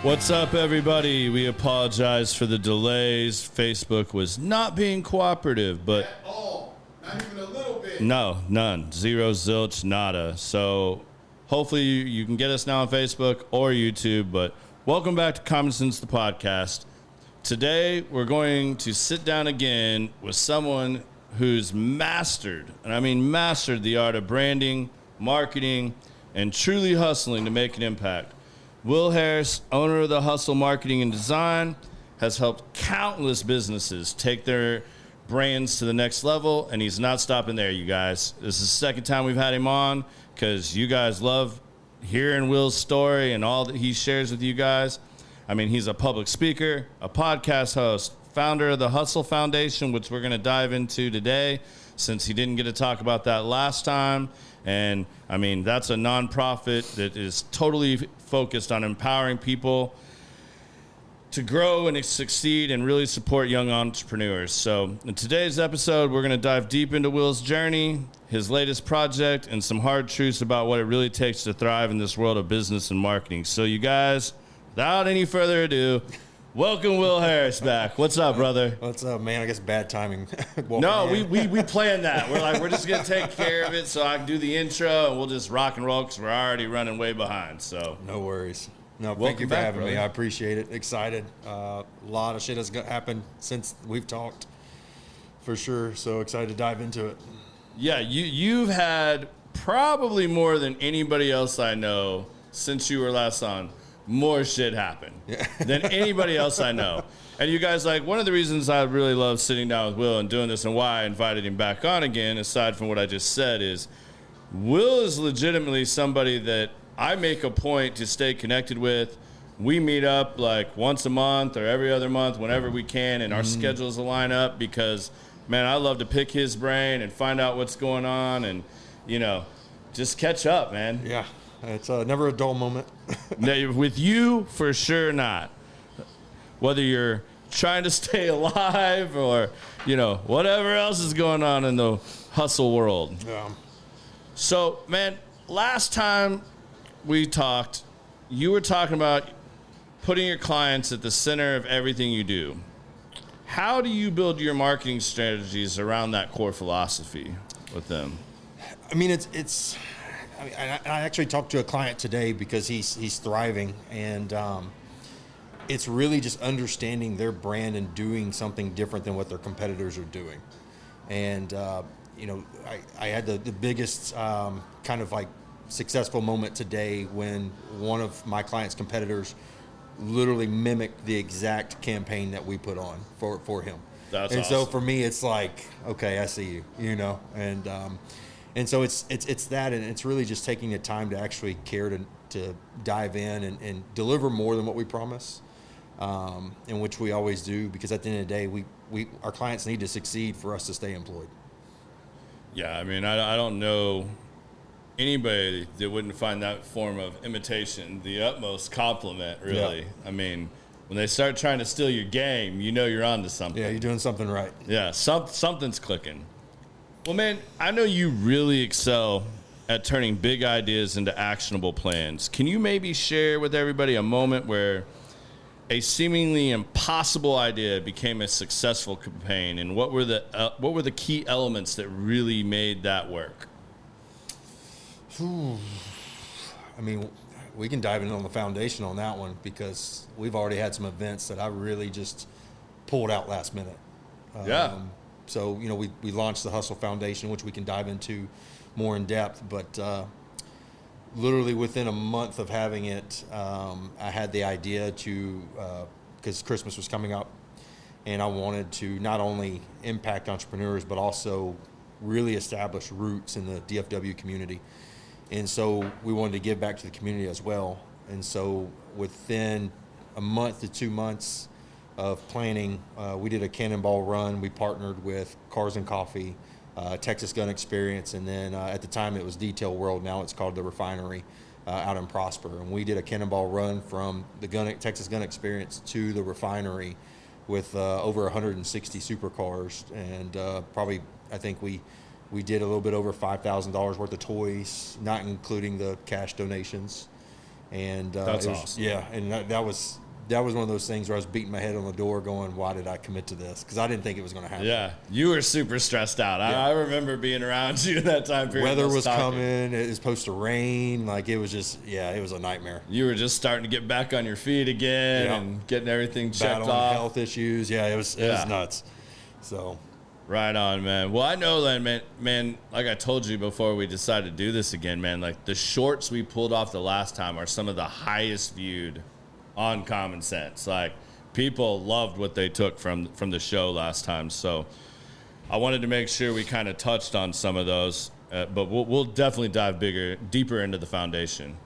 What's up, everybody? We apologize for the delays. Facebook was not being cooperative, but at all, not even a little bit. no, none, zero, zilch, nada. So hopefully you can get us now on Facebook or YouTube. But welcome back to Common Sense, the podcast. Today we're going to sit down again with someone who's mastered, and I mean mastered, the art of branding, marketing, and truly hustling to make an impact. Will Harris, owner of the Hustle Marketing and Design, has helped countless businesses take their brands to the next level, and he's not stopping there, you guys. This is the second time we've had him on because you guys love hearing Will's story and all that he shares with you guys. I mean, he's a public speaker, a podcast host, founder of the Hustle Foundation, which we're going to dive into today since he didn't get to talk about that last time. And I mean, that's a nonprofit that is totally focused on empowering people to grow and succeed and really support young entrepreneurs. So in today's episode, we're going to dive deep into Will's journey, his latest project, and some hard truths about what it really takes to thrive in this world of business and marketing. So you guys, without any further ado, welcome Will Harris back. What's up, brother? What's up, man? I guess bad timing. No, we planned that. We're like, we're just going to take care of it so I can do the intro and we'll just rock and roll because we're already running way behind. So no worries. No, welcome thank you for back, having me. brother. I appreciate it. Excited. A lot of shit has happened since we've talked, for sure. So excited to dive into it. Yeah, you've had probably more than anybody else I know since you were last on. More shit happen than anybody else I know. And you guys, like, one of the reasons I really love sitting down with Will and doing this and why I invited him back on again, aside from what I just said, is Will is legitimately somebody that I make a point to stay connected with. We meet up like once a month or every other month whenever we can, and our schedules line up because, man, I love to pick his brain and find out what's going on and, you know, just catch up, man. Yeah, it's never a dull moment. With you, for sure not. Whether you're trying to stay alive or, you know, whatever else is going on in the hustle world. Yeah. So, man, last time we talked, you were talking about putting your clients at the center of everything you do. How do you build your marketing strategies around that core philosophy with them? I mean, it's. I mean, I actually talked to a client today because he's thriving, and it's really just understanding their brand and doing something different than what their competitors are doing. And you know, I had the biggest kind of like successful moment today when one of my client's competitors literally mimicked the exact campaign that we put on for him. That's and awesome. So for me, it's like, okay, I see you, you know, and so it's that, and it's really just taking the time to actually care to dive in and deliver more than what we promise, and which we always do, because at the end of the day, we our clients need to succeed for us to stay employed. Yeah, I mean, I don't know anybody that wouldn't find that form of imitation the utmost compliment, really. Yeah. I mean, when they start trying to steal your game, you know you're onto something. Yeah, you're doing something right. Yeah, something's clicking. Well, man, I know you really excel at turning big ideas into actionable plans. Can you maybe share with everybody a moment where a seemingly impossible idea became a successful campaign, and what were the key elements that really made that work? I mean, we can dive in on the foundation on that one because we've already had some events that I really just pulled out last minute. Yeah. So, you know, we launched the Hustle Foundation, which we can dive into more in depth, but literally within a month of having it, I had the idea to, because Christmas was coming up, and I wanted to not only impact entrepreneurs, but also really establish roots in the DFW community. And so we wanted to give back to the community as well. And so within a month to 2 months of planning, we did a cannonball run. We partnered with Cars and Coffee, Texas Gun Experience, and then at the time it was Detail World. Now it's called The Refinery out in Prosper. And we did a cannonball run from the Texas Gun Experience to the Refinery with over 160 supercars. And probably, I think we did a little bit over $5,000 worth of toys, not including the cash donations. And That's it was, awesome. yeah, and that was one of those things where I was beating my head on the door going, why did I commit to this? Because I didn't think it was going to happen. Yeah, you were super stressed out. I remember being around you that time period. Weather was coming. It was supposed to rain. Like, it was just, it was a nightmare. You were just starting to get back on your feet again and getting everything checked Battling off. health issues. Yeah, it was nuts. So. Right on, man. Well, I know that, man, like I told you before we decided to do this again, man, like the shorts we pulled off the last time are some of the highest viewed on Common Sense. Like, people loved what they took from the show last time. So I wanted to make sure we kind of touched on some of those, but we'll definitely dive deeper into the foundation.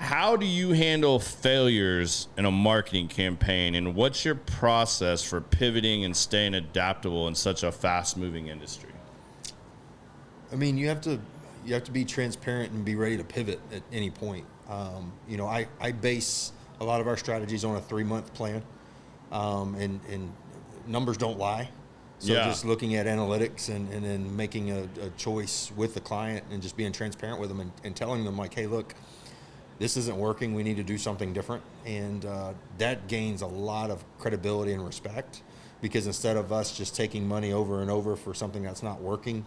How do you handle failures in a marketing campaign, and what's your process for pivoting and staying adaptable in such a fast-moving industry? I mean, you have to be transparent and be ready to pivot at any point. I base a lot of our strategies on a 3-month plan, and numbers don't lie. So just looking at analytics and then making a choice with the client and just being transparent with them and telling them, like, hey, look, this isn't working. We need to do something different. And that gains a lot of credibility and respect, because instead of us just taking money over and over for something that's not working,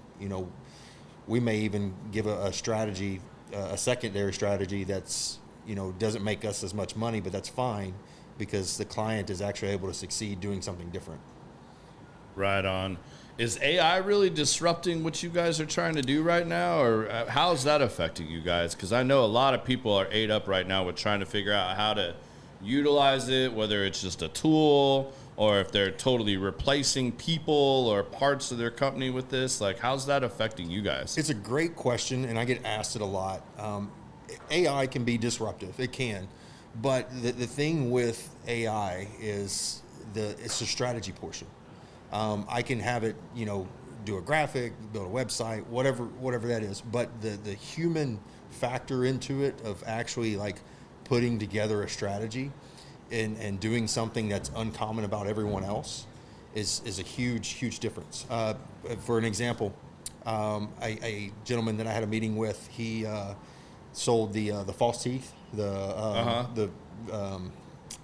we may even give a strategy, a secondary strategy that's, doesn't make us as much money, but that's fine because the client is actually able to succeed doing something different. Right on. Is AI really disrupting what you guys are trying to do right now, or how is that affecting you guys? Because I know a lot of people are ate up right now with trying to figure out how to utilize it, whether it's just a tool or if they're totally replacing people or parts of their company with this. Like, how's that affecting you guys? It's a great question, and I get asked it a lot. AI can be disruptive. It can. But the thing with AI is it's the strategy portion. I can have it, do a graphic, build a website, whatever that is. But the human factor into it of actually like putting together a strategy and doing something that's uncommon about everyone else is a huge difference. For an example, a gentleman that I had a meeting with, he sold the false teeth, the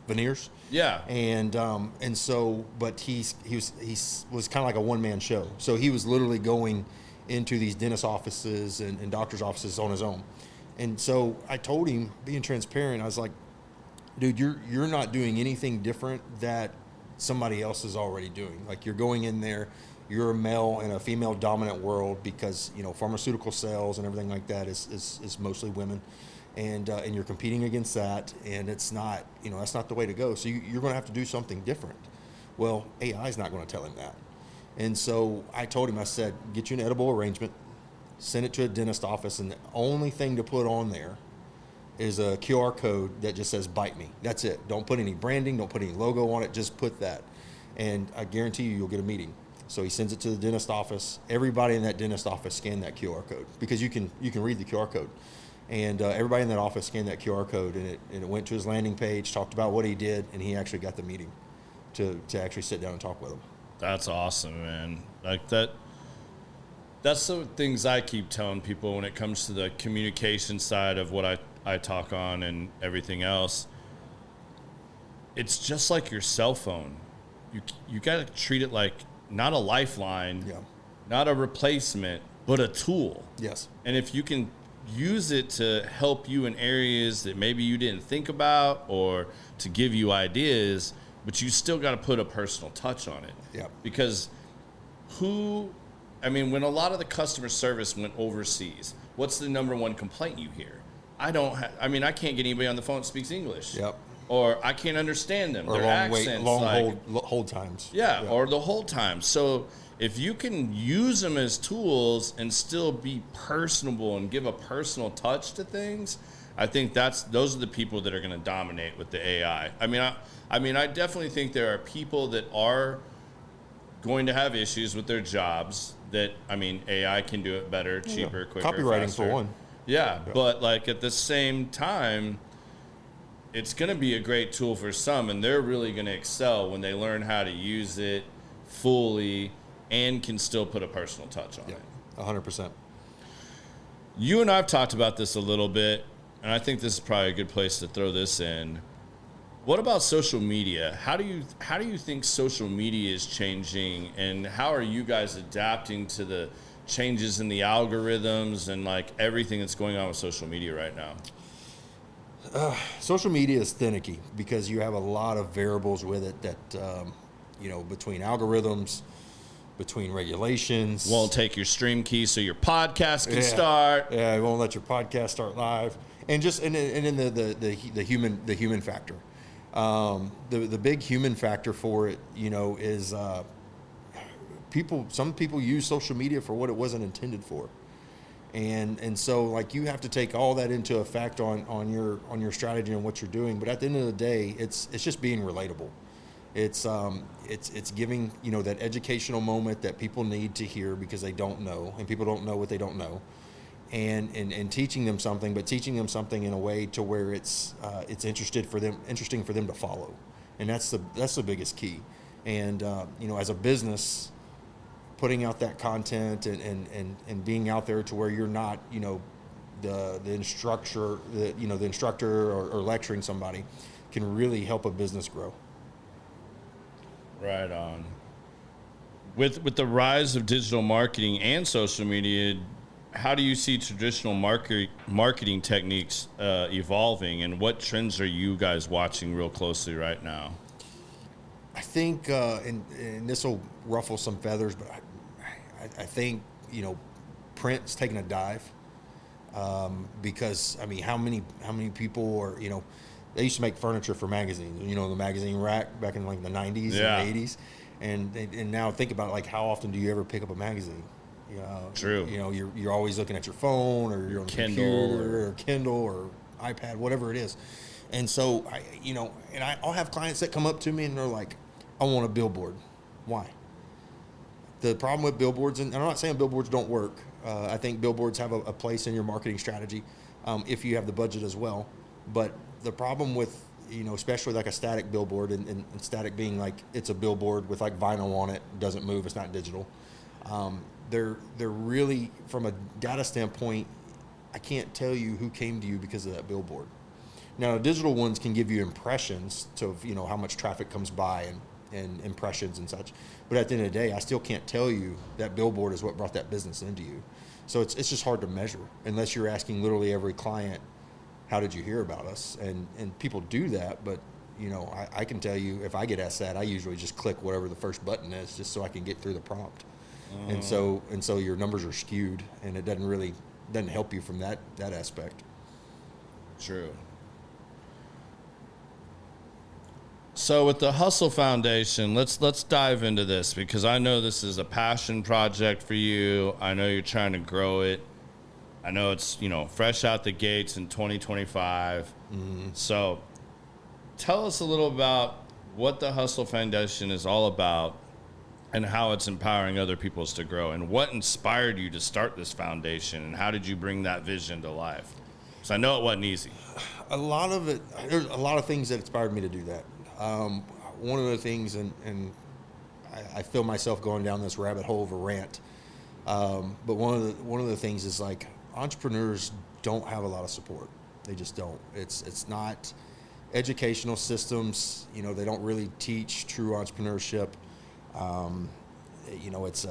veneers. Yeah. And so, but he was kind of like a one-man show. So he was literally going into these dentist offices and doctor's offices on his own. And so I told him, being transparent, I was like, dude, you're not doing anything different that somebody else is already doing. Like, you're going in there, you're a male in a female dominant world because, pharmaceutical sales and everything like that is mostly women. And you're competing against that, and it's not, that's not the way to go. So you're going to have to do something different. Well, AI is not going to tell him that. And so I told him, I said, get you an edible arrangement, send it to a dentist office, and the only thing to put on there is a QR code that just says, bite me. That's it. Don't put any branding, don't put any logo on it, just put that. And I guarantee you'll get a meeting. So he sends it to the dentist office. Everybody in that dentist office scanned that QR code, because you can read the QR code. And everybody in that office scanned that QR code, and it went to his landing page, talked about what he did, and he actually got the meeting to actually sit down and talk with him. That's awesome, man. Like that. That's the things I keep telling people when it comes to the communication side of what I talk on and everything else. It's just like your cell phone. You got to treat it like not a lifeline, not a replacement, but a tool. Yes. And if you can use it to help you in areas that maybe you didn't think about, or to give you ideas, but you still got to put a personal touch on it. Yeah. Because when a lot of the customer service went overseas, what's the number one complaint you hear? I can't get anybody on the phone that speaks English. Yep. Or I can't understand them. Or Their accents, long hold times. Yeah, or the hold time. So if you can use them as tools and still be personable and give a personal touch to things, I think those are the people that are going to dominate with the AI. I definitely think there are people that are going to have issues with their jobs that, AI can do it better, cheaper, quicker, Copywriting faster. for one. Yeah, but like at the same time, it's going to be a great tool for some, and they're really going to excel when they learn how to use it fully and can still put a personal touch on it. 100%. You and I have talked about this a little bit. and I think this is probably a good place to throw this in. What about social media? How do you think social media is changing, and how are you guys adapting to the changes in the algorithms and like everything that's going on with social media right now? Social media is finicky because you have a lot of variables with it that, between algorithms, between regulations. Won't take your stream key so your podcast can start. Yeah, it won't let your podcast start live. And then the human factor. The big human factor for it, is some people use social media for what it wasn't intended for. And so like you have to take all that into effect on your strategy and what you're doing. But at the end of the day, it's just being relatable. It's giving, that educational moment that people need to hear because they don't know, and people don't know what they don't know. And teaching them something, but teaching them something in a way to where it's interesting for them to follow. And that's the biggest key. And as a business, putting out that content and being out there to where you're not, the instructor, the instructor or lecturing somebody can really help a business grow. Right on. With the rise of digital marketing and social media, how do you see traditional marketing techniques evolving, and what trends are you guys watching real closely right now? I think, and this will ruffle some feathers, but I think, print's taking a dive, because how many people are, they used to make furniture for magazines, the magazine rack back in like the 90s and 80s. And now think about like how often do you ever pick up a magazine? True. You're always looking at your phone or your computer or Kindle or iPad, whatever it is. And so I'll have clients that come up to me and they're like, I want a billboard. Why? The problem with billboards, and I'm not saying billboards don't work. I think billboards have a place in your marketing strategy if you have the budget as well. But the problem with, especially like a static billboard, and static being like it's a billboard with like vinyl on it, doesn't move, it's not digital. They're really, from a data standpoint, I can't tell you who came to you because of that billboard. Now, the digital ones can give you impressions to, how much traffic comes by and impressions and such. But at the end of the day, I still can't tell you that billboard is what brought that business into you. So it's just hard to measure unless you're asking literally every client, how did you hear about us? And people do that, but I can tell you, if I get asked that, I usually just click whatever the first button is just so I can get through the prompt. And so your numbers are skewed, and it doesn't help you from that aspect. True. So with the Hustle Foundation, let's dive into this, because I know this is a passion project for you. I know you're trying to grow it. I know it's, fresh out the gates in 2025. Mm-hmm. So tell us a little about what the Hustle Foundation is all about and how it's empowering other people to grow, and what inspired you to start this foundation, and how did you bring that vision to life? Because I know it wasn't easy. A lot of it, there's a lot of things that inspired me to do that. One of the things, and I feel myself going down this rabbit hole of a rant, but one of the things is like entrepreneurs don't have a lot of support. They just don't. It's not educational systems. They don't really teach true entrepreneurship. It's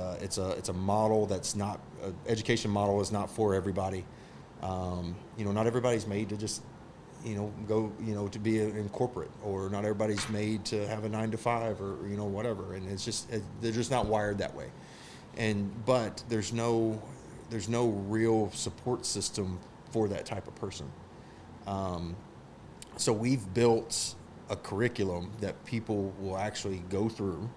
a model that's not, education model is not for everybody. Not everybody's made to just, go, to be in corporate, or not everybody's made to have a 9-to-5 or, whatever. And they're just not wired that way. But there's no real support system for that type of person. So we've built a curriculum that people will actually go through.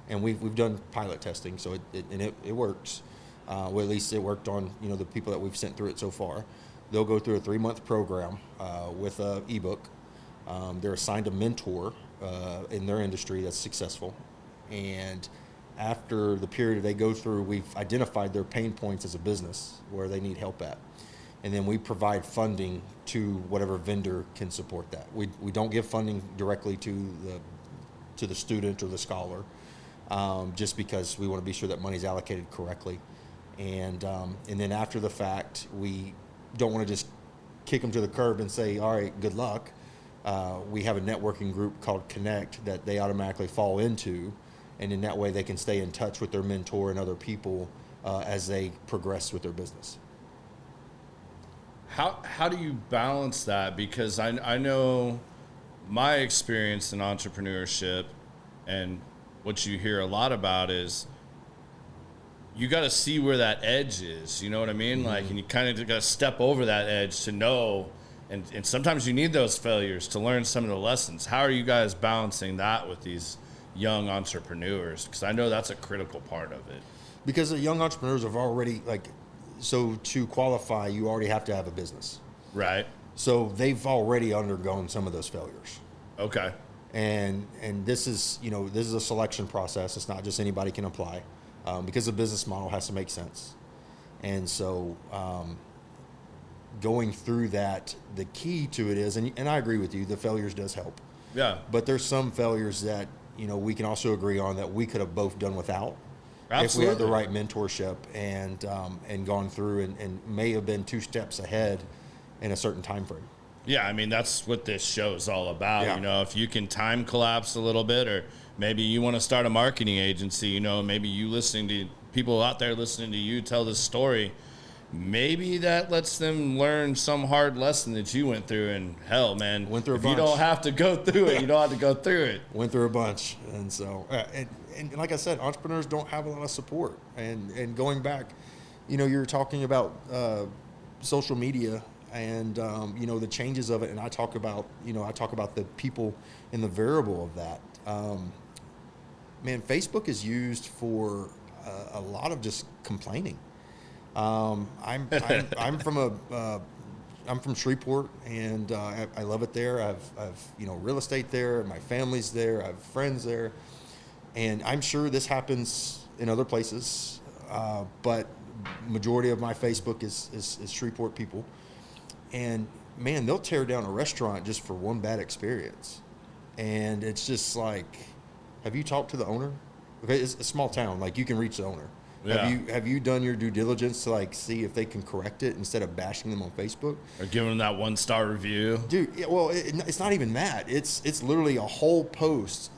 And we've done pilot testing, so it works. Well, at least it worked on the people that we've sent through it so far. They'll go through a 3-month program with an ebook. They're assigned a mentor in their industry that's successful, and after the period they go through, we've identified their pain points as a business where they need help at, and then we provide funding to whatever vendor can support that. We don't give funding directly to the student or the scholar. Just because we want to be sure that money's allocated correctly. And then after the fact, we don't want to just kick them to the curb and say, all right, good luck. We have a networking group called Connect that they automatically fall into. And in that way, they can stay in touch with their mentor and other people as they progress with their business. How do you balance that? Because I know my experience in entrepreneurship and what you hear a lot about is you got to see where that edge is. You know what I mean? Mm-hmm. Like, and you kind of got to step over that edge to know. And sometimes you need those failures to learn some of the lessons. How are you guys balancing that with these young entrepreneurs? Because I know that's a critical part of it. Because the young entrepreneurs have already, so to qualify, you already have to have a business. Right. So they've already undergone some of those failures. Okay. And this is, this is a selection process. It's not just anybody can apply because the business model has to make sense. And so going through that, the key to it is, and I agree with you, the failures does help. Yeah. But there's some failures that, we can also agree on that we could have both done without. Absolutely. If we had the right mentorship and gone through and may have been 2 steps ahead in a certain time frame. Yeah, I mean, that's what this show is all about. Yeah. If you can time collapse a little bit, or maybe you want to start a marketing agency, maybe you listening to people out there listening to you tell this story, maybe that lets them learn some hard lesson that you went through. And hell, man, went through a if bunch. You don't have to go through it. You don't have to go through it. Went through a bunch. And so, and like I said, entrepreneurs don't have a lot of support. And going back, you're talking about social media and, the changes of it. And I talk about the people and the variable of that. Man, Facebook is used for a lot of just complaining. I'm from Shreveport, and I love it there. I've real estate there. My family's there. I have friends there, and I'm sure this happens in other places. But majority of my Facebook is Shreveport people, and man, they'll tear down a restaurant just for one bad experience, and it's just like, have you talked to the owner? Okay, it's a small town. Like, you can reach the owner. Yeah. Have you done your due diligence to see if they can correct it instead of bashing them on Facebook or giving them that 1-star review? Dude, well, it's not even that. It's literally a whole post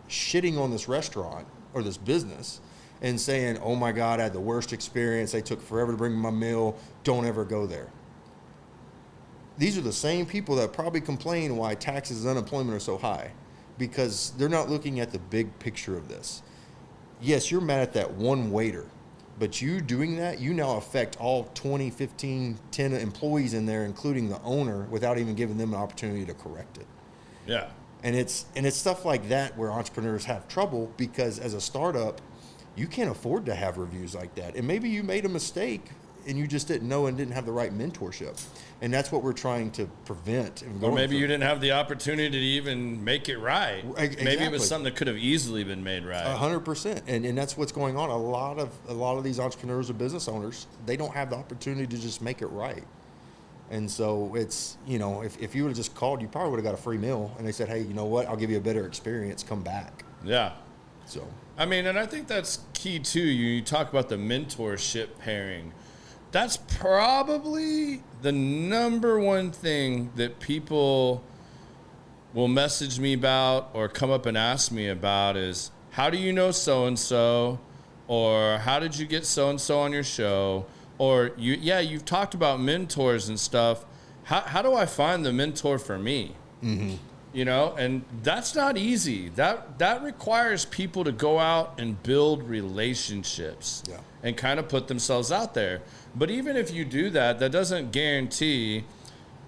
shitting on this restaurant or this business and saying, "Oh my God, I had the worst experience. They took forever to bring me my meal. Don't ever go there." These are the same people that probably complain why taxes and unemployment are so high, because they're not looking at the big picture of this. Yes, you're mad at that one waiter, but you doing that, you now affect all 20, 15, 10 employees in there, including the owner, without even giving them an opportunity to correct it. Yeah. And it's stuff like that where entrepreneurs have trouble, because as a startup, you can't afford to have reviews like that. And maybe you made a mistake and you just didn't know and didn't have the right mentorship. And that's what we're trying to prevent. Or maybe you didn't have the opportunity to even make it right. Exactly. Maybe it was something that could have easily been made right. 100%. And that's what's going on. A lot of these entrepreneurs or business owners, they don't have the opportunity to just make it right. And so it's, if you would have just called, you probably would have got a free meal. And they said, "Hey, you know what? I'll give you a better experience. Come back." Yeah. So, I mean, and I think that's key too. You talk about the mentorship pairing. That's probably the number one thing that people will message me about or come up and ask me about is, how do you know so-and-so? Or how did you get so-and-so on your show? Or you've talked about mentors and stuff. How do I find the mentor for me? Mm-hmm. And that's not easy. That requires people to go out and build relationships and kind of put themselves out there. But even if you do that, that doesn't guarantee,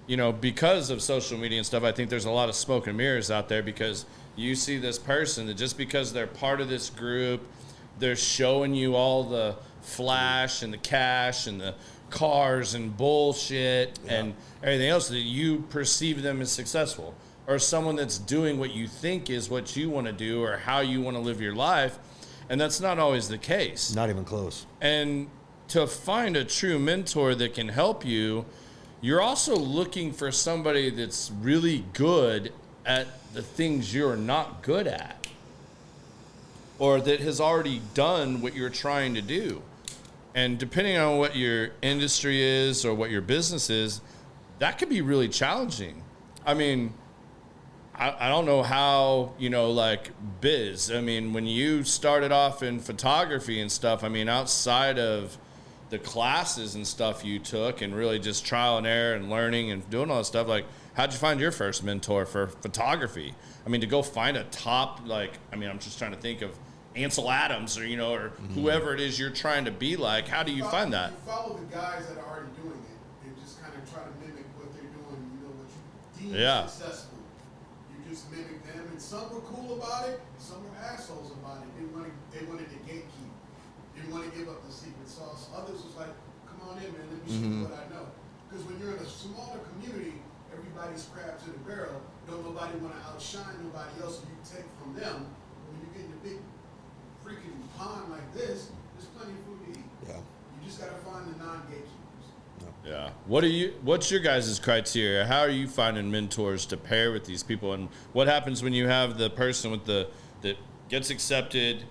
because of social media and stuff, I think there's a lot of smoke and mirrors out there, because you see this person that just because they're part of this group, they're showing you all the flash and the cash and the cars and bullshit and everything else, that you perceive them as successful, or someone that's doing what you think is what you want to do or how you want to live your life. And that's not always the case. Not even close. And to find a true mentor that can help you, you're also looking for somebody that's really good at the things you're not good at, or that has already done what you're trying to do. And depending on what your industry is or what your business is, that could be really challenging. I mean, I don't know how, like biz. I mean, when you started off in photography and stuff, I mean, outside of the classes and stuff you took and really just trial and error and learning and doing all that stuff, like, how'd you find your first mentor for photography? I mean, to go find a top, I'm just trying to think of Ansel Adams or, or whoever it is you're trying to be like. How do you find that? You follow the guys that are already doing it and just kind of try to mimic what they're doing, what you deem successful. You just mimic them, and some were cool about it, some were assholes about it. They wanted to gatekeep. Didn't want to give up the secret sauce. Others was like, come on in, man, let me show you what I know. Because when you're in a smaller community, everybody's crab to the barrel. Don't nobody want to outshine nobody else, so you take from them. When you get in a big freaking pond like this, there's plenty of food to eat. Yeah. You just got to find the non-gatekeepers. Yeah. What's your guys' criteria? How are you finding mentors to pair with these people? And what happens when you have the person that gets accepted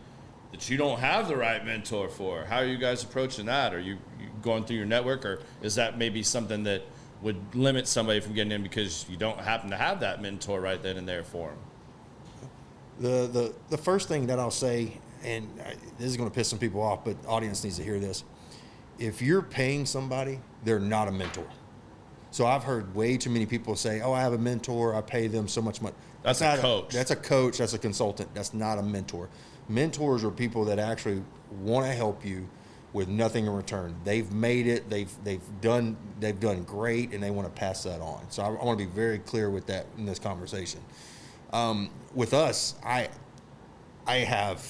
that you don't have the right mentor for? How are you guys approaching that? Are you going through your network, or is that maybe something that would limit somebody from getting in because you don't happen to have that mentor right then and there for them? The first thing that I'll say, and this is going to piss some people off, but the audience needs to hear this. If you're paying somebody, they're not a mentor. So I've heard way too many people say, oh, I have a mentor, I pay them so much money. That's a coach. That's a coach, that's a consultant. That's not a mentor. Mentors are people that actually want to help you with nothing in return. They've made it, they've done great, and they want to pass that on. So I want to be very clear with that in this conversation. With us, I have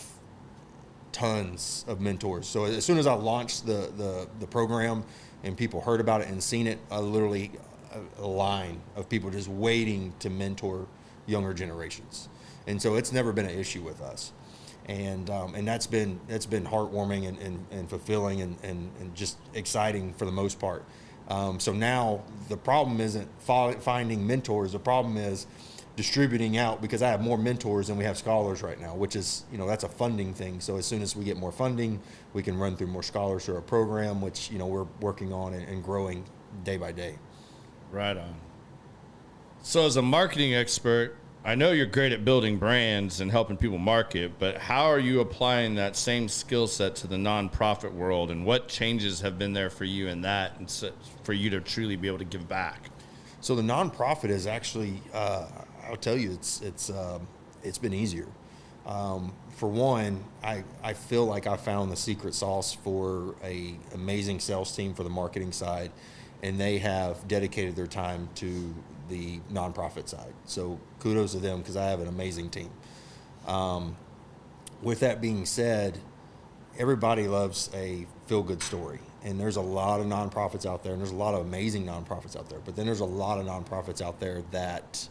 tons of mentors. So as soon as I launched the program and people heard about it and seen it, I literally a line of people just waiting to mentor younger generations. And so it's never been an issue with us. And that's been heartwarming and fulfilling and just exciting for the most part. So now the problem isn't finding mentors. The problem is distributing out, because I have more mentors than we have scholars right now, which is, that's a funding thing. So as soon as we get more funding, we can run through more scholars through our program, which, we're working on and growing day by day. Right on. So as a marketing expert, I know you're great at building brands and helping people market, but how are you applying that same skill set to the nonprofit world, and what changes have been there for you in that, and for you to truly be able to give back? So the nonprofit is actually, I'll tell you, it's been easier. For one, I feel like I found the secret sauce for an amazing sales team for the marketing side, and they have dedicated their time to the nonprofit side. So kudos to them, because I have an amazing team. With that being said, everybody loves a feel-good story. And there's a lot of nonprofits out there, and there's a lot of amazing nonprofits out there. But then there's a lot of nonprofits out there that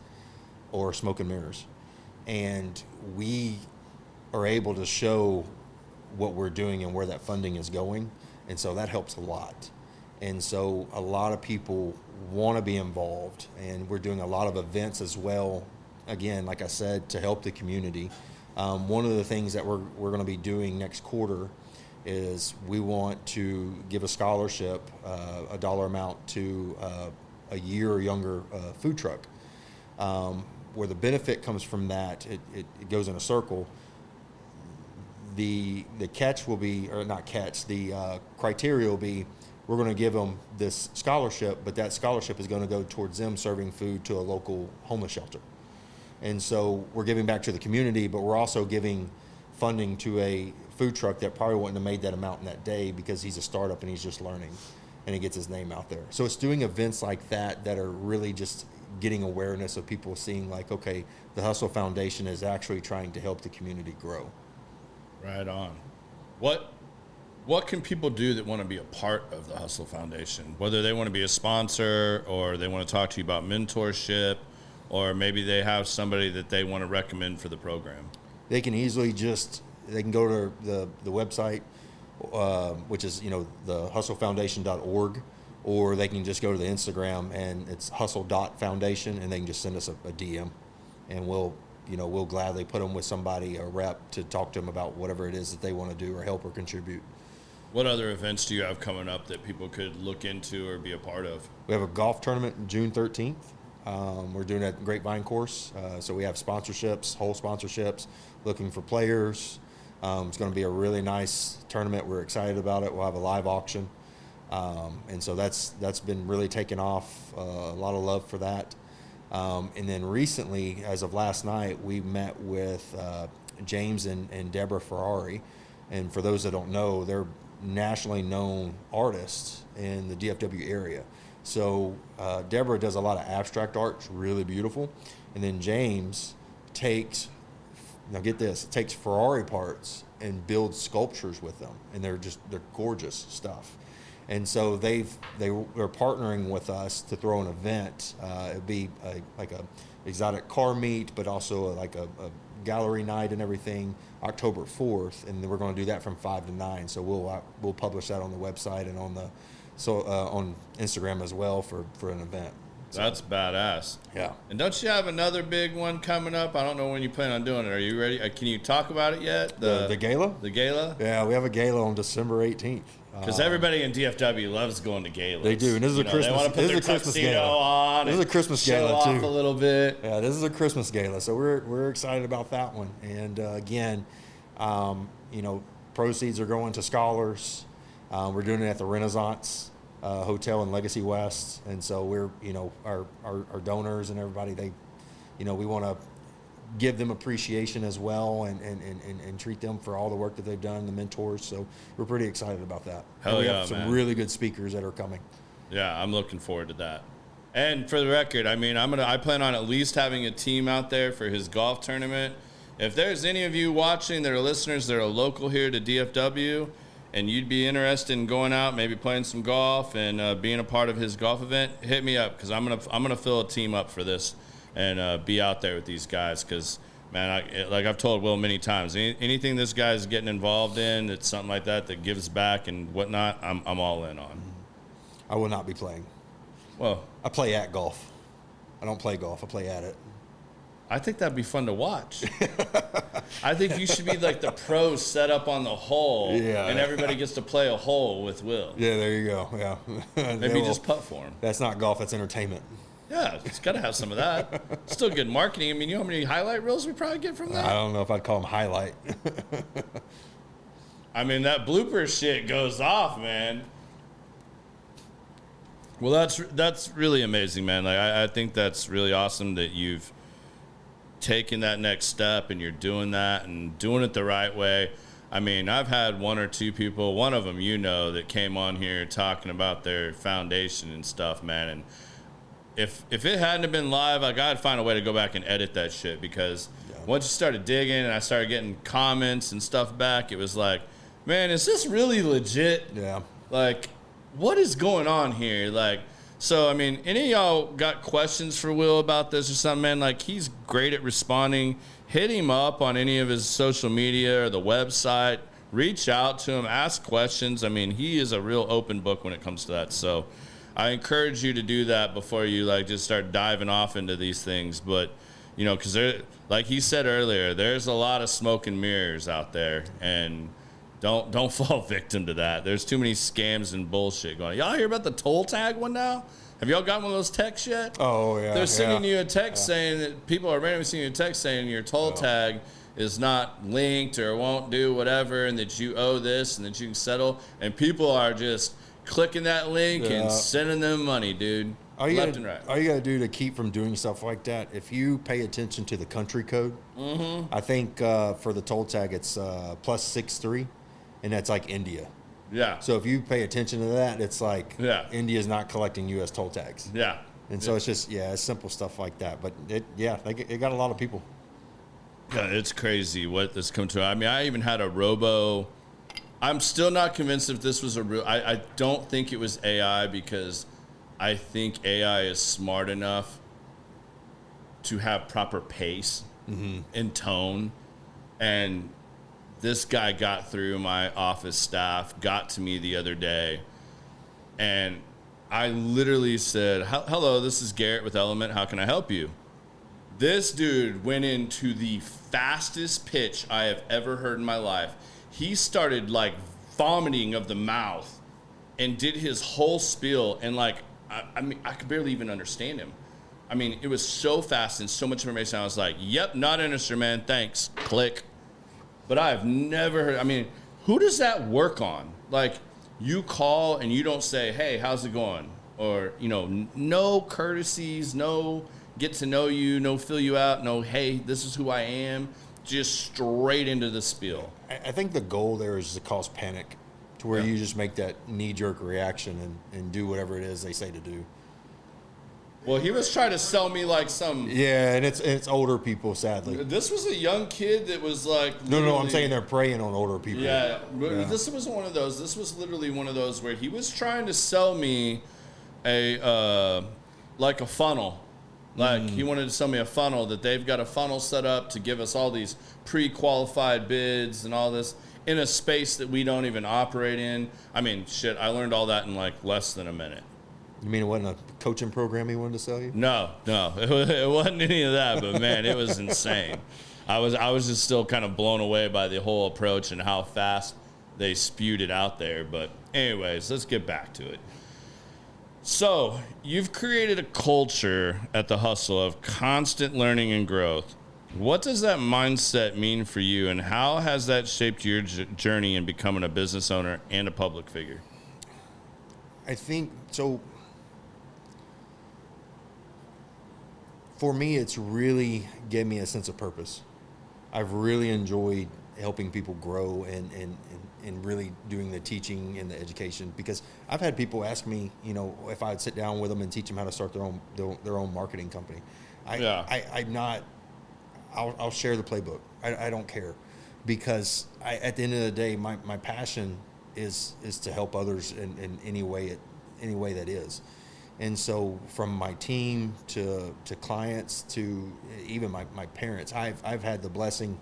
are smoke and mirrors. And we are able to show what we're doing and where that funding is going. And so that helps a lot. And so a lot of people want to be involved, and we're doing a lot of events as well, again, like I said, to help the community. One of the things that we're going to be doing next quarter is we want to give a scholarship, a dollar amount to a year or younger food truck, where the benefit comes from that. It goes in a circle. The catch will be, or not catch, the criteria will be, we're going to give them this scholarship, but that scholarship is going to go towards them serving food to a local homeless shelter. And so we're giving back to the community, but we're also giving funding to a food truck that probably wouldn't have made that amount in that day, because he's a startup and he's just learning, and he gets his name out there. So it's doing events like that are really just getting awareness of people seeing, like, okay, the Hustle Foundation is actually trying to help the community grow. Right on. What can people do that want to be a part of the Hustle Foundation? Whether they want to be a sponsor, or they want to talk to you about mentorship, or maybe they have somebody that they want to recommend for the program. They can easily they can go to the website, which is, the hustlefoundation.org, or they can just go to the Instagram, and it's hustle.foundation, and they can just send us a DM, and we'll gladly put them with somebody, a rep, to talk to them about whatever it is that they want to do or help or contribute. What other events do you have coming up that people could look into or be a part of? We have a golf tournament June 13th. We're doing it at Grapevine Course. So we have sponsorships, hole sponsorships, looking for players. It's going to be a really nice tournament. We're excited about it. We'll have a live auction. And so that's been really taken off. A lot of love for that. And then recently, as of last night, we met with James and Deborah Ferrari. And for those that don't know, they're nationally known artists in the DFW area. So Deborah does a lot of abstract art, it's really beautiful. And then James takes, now get this, takes Ferrari parts and builds sculptures with them. And they're gorgeous stuff. And so they're partnering with us to throw an event. It'd be like a exotic car meet, but also like a gallery night and everything, October 4th, and then we're going to do that from 5 to 9. So we'll publish that on the website and on on Instagram as well for an event. So, that's badass. Yeah. And don't you have another big one coming up? I don't know when you plan on doing it. Are you ready? Can you talk about it yet? The gala? The gala? Yeah, we have a gala on December 18th. Because everybody in DFW loves going to galas. They do, and this is a Christmas. They want to put their tuxedo on. This is a Christmas show gala off too. A little bit. Yeah, this is a Christmas gala, so we're excited about that one. And again, proceeds are going to scholars. We're doing it at the Renaissance Hotel in Legacy West, and so we're our donors and everybody, they, we want to give them appreciation as well and treat them for all the work that they've done, the mentors. So we're pretty excited about that. Hell we yeah, have some man. really good speakers that are coming. Yeah, I'm looking forward to that. And for the record, I mean, I plan on at least having a team out there for his golf tournament. If there's any of you watching that are listeners that are local here to DFW and you'd be interested in going out, maybe playing some golf and being a part of his golf event, hit me up, because I'm gonna fill a team up for this and be out there with these guys. Because, man, like I've told Will many times, anything this guy's getting involved in, it's something like that gives back and whatnot, I'm all in on. I will not be playing. Well, I play at golf. I don't play golf. I play at it. I think that'd be fun to watch. I think you should be like the pros set up on the hole, and everybody gets to play a hole with Will. Yeah, there you go. Yeah. Maybe just putt for him. That's not golf. That's entertainment. Yeah, it's got to have some of that. Still good marketing. I mean, you know how many highlight reels we probably get from that? I don't know if I'd call them highlight. I mean, that blooper shit goes off, man. Well, that's really amazing, man. Like I think that's really awesome that you've taken that next step and you're doing that and doing it the right way. I mean, I've had one or two people, one of them that came on here talking about their foundation and stuff, man. And if it hadn't been live, like, I'd find a way to go back and edit that shit, because once you started digging and I started getting comments and stuff back, it was like, man, is this really legit? Yeah. Like, what is going on here? Like, so, I mean, any of y'all got questions for Will about this or something, man? Like, he's great at responding. Hit him up on any of his social media or the website. Reach out to him. Ask questions. I mean, he is a real open book when it comes to that. So I encourage you to do that before you, like, just start diving off into these things. But, because there, like he said earlier, there's a lot of smoke and mirrors out there. And don't fall victim to that. There's too many scams and bullshit going on. Y'all hear about the toll tag one now? Have y'all gotten one of those texts yet? Oh, yeah. They're sending you a text saying that people are randomly sending you a text saying your toll tag is not linked or won't do whatever, and that you owe this and that you can settle. And people are just clicking that link and sending them money, dude. Left and right. All you got to do to keep from doing stuff like that, if you pay attention to the country code, I think for the toll tag it's +63. And that's like India. Yeah. So if you pay attention to that, it's like India's not collecting U.S. toll tags. Yeah. And so it's just, it's simple stuff like that. But it got a lot of people. Yeah, it's crazy what this come to. I mean, I even had a robo. I'm still not convinced if this was a real. I don't think it was AI, because I think AI is smart enough to have proper pace and tone. And this guy got through my office staff, got to me the other day, and I literally said, hello, this is Garrett with Element. How can I help you? This dude went into the fastest pitch I have ever heard in my life. He started, like, vomiting of the mouth and did his whole spiel. And like, I mean, I could barely even understand him. I mean, it was so fast and so much information. I was like, yep, not interested, man. Thanks. Click. But I've never heard, I mean, who does that work on? Like, you call and you don't say, hey, how's it going? Or, you know, no courtesies, no get to know you, no fill you out, no, hey, this is who I am. Just straight into the spiel. I think the goal there is to cause panic to where you just make that knee-jerk reaction and do whatever it is they say to do. Well, he was trying to sell me like some... Yeah, and it's older people, sadly. This was a young kid that was like... No, I'm saying they're preying on older people. Yeah, this wasn't one of those. This was literally one of those where he was trying to sell me like a funnel. Like, he wanted to sell me a funnel, that they've got a funnel set up to give us all these pre-qualified bids and all this in a space that we don't even operate in. I mean, shit, I learned all that in like less than a minute. You mean it wasn't a coaching program he wanted to sell you? No, it wasn't any of that, but man, it was insane. I was just still kind of blown away by the whole approach and how fast they spewed it out there. But anyways, let's get back to it. So, you've created a culture at The Hustle of constant learning and growth. What does that mindset mean for you, and how has that shaped your journey in becoming a business owner and a public figure? I think, so for me, it's really gave me a sense of purpose. I've really enjoyed helping people grow and really doing the teaching and the education, because I've had people ask me, you know, if I'd sit down with them and teach them how to start their own marketing company. I'll share the playbook. I don't care, because at the end of the day, my passion is to help others in any way that is. And so from my team to clients to even my parents, I've had the blessing.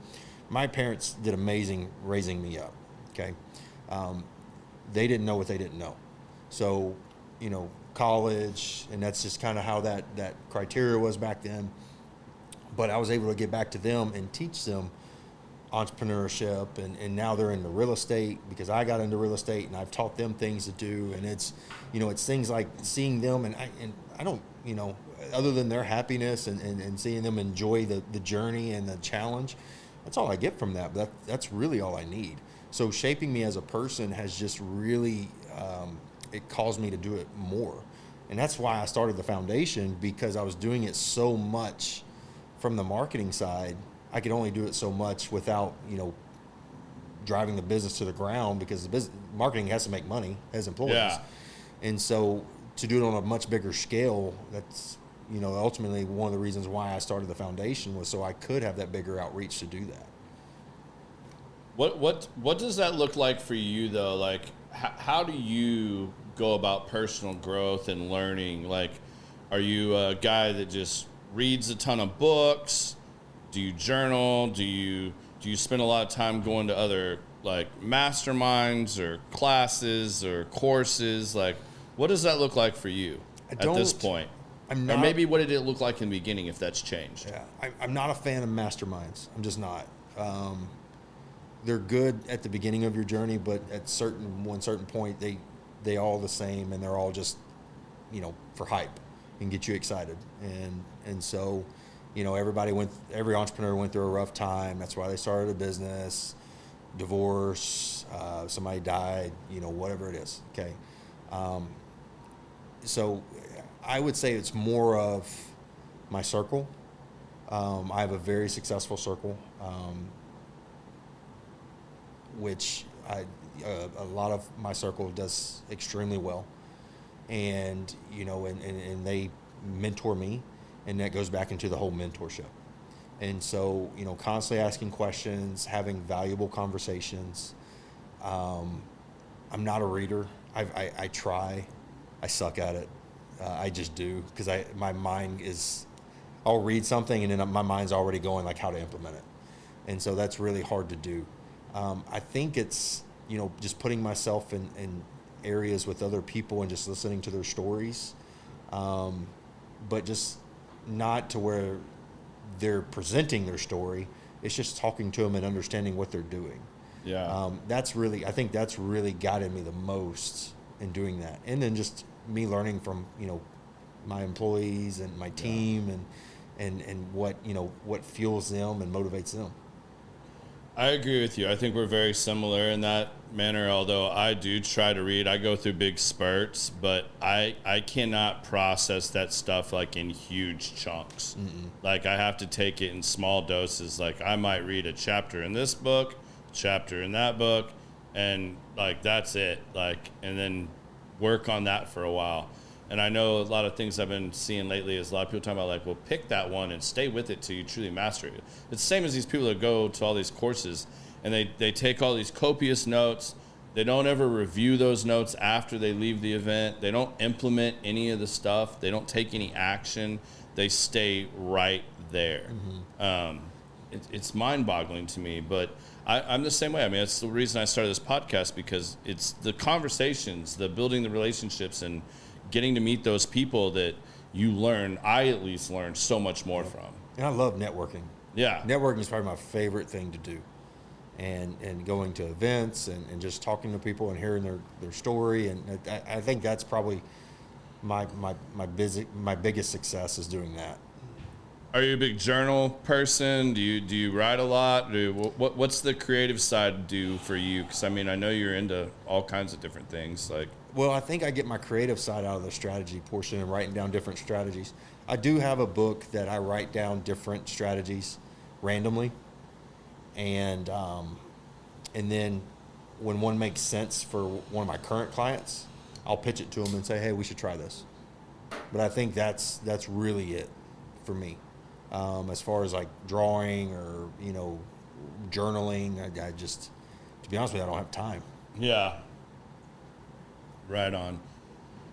My parents did amazing raising me up. Okay. They didn't know what they didn't know. So, you know, college, and that's just kind of how that criteria was back then. But I was able to get back to them and teach them entrepreneurship, and now they're into real estate because I got into real estate, and I've taught them things to do. And it's, you know, it's things like seeing them, and I don't, you know, other than their happiness and seeing them enjoy the journey and the challenge, that's all I get from that. But that's really all I need. So shaping me as a person has just really, it caused me to do it more. And that's why I started the foundation, because I was doing it so much from the marketing side. I could only do it so much without, you know, driving the business to the ground, because the marketing has to make money as employees. Yeah. And so to do it on a much bigger scale, that's, you know, ultimately one of the reasons why I started the foundation, was so I could have that bigger outreach to do that. What does that look like for you, though? Like, how do you go about personal growth and learning? Like, are you a guy that just reads a ton of books? Do you journal? Do you spend a lot of time going to other, like, masterminds or classes or courses? Like, what does that look like for you at this point? Or maybe what did it look like in the beginning, if that's changed? Yeah, I'm not a fan of masterminds. I'm just not. They're good at the beginning of your journey, but at one certain point, they all the same, and they're all just, you know, for hype and get you excited. And so, you know, every entrepreneur went through a rough time. That's why they started a business, divorce, somebody died, you know, whatever it is. Okay. So I would say it's more of my circle. I have a very successful circle, which a lot of my circle does extremely well. And, you know, and they mentor me, and that goes back into the whole mentorship. And so, you know, constantly asking questions, having valuable conversations. I'm not a reader. I try. I suck at it. I just do, because my mind is, I'll read something and then my mind's already going like how to implement it. And so that's really hard to do. I think it's, you know, just putting myself in areas with other people and just listening to their stories, but just not to where they're presenting their story. It's just talking to them and understanding what they're doing. Yeah. I think that's really guided me the most in doing that. And then just me learning from, my employees and my team and what, what fuels them and motivates them. I agree with you. I think we're very similar in that manner, although I do try to read. I go through big spurts, but I cannot process that stuff like in huge chunks. Like I have to take it in small doses. Like I might read a chapter in this book, chapter in that book, and like that's it. Like, and then work on that for a while. And I know a lot of things I've been seeing lately is a lot of people talking about like, well, pick that one and stay with it till you truly master it. It's the same as these people that go to all these courses and they take all these copious notes. They don't ever review those notes after they leave the event. They don't implement any of the stuff. They don't take any action. They stay right there. It's mind-boggling to me, but I'm the same way. I mean, it's the reason I started this podcast, because it's the conversations, the building the relationships, and getting to meet those people that you learn, I at least learn so much more from. And I love networking. Yeah. Networking is probably my favorite thing to do. And going to events and just talking to people and hearing their story. And I think that's probably my biggest success is doing that. Are you a big journal person? Do you write a lot? What's the creative side do for you? Because I mean, I know you're into all kinds of different things. Like, well, I think I get my creative side out of the strategy portion and writing down different strategies. I do have a book that I write down different strategies randomly, and then when one makes sense for one of my current clients, I'll pitch it to them and say, hey, we should try this. But I think that's really it for me. As far as like drawing or, journaling, I just, to be honest with you, I don't have time. yeah. Right on.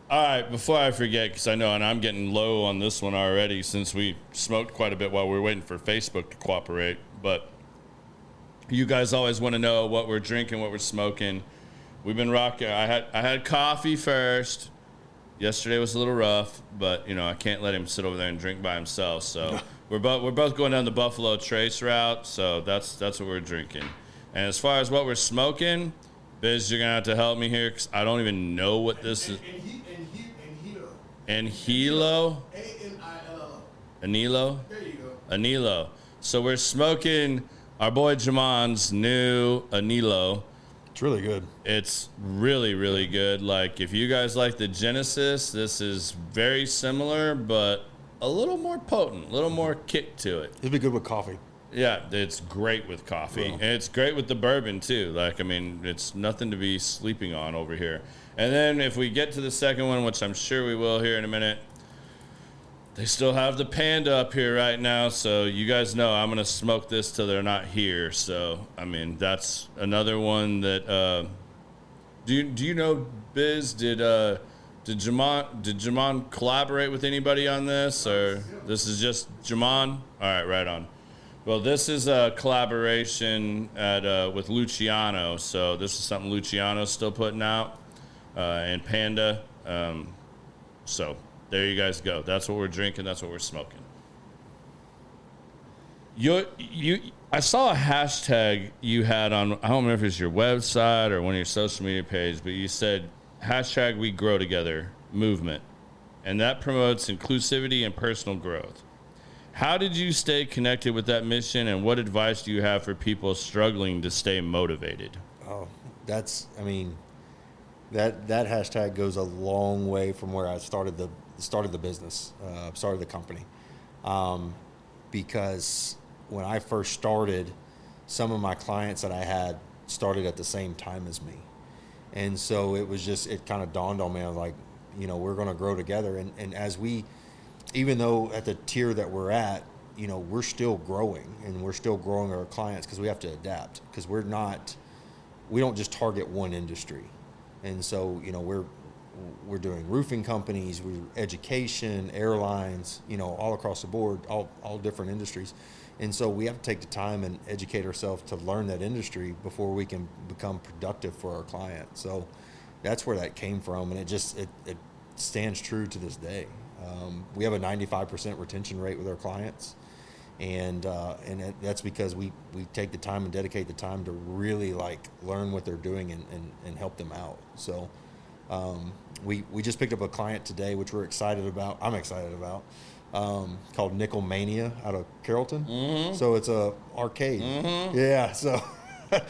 All right, before I forget, because I know, and I'm getting low on this one already since we smoked quite a bit while we were waiting for Facebook to cooperate, but you guys always want to know what we're drinking, what we're smoking. We've been rocking. I had coffee first. Yesterday was a little rough, but I can't let him sit over there and drink by himself. So we're both going down the Buffalo Trace route. So that's what we're drinking. And as far as what we're smoking, Biz, you're gonna have to help me here because I don't even know what this is. Anhilo. Anilo. Anilo. There you go. Anilo. So we're smoking our boy Jamon's new Anilo. It's really good. It's really, really good. Like, if you guys like the Genesis, this is very similar, but a little more potent, a little more kick to it. It'd be good with coffee. Yeah, it's great with coffee. Wow. And it's great with the bourbon, too. Like, I mean, it's nothing to be sleeping on over here. And then if we get to the second one, which I'm sure we will here in a minute, they still have the Panda up here right now, so you guys know I'm going to smoke this till they're not here. So, I mean, that's another one that do you know, Biz, did Jamon collaborate with anybody on this, or this is just Jamon? All right, right on. Well, this is a collaboration with Luciano, so this is something Luciano's still putting out, and Panda. So there you guys go. That's what we're drinking. That's what we're smoking. I saw a hashtag you had on, I don't remember if it was your website or one of your social media pages, but you said hashtag We Grow Together movement, and that promotes inclusivity and personal growth. How did you stay connected with that mission, and what advice do you have for people struggling to stay motivated? Oh, that hashtag goes a long way from where I started the business, started the company. Because when I first started, some of my clients that I had started at the same time as me. And so it kind of dawned on me, I was like, we're going to grow together. And as even though at the tier that we're at, we're still growing, and we're still growing our clients because we have to adapt, because we don't just target one industry. And so, we're doing roofing companies, education, airlines, all across the board, all different industries. And so we have to take the time and educate ourselves to learn that industry before we can become productive for our clients. So that's where that came from. And it stands true to this day. We have a 95% retention rate with our clients. That's because we take the time and dedicate the time to really like learn what they're doing and help them out. So we just picked up a client today, which we're excited about. I'm excited about. Called Nickel Mania out of Carrollton. Mm-hmm. So it's a arcade. Mm-hmm. Yeah. So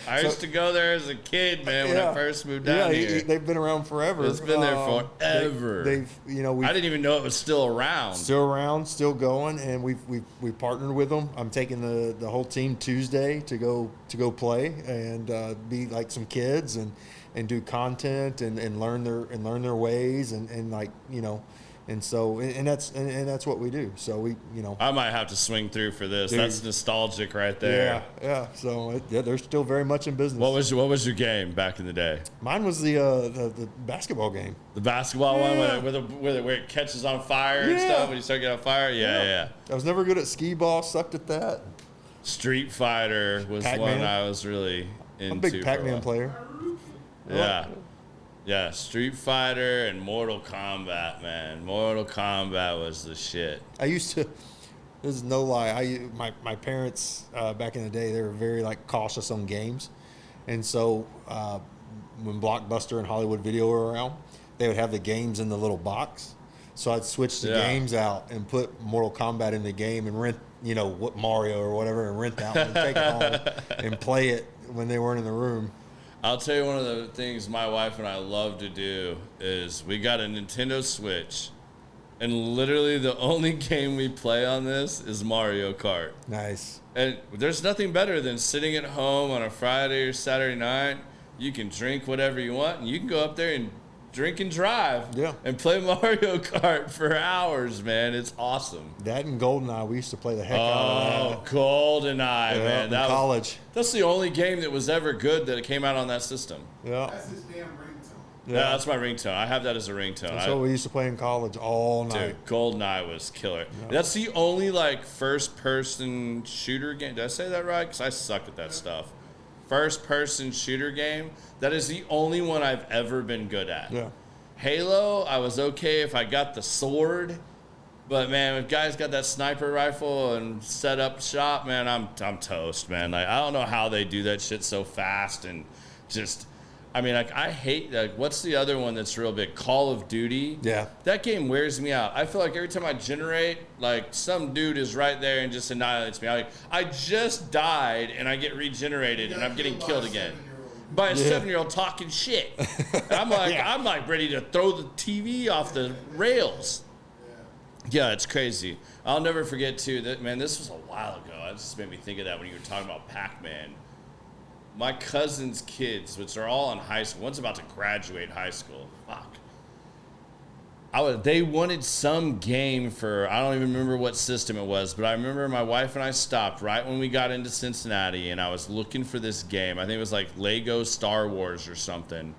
I used to go there as a kid, man, when I first moved down here. They've been around forever. It's been there forever. I didn't even know it was still around. Still around, still going, and we've partnered with them. I'm taking the whole team Tuesday to go play and be like some kids and do content and learn their ways and like And so, and that's what we do. So we, I might have to swing through for this. That's nostalgic right there. Yeah. So they're still very much in business. What was your game back in the day? Mine was the basketball game. The basketball one where it catches on fire and stuff when you start getting on fire. Yeah. I was never good at skee ball. Sucked at that. Street Fighter was Pac-Man. one I was really into. I'm a big Pac-Man player. Yeah. Yeah, Street Fighter and Mortal Kombat, man. Mortal Kombat was the shit. I used to, this is no lie, my parents back in the day, they were very like cautious on games. And so when Blockbuster and Hollywood Video were around, they would have the games in the little box. So I'd switch the games out and put Mortal Kombat in the game and rent, what Mario or whatever, and rent that one and take it home and play it when they weren't in the room. I'll tell you one of the things my wife and I love to do is we got a Nintendo Switch, and literally the only game we play on this is Mario Kart. Nice. And there's nothing better than sitting at home on a Friday or Saturday night. You can drink whatever you want, and you can go up there and drink and drive and play Mario Kart for hours, man. It's awesome. That and GoldenEye, we used to play the heck out of that. Oh, GoldenEye, man. In college. That's the only game that was ever good that came out on that system. Yeah. That's his damn ringtone. Yeah, that's my ringtone. I have that as a ringtone. That's what we used to play in college all night. Dude, GoldenEye was killer. Yeah. That's the only first-person shooter game. Did I say that right? Because I suck at that stuff. First-person shooter game. That is the only one I've ever been good at. Yeah. Halo, I was okay if I got the sword. But, man, if guys got that sniper rifle and set up shop, man, I'm toast, man. Like, I don't know how they do that shit so fast and just... I hate, what's the other one that's real big? Call of Duty. Yeah. That game wears me out. I feel like every time I generate, some dude is right there and just annihilates me. I just died and I get regenerated and I'm getting killed again. By a 7-year-old talking shit. And I'm like ready to throw the TV off the rails. Yeah, it's crazy. I'll never forget, too, that, man, this was a while ago. It just made me think of that when you were talking about Pac-Man. My cousin's kids, which are all in high school, one's about to graduate high school. Fuck. They wanted some game for, I don't even remember what system it was, but I remember my wife and I stopped right when we got into Cincinnati, and I was looking for this game. I think it was like Lego Star Wars or something.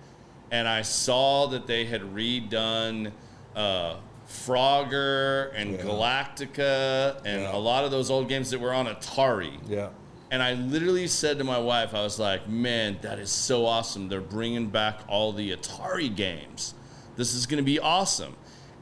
And I saw that they had redone Frogger and Galactica and a lot of those old games that were on Atari. Yeah. And I literally said to my wife, I was like, man, that is so awesome. They're bringing back all the Atari games. This is going to be awesome.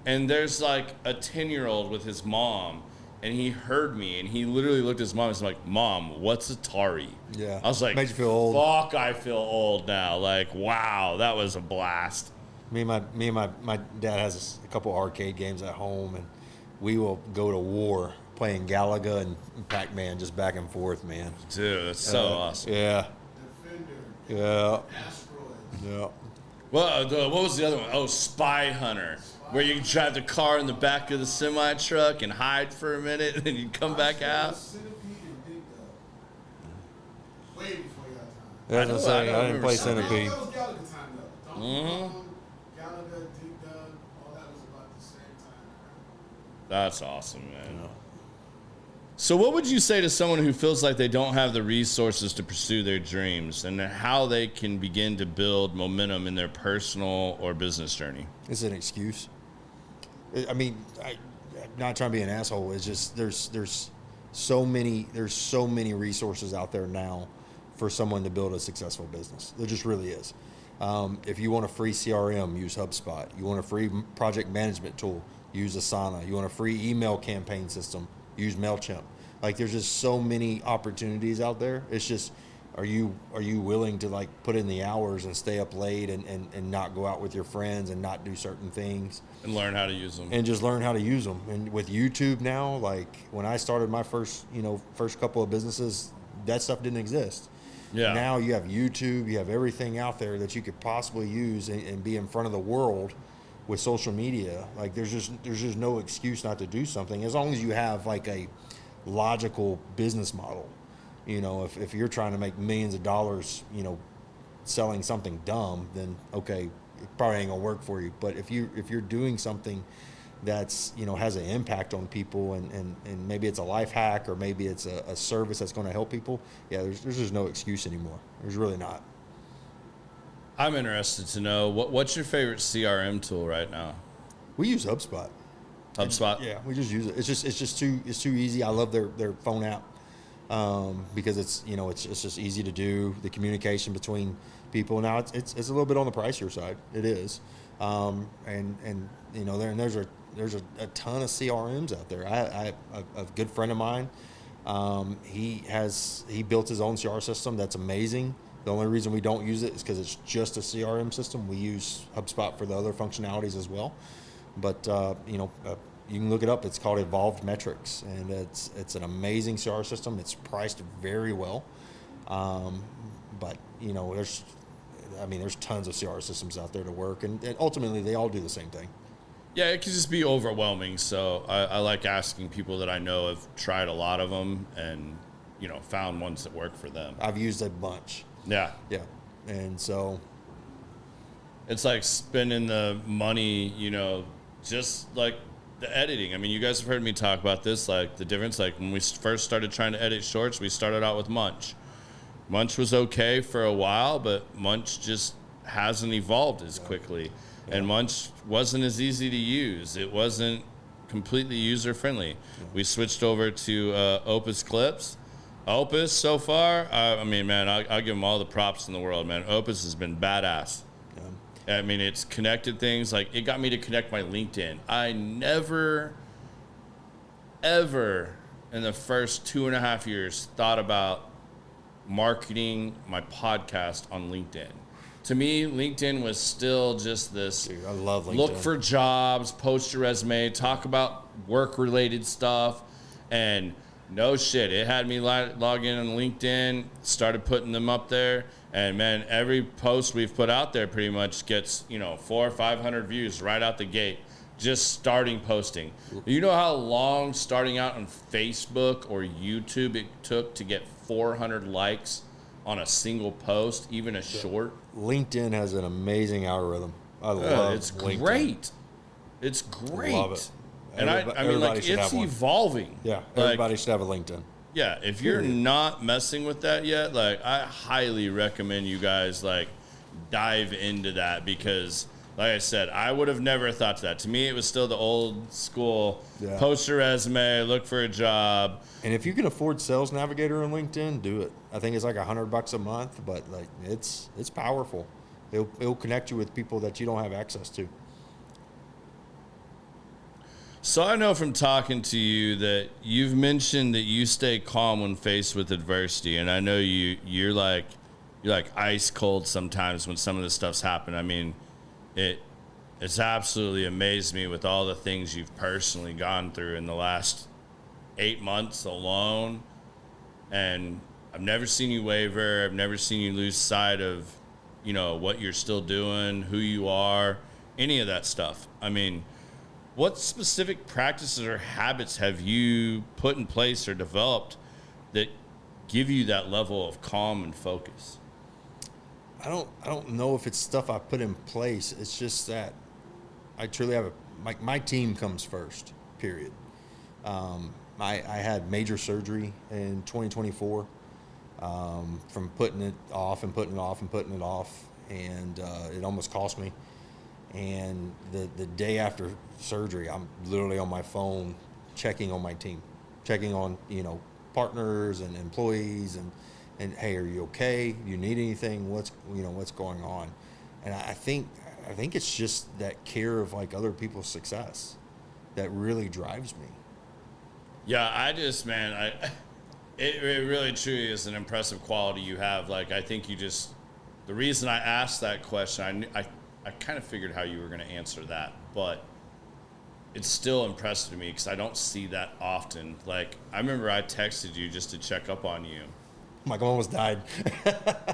And there's like a 10-year-old with his mom, and he heard me, and he literally looked at his mom and was like, Mom, what's Atari? Yeah. I was like, made you feel old. Fuck, I feel old now. Like, wow, that was a blast. Me and my dad has a couple arcade games at home, and we will go to war playing Galaga and Pac-Man just back and forth, man. Dude, that's so awesome. Yeah. Defender. Yeah. Asteroids. Yeah. Well, what was the other one? Oh, Spy Hunter, where you drive the car in the back of the semi-truck and hide for a minute, and then you come back out. Centipede and Dig Dug. Way before your time. Yeah, I was gonna say, I didn't play That Centipede. was Galaga time, though. Donkey Kong, Galaga, Dig Dug, all that was about the same time. That's awesome, man. So what would you say to someone who feels like they don't have the resources to pursue their dreams, and how they can begin to build momentum in their personal or business journey? It's an excuse. I mean, I'm not trying to be an asshole. It's just there's so many resources out there now for someone to build a successful business. There just really is. If you want a free CRM, use HubSpot. You want a free project management tool, use Asana. You want a free email campaign system, use MailChimp. Like there's just so many opportunities out there. It's just, are you willing to like put in the hours and stay up late and not go out with your friends and not do certain things And learn how to use them. and just learn how to use them. And with YouTube now, like when I started my first couple of businesses, that stuff didn't exist. Yeah. Now you have YouTube, you have everything out there that you could possibly use and be in front of the world with social media. Like there's just no excuse not to do something as long as you have like a logical business model. If you're trying to make millions of dollars, selling something dumb, then okay, it probably ain't gonna work for you. But if you're doing something that's has an impact on people and maybe it's a life hack or maybe it's a service that's going to help people, there's just no excuse anymore. There's really not. I'm interested to know what's your favorite CRM tool right now? We use HubSpot. HubSpot? Yeah, we just use it. It's just too easy. I love their phone app because it's just easy to do. The communication between people now it's a little bit on the pricier side. It is, there's a ton of CRMs out there. A good friend of mine, he built his own CR system that's amazing. The only reason we don't use it is because it's just a CRM system. We use HubSpot for the other functionalities as well. But you can look it up. It's called Evolved Metrics, and it's an amazing CR system. It's priced very well. But there's tons of CR systems out there to work, and ultimately they all do the same thing. Yeah, it can just be overwhelming. So I like asking people that I know have tried a lot of them and found ones that work for them. I've used a bunch. Yeah. Yeah, and so it's like spending the money, just like the editing. I mean, you guys have heard me talk about this, like the difference. Like when we first started trying to edit shorts, we started out with Munch. Munch was okay for a while, but Munch just hasn't evolved as quickly. Yeah. And Munch wasn't as easy to use. It wasn't completely user-friendly. Yeah. We switched over to Opus Clips. Opus, so far, I'll give them all the props in the world, man. Opus has been badass. Yeah. I mean, it's connected things. Like, it got me to connect my LinkedIn. I never, ever in the first 2.5 years thought about marketing my podcast on LinkedIn. To me, LinkedIn was still just this. Dude, I love LinkedIn. Look for jobs, post your resume, talk about work-related stuff, and no shit. It had me log in on LinkedIn, started putting them up there, and man, every post we've put out there pretty much gets 400 or 500 views right out the gate. Just starting posting. You know how long starting out on Facebook or YouTube it took to get 400 likes on a single post, even a short? LinkedIn has an amazing algorithm. I love it's LinkedIn. Great. It's great. Love it. And it's evolving. Yeah, everybody should have a LinkedIn. Yeah, if you're not messing with that yet, I highly recommend you guys dive into that because, like I said, I would have never thought to that. To me, it was still the old school, post your resume, look for a job. And if you can afford Sales Navigator on LinkedIn, do it. I think it's like $100 a month, but it's powerful. It'll connect you with people that you don't have access to. So I know from talking to you that you've mentioned that you stay calm when faced with adversity, and I know you're like ice cold sometimes when some of this stuff's happened. I mean, it's absolutely amazed me with all the things you've personally gone through in the last 8 months alone, and I've never seen you waver. I've never seen you lose sight of what you're still doing, who you are, any of that stuff. I mean, what specific practices or habits have you put in place or developed that give you that level of calm and focus? I don't know if it's stuff I put in place. It's just that I truly have my team comes first, period. I had major surgery in 2024 from putting it off and putting it off and putting it off, and it almost cost me. And the day after surgery, I'm literally on my phone checking on my team, checking on partners and employees and hey, are you okay? Do you need anything? What's going on? And I think it's just that care of other people's success that really drives me. Yeah, I just, man, it really truly is an impressive quality you have. Like, I think the reason I asked that question, I kind of figured how you were going to answer that, but it's still impressive to me because I don't see that often. Like, I remember I texted you just to check up on you. Mike almost died.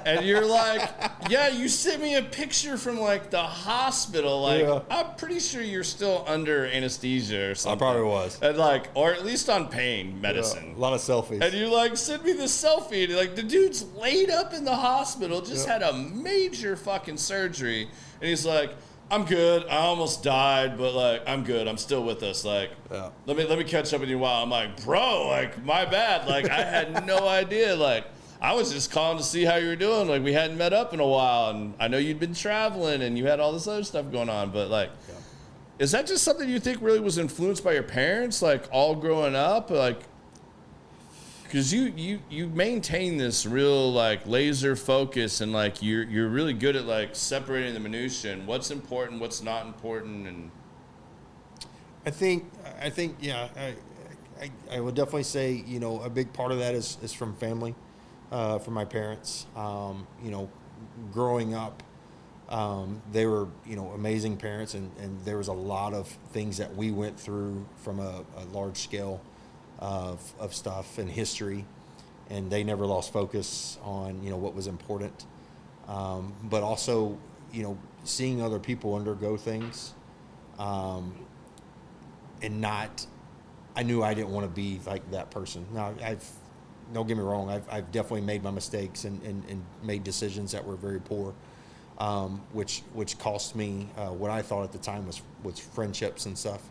And you're like, yeah, you sent me a picture from like the hospital. Like, Yeah. I'm pretty sure you're still under anesthesia or something. I probably was. And like, or at least on pain medicine. A lot of selfies. And you like sent me the selfie. And like, the dude's laid up in the hospital, just had a major fucking surgery. And he's like, I'm good. I almost died, but like, I'm good. I'm still with us. Like, let me catch up with you a while. I'm like, bro, like, my bad. Like, I had no idea. Like, I was just calling to see how you were doing. Like, we hadn't met up in a while, and I know you'd been traveling, and you had all this other stuff going on. But like, is that just something you think really was influenced by your parents, like all growing up, like? Because you maintain this real like laser focus, and like you're really good at like separating the minutia and what's important, what's not important, and I think yeah, I would definitely say, you know, a big part of that is from family, from my parents. You know, growing up, they were, you know, amazing parents, and there was a lot of things that we went through from a large scale of stuff and history, and they never lost focus on, you know, what was important. But also, you know, seeing other people undergo things, and I knew I didn't want to be like that person. Now, don't get me wrong, I've definitely made my mistakes and made decisions that were very poor, which cost me what I thought at the time was friendships and stuff.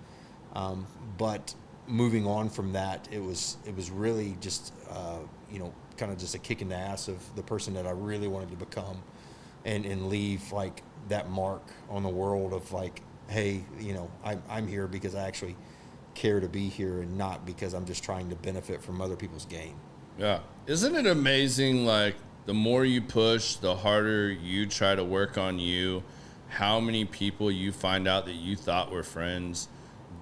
But moving on from that, it was really just you know, kind of just a kick in the ass of the person that I really wanted to become, and leave like that mark on the world of like, hey, you know, I'm here because I actually care to be here, and not because I'm just trying to benefit from other people's gain. yeah. Isn't it amazing, like, the more you push, the harder you try to work on you, how many people you find out that you thought were friends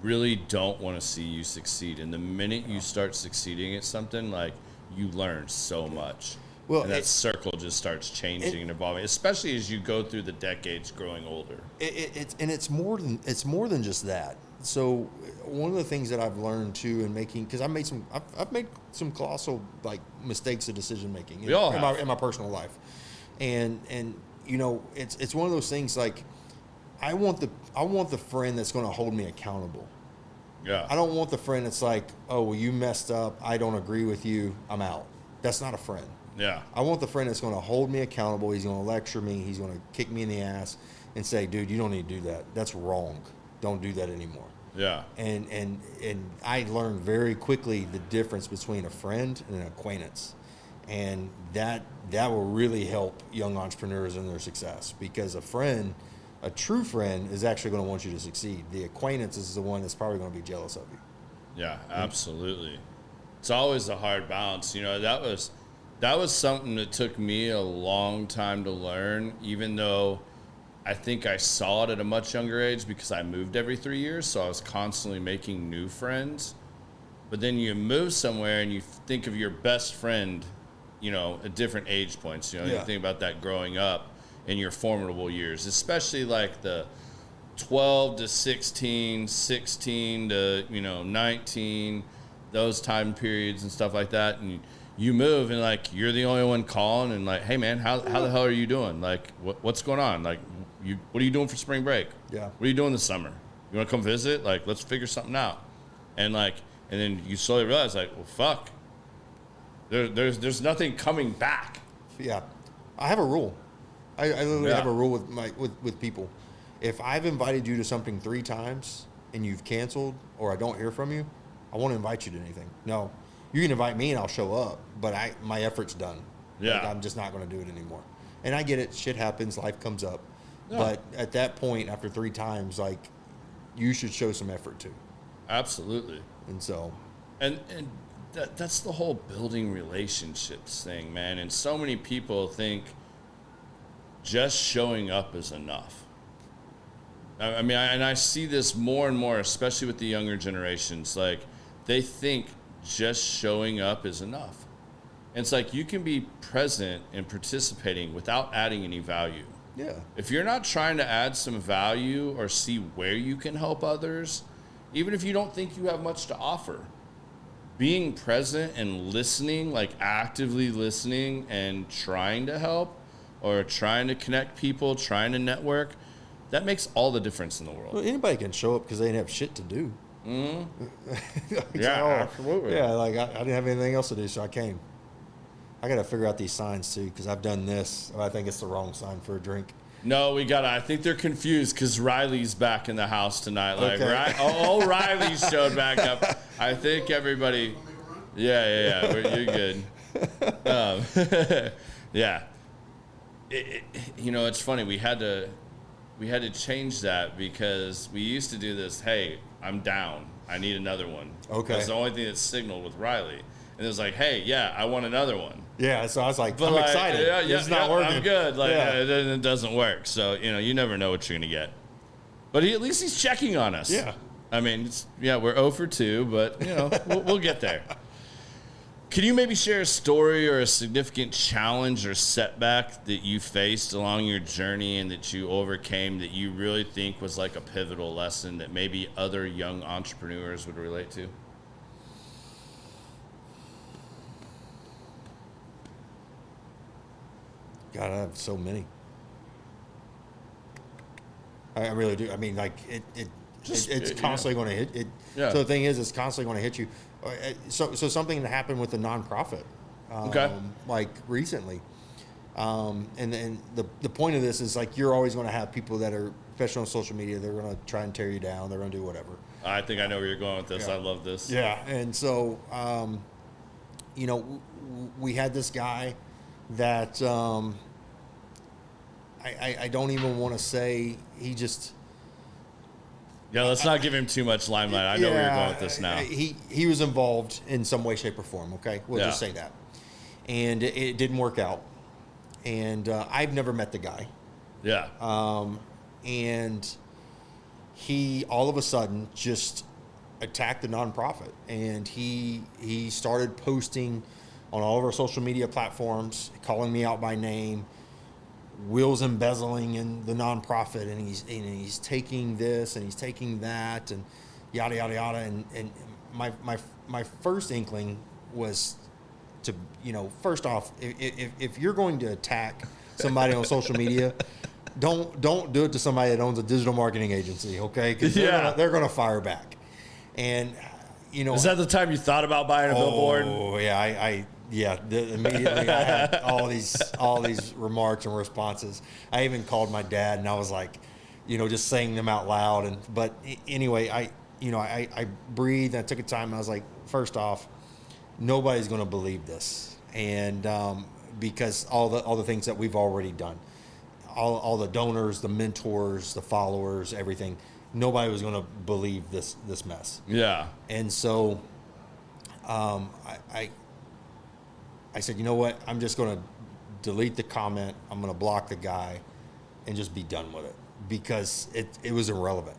really don't want to see you succeed. And the minute you start succeeding at something, like, you learn so much. Well, and that circle just starts changing and evolving, especially as you go through the decades growing older. It's more than just that. So one of the things that I've learned too in making, because I've made some colossal like mistakes of decision making in my personal life, and you know, it's one of those things like, I want the friend that's going to hold me accountable. Yeah. I don't want the friend that's like, oh, well, you messed up, I don't agree with you, I'm out. That's not a friend. Yeah. I want the friend that's going to hold me accountable. He's going to lecture me. He's going to kick me in the ass and say, dude, you don't need to do that. That's wrong. Don't do that anymore. Yeah. And I learned very quickly the difference between a friend and an acquaintance. And that will really help young entrepreneurs in their success, because a true friend is actually going to want you to succeed. The acquaintance is the one that's probably going to be jealous of you. Yeah, absolutely. It's always a hard balance. You know, that was something that took me a long time to learn, even though I think I saw it at a much younger age because I moved every 3 years. So I was constantly making new friends. But then you move somewhere and you think of your best friend, you know, at different age points. You know, you think about that growing up in your formidable years, especially like the 12 to 16, 16 to, you know, 19, those time periods and stuff like that. And you move and like, you're the only one calling and like, hey man, how the hell are you doing? Like, what's going on? Like, what are you doing for spring break? Yeah. What are you doing this summer? You want to come visit? Like, let's figure something out. And then you slowly realize like, well, fuck, there's nothing coming back. Yeah. I have a rule. I literally have a rule with people. If I've invited you to something 3 times and you've canceled, or I don't hear from you, I won't invite you to anything. No, you can invite me and I'll show up, but my effort's done. Yeah. Like, I'm just not going to do it anymore. And I get it. Shit happens. Life comes up. Yeah. But at that point, after 3 times, like, you should show some effort too. Absolutely. And so. And that's the whole building relationships thing, man. And so many people think just showing up is enough. I mean, and I see this more and more, especially with the younger generations. Like, they think just showing up is enough. And it's like you can be present and participating without adding any value. Yeah. If you're not trying to add some value or see where you can help others, even if you don't think you have much to offer, being present and listening, like actively listening and trying to help or trying to connect people, trying to network, that makes all the difference in the world. Well, anybody can show up because they didn't have shit to do. Absolutely. Yeah, like I didn't have anything else to do, so I came. I got to figure out these signs too, because I've done this. I think it's the wrong sign for a drink. No, I think they're confused because Riley's back in the house tonight. Like, Okay. Riley showed back up. I think everybody. Yeah. You're good. Yeah. It's funny. We had to change that because we used to do this. Hey, I'm down. I need another one. Okay. That's the only thing that's signaled with Riley. And it was like, hey, yeah, I want another one. Yeah, so I was like, But I'm excited. It's not working. I'm good. Like, Yeah. it doesn't work. So, you never know what you're going to get. But at least he's checking on us. Yeah. I mean, we're 0 for 2, but, we'll get there. Can you maybe share a story or a significant challenge or setback that you faced along your journey and that you overcame that you really think was like a pivotal lesson that maybe other young entrepreneurs would relate to? God, I have so many. I really do. I mean, like it's constantly going to hit it. Yeah. So the thing is, it's constantly going to hit you. So something that happened with the nonprofit, Okay. like recently, and then the point of this is like you're always going to have people that are professional on social media. They're going to try and tear you down. They're going to do whatever. I think I know where you're going with this. Yeah. I love this. Yeah, and so we had this guy that I don't even want to say he just. Yeah, let's not give him too much limelight. I know where you're going with this now. He was involved in some way, shape, or form. Okay, we'll just say that, and it didn't work out. And I've never met the guy. Yeah. And he all of a sudden just attacked the nonprofit, and he started posting on all of our social media platforms, calling me out by name, Will's embezzling in the nonprofit, and he's taking this and he's taking that and yada yada yada. And my first inkling was to, first off, if you're going to attack somebody on social media, don't do it to somebody that owns a digital marketing agency, okay? Because they're gonna fire back. And is that the time you thought about buying a billboard? Oh yeah, immediately I had all these remarks and responses. I even called my dad, and I was like, just saying them out loud. But anyway, I breathed. And I took a time. And I was like, first off, nobody's going to believe this, and because all the things that we've already done, all the donors, the mentors, the followers, everything. Nobody was going to believe this mess. Yeah. And so, I said, you know what? I'm just going to delete the comment. I'm going to block the guy and just be done with it because it was irrelevant.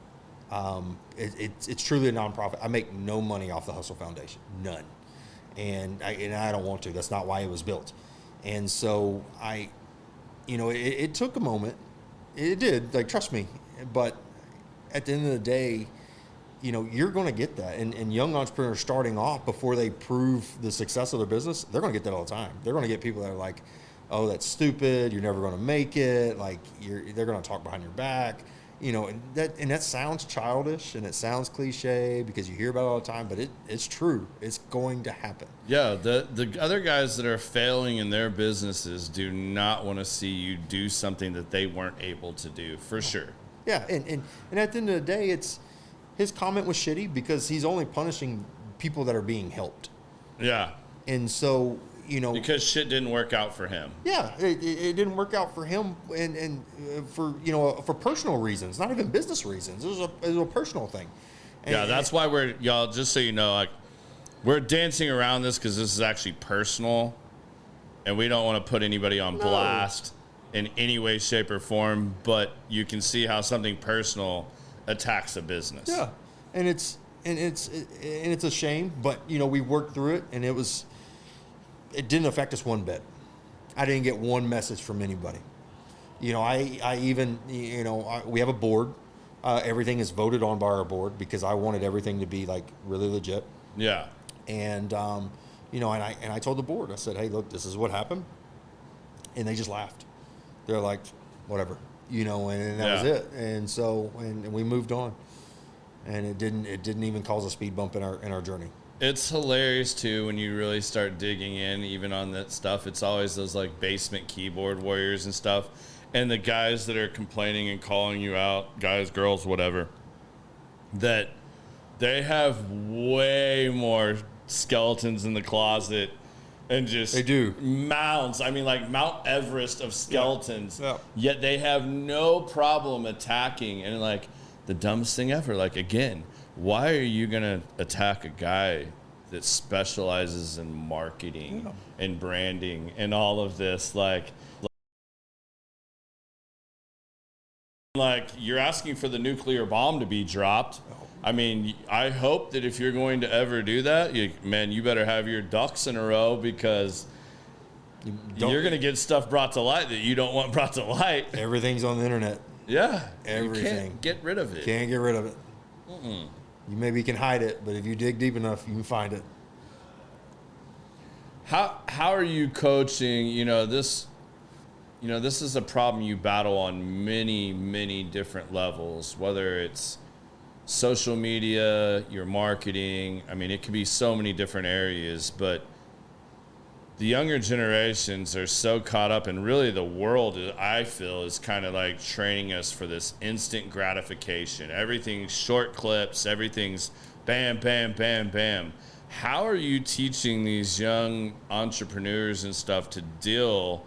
It's truly a nonprofit. I make no money off the Hustle Foundation, none. And I don't want to. That's not why it was built. And so it took a moment. It did, like, trust me. But at the end of the day, you're going to get that. And young entrepreneurs starting off, before they prove the success of their business, they're going to get that all the time. They're going to get people that are like, oh, that's stupid. You're never going to make it. Like, they're going to talk behind your back. And that sounds childish and it sounds cliche because you hear about it all the time, but it's true. It's going to happen. Yeah, the other guys that are failing in their businesses do not want to see you do something that they weren't able to do, for sure. Yeah, and at the end of the day, his comment was shitty because he's only punishing people that are being helped. Yeah. And so, because shit didn't work out for him. Yeah, it didn't work out for him, and for personal reasons, not even business reasons. It was a personal thing. And, that's why y'all, just so you know, like, we're dancing around this because this is actually personal, and we don't want to put anybody on blast in any way, shape, or form. But you can see how something personal attacks a business. Yeah, and and it's a shame, but we worked through it, and it didn't affect us one bit. I didn't get one message from anybody. I even we have a board. Everything is voted on by our board because I wanted everything to be like really legit. Yeah. And and I told the board, I said, hey, look, this is what happened, and they just laughed. They're like, whatever, and that was it. And so and we moved on, and it didn't even cause a speed bump in our journey. It's hilarious too when you really start digging in, even on that stuff. It's always those like basement keyboard warriors and stuff. And the guys that are complaining and calling you out, guys, girls, whatever, that they have way more skeletons in the closet and just they do mounds. I mean, like Mount Everest of skeletons. Yeah. Yet they have no problem attacking. And like the dumbest thing ever, like again, why are you going to attack a guy that specializes in marketing and branding and all of this? Like you're asking for the nuclear bomb to be dropped. I mean, I hope that if you're going to ever do that, you better have your ducks in a row, because you're going to get stuff brought to light that you don't want brought to light. Everything's on the internet. Yeah. Everything. You can't get rid of it. Can't get rid of it. You maybe can hide it, but if you dig deep enough, you can find it. How are you coaching? This is a problem you battle on many, many different levels, whether it's social media, your marketing. I mean, it could be so many different areas, but the younger generations are so caught up, and really the world, I feel, is kind of like training us for this instant gratification. Everything's short clips, everything's bam, bam, bam, bam. How are you teaching these young entrepreneurs and stuff to deal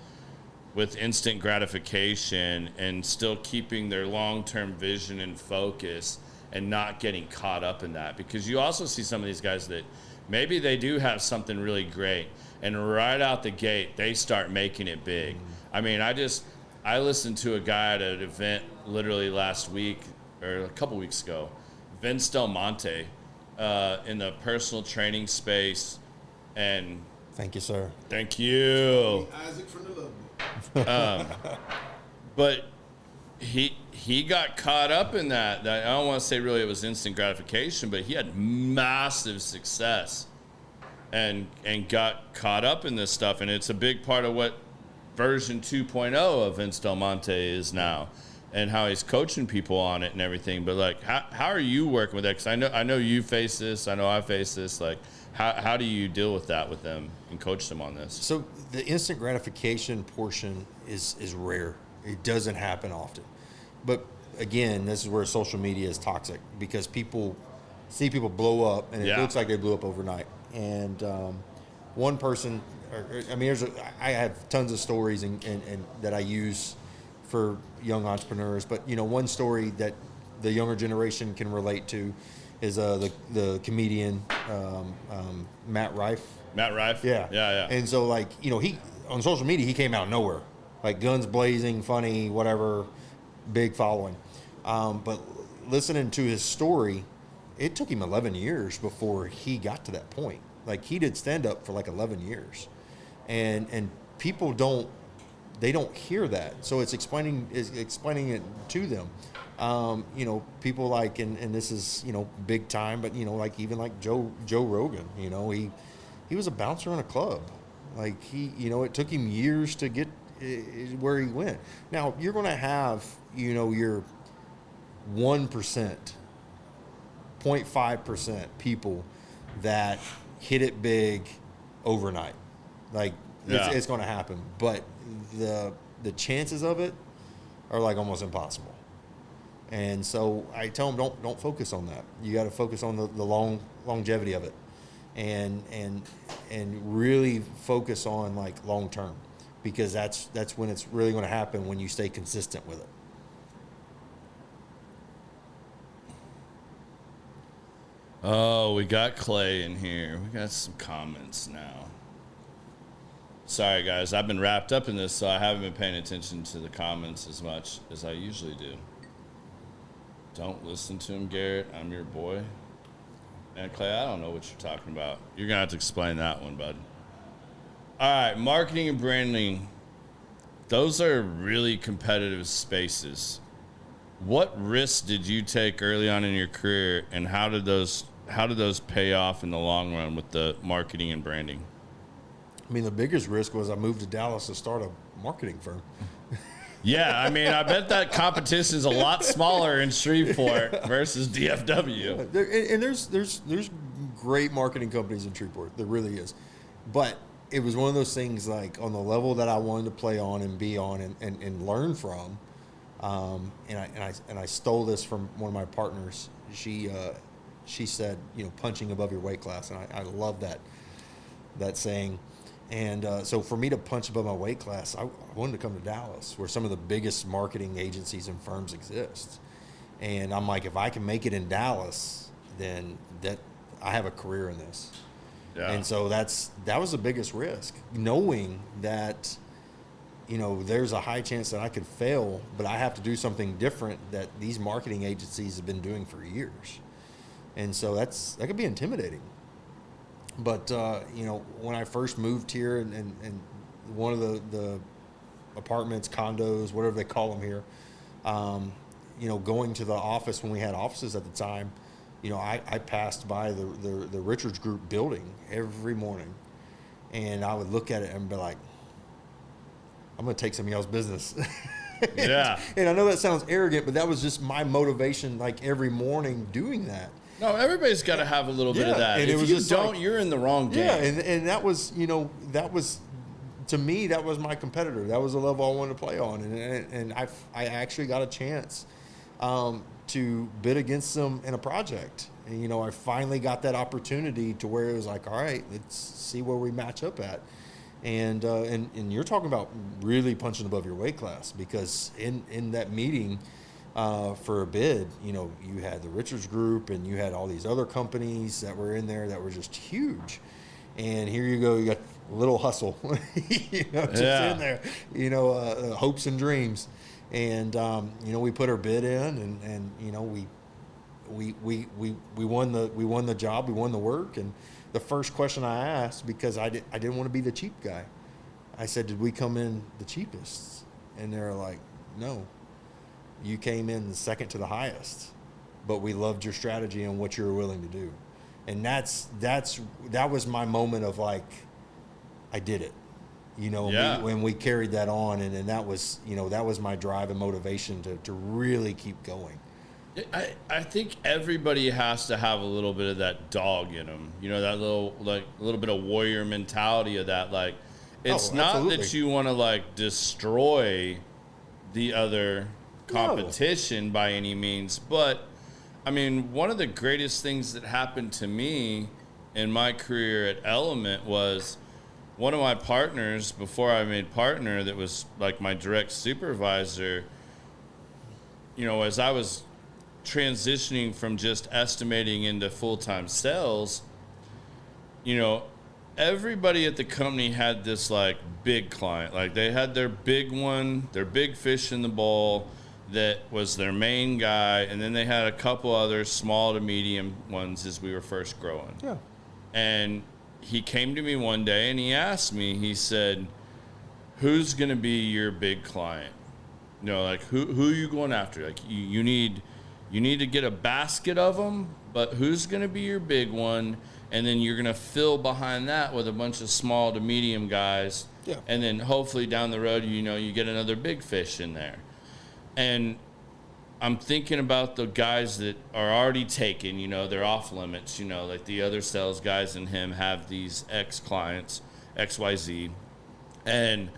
with instant gratification and still keeping their long-term vision and focus and not getting caught up in that? Because you also see some of these guys that maybe they do have something really great, and right out the gate, they start making it big. I mean, I listened to a guy at an event literally last week or a couple weeks ago, Vince Del Monte, in the personal training space. And thank you, sir. Thank you. Isaac from the Love Book. But he got caught up in that. I don't want to say really it was instant gratification, but he had massive success and got caught up in this stuff. And it's a big part of what version 2.0 of Vince Del Monte is now, and how he's coaching people on it and everything. But like, how are you working with that? Because I know you face this. I know I face this. Like, how do you deal with that with them and coach them on this? So the instant gratification portion is rare. It doesn't happen often. But again, this is where social media is toxic, because people see people blow up, and it looks like they blew up overnight. And one person, I have tons of stories and that I use for young entrepreneurs. But one story that the younger generation can relate to is the comedian Matt Rife. Matt Rife? Yeah. And so he on social media, he came out of nowhere, like guns blazing, funny, whatever, big following. But listening to his story, it took him 11 years before he got to that point. Like, he did stand up for like 11 years, and people don't hear that. So it's explaining it to them. People like, and this is, big time, but like Joe Rogan, he was a bouncer in a club. Like, it took him years to get where he went. Now you're going to have, your 1%, 0.5% people that hit it big overnight. Like, it's going to happen, but the chances of it are like almost impossible. And so I tell them, don't focus on that. You got to focus on the longevity of it, and really focus on like long term, because that's when it's really going to happen, when you stay consistent with it. Oh, we got Clay in here. We got some comments now. Sorry, guys. I've been wrapped up in this, so I haven't been paying attention to the comments as much as I usually do. Don't listen to him, Garrett. I'm your boy. And Clay, I don't know what you're talking about. You're going to have to explain that one, bud. All right, marketing and branding. Those are really competitive spaces. What risks did you take early on in your career, and how did those pay off in the long run with the marketing and branding? I mean, the biggest risk was I moved to Dallas to start a marketing firm. Yeah, I mean, I bet that competition is a lot smaller in Shreveport versus DFW. And there's great marketing companies in Shreveport. There really is. But it was one of those things, like, on the level that I wanted to play on and be on and learn from. And I stole this from one of my partners. She said, punching above your weight class, and I love that saying. And so for me to punch above my weight class, I wanted to come to Dallas, where some of the biggest marketing agencies and firms exist. And I'm like, if I can make it in Dallas, then that I have a career in this. Yeah. And so that was the biggest risk, knowing that, there's a high chance that I could fail, but I have to do something different that these marketing agencies have been doing for years. And so that could be intimidating. But, when I first moved here and one of the apartments, condos, whatever they call them here, going to the office when we had offices at the time, I passed by the Richards Group building every morning, and I would look at it and be like, I'm going to take some of y'all's business. Yeah. And I know that sounds arrogant, but that was just my motivation, like, every morning doing that. No, everybody's got to have a little bit of that. And if you don't, you're in the wrong game. Yeah, and that was, to me, that was my competitor. That was the level I wanted to play on. And I actually got a chance to bid against them in a project. And, I finally got that opportunity to where it was like, all right, let's see where we match up at. And you're talking about really punching above your weight class, because in that meeting, for a bid, you had the Richards Group and you had all these other companies that were in there that were just huge. And here you go, you got a little hustle, in there, hopes and dreams. And, we put our bid in and we won the job, we won the work. And the first question I asked, because I didn't want to be the cheap guy, I said, did we come in the cheapest? And they're like, no. You came in the second to the highest, but we loved your strategy and what you were willing to do. And that was my moment of, like, I did it, when we carried that on. And that was, that was my drive and motivation to really keep going. I think everybody has to have a little bit of that dog in them, that little bit of warrior mentality of that. Like, it's not that you want to, destroy the other competition by any means, but I mean, one of the greatest things that happened to me in my career at Element was one of my partners, before I made partner, that was like my direct supervisor, as I was transitioning from just estimating into full-time sales, everybody at the company had this, like, big client. Like, they had their big one, their big fish in the bowl, that was their main guy, and then they had a couple other small to medium ones as we were first growing. Yeah. And he came to me one day and he asked me, he said, who's going to be your big client? Like, who are you going after? Like, you need to get a basket of them, but who's going to be your big one? And then you're going to fill behind that with a bunch of small to medium guys. Yeah. And then hopefully down the road, you get another big fish in there. And I'm thinking about the guys that are already taken, they're off limits, like the other sales guys and him have these X clients, XYZ. And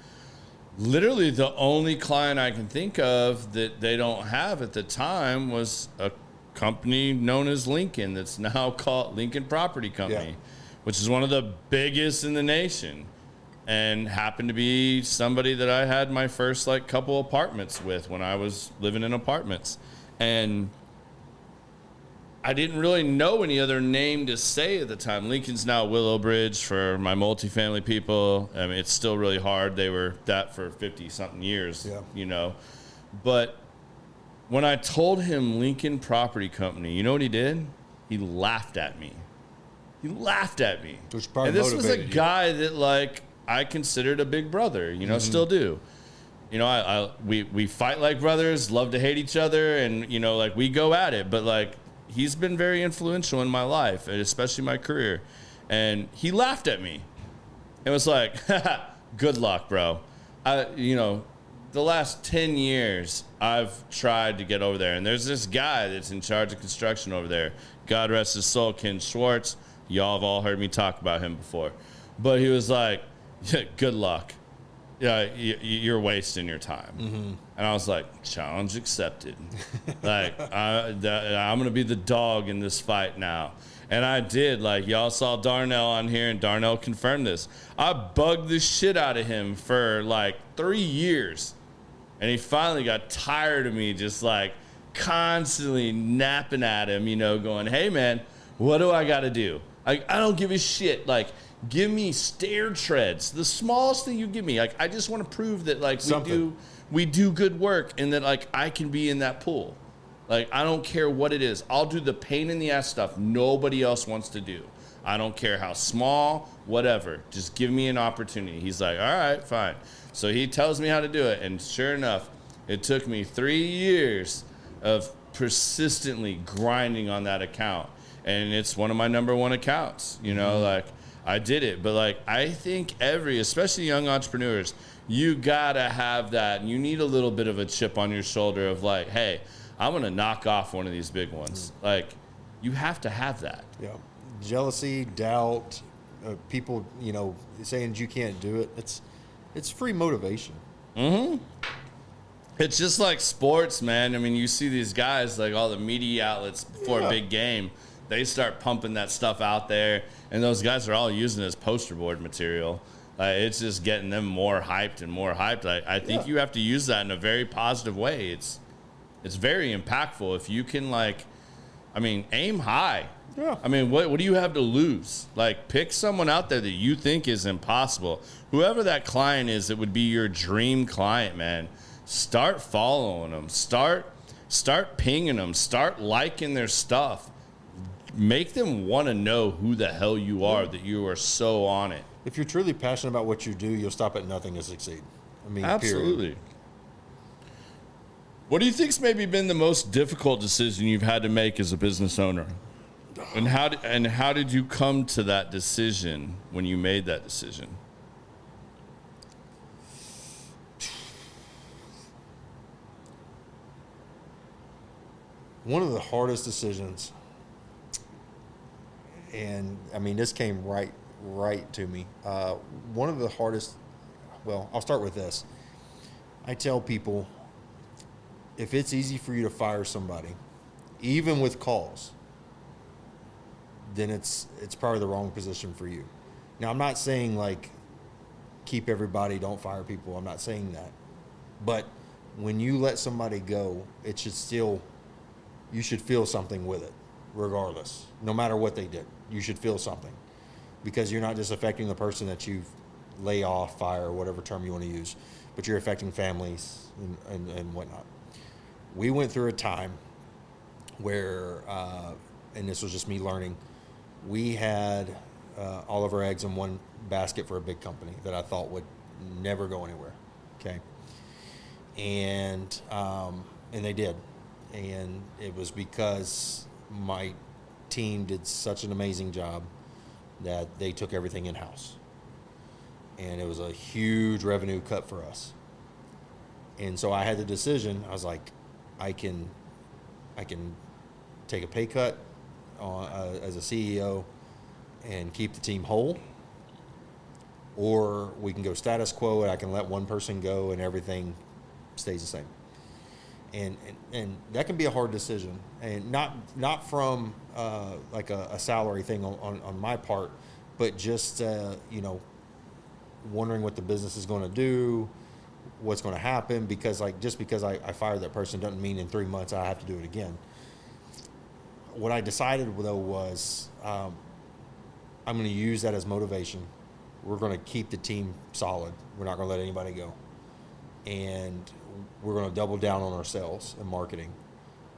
literally the only client I can think of that they don't have at the time was a company known as Lincoln, that's now called Lincoln Property Company, which is one of the biggest in the nation. And happened to be somebody that I had my first, couple apartments with when I was living in apartments. And I didn't really know any other name to say at the time. Lincoln's now Willowbridge for my multifamily people. I mean, it's still really hard. They were that for 50-something years, But when I told him Lincoln Property Company, you know what he did? He laughed at me. He laughed at me. Which probably and this was a motivated you. guy that, like, I considered a big brother, you know, still do. You know, we fight like brothers, love to hate each other, and, you know, like, we go at it. But, like, he's been very influential in my life, and especially my career. And he laughed at me. It was like, good luck, bro. You know, the last 10 years, I've tried to get over there. And there's this guy that's in charge of construction over there. God rest his soul, Ken Schwartz. Y'all have all heard me talk about him before. But he was like, good luck. Yeah, you're wasting your time. And I was like, challenge accepted. Like, I'm going to be the dog in this fight now. And I did. Like, y'all saw Darnell on here, and Darnell confirmed this. I bugged the shit out of him for, like, 3 years. And he finally got tired of me just, like, constantly napping at him, you know, going, hey, man, what do I got to do? I don't give a shit. Like, give me stair treads. The smallest thing you give me. Like, I just want to prove that, like, we do good work and that, like, I can be in that pool. Like, I don't care what it is. I'll do the pain in the ass stuff nobody else wants to do. I don't care how small, whatever. Just give me an opportunity. He's like, all right, fine. So he tells me how to do it. And sure enough, it took me 3 years of persistently grinding on that account. And it's one of my number one accounts. You know, like, I did it. But, like, I think especially young entrepreneurs, you got to have that. And you need a little bit of a chip on your shoulder of, like, hey, I'm going to knock off one of these big ones. Like, you have to have that. Yeah. Jealousy, doubt, people, you know, saying you can't do it. It's free motivation. It's just like sports, man. I mean, you see these guys, like all the media outlets before a big game, they start pumping that stuff out there, and those guys are all using it as poster board material. It's just getting them more hyped and more hyped. I think you have to use that in a very positive way. It's very impactful if you can, like, I mean, aim high. Yeah. I mean, what do you have to lose? Like, pick someone out there that you think is impossible. Whoever that client is, that would be your dream client, man. Start following them. Start pinging them. Start liking their stuff. Make them want to know who the hell you are, that you are so on it. If you're truly passionate about what you do, you'll stop at nothing to succeed. I mean, absolutely. Period. What do you think's maybe been the most difficult decision you've had to make as a business owner? And how did you come to that decision when you made that decision? One of the hardest decisions, and I mean, this came right to me. One of the hardest, well, I'll start with this. I tell people, if it's easy for you to fire somebody, even with cause, then it's probably the wrong position for you. Now, I'm not saying, like, keep everybody, don't fire people. I'm not saying that. But when you let somebody go, it should still, you should feel something with it, regardless. No matter what they did, you should feel something. Because you're not just affecting the person that you lay off, fire, whatever term you want to use, but you're affecting families and whatnot. We went through a time where, and this was just me learning, we had all of our eggs in one basket for a big company that I thought would never go anywhere. Okay. And they did. And it was because my team did such an amazing job that they took everything in-house. And it was a huge revenue cut for us. And so I had the decision. I was like, I can take a pay cut as a CEO and keep the team whole, or we can go status quo and I can let one person go and everything stays the same. And that can be a hard decision, and not from like a salary thing on my part, but just wondering what the business is going to do, what's going to happen, because just because I fired that person doesn't mean in 3 months I have to do it again. What I decided, though, was I'm going to use that as motivation. We're going to keep the team solid. We're not going to let anybody go. And we're going to double down on our sales and marketing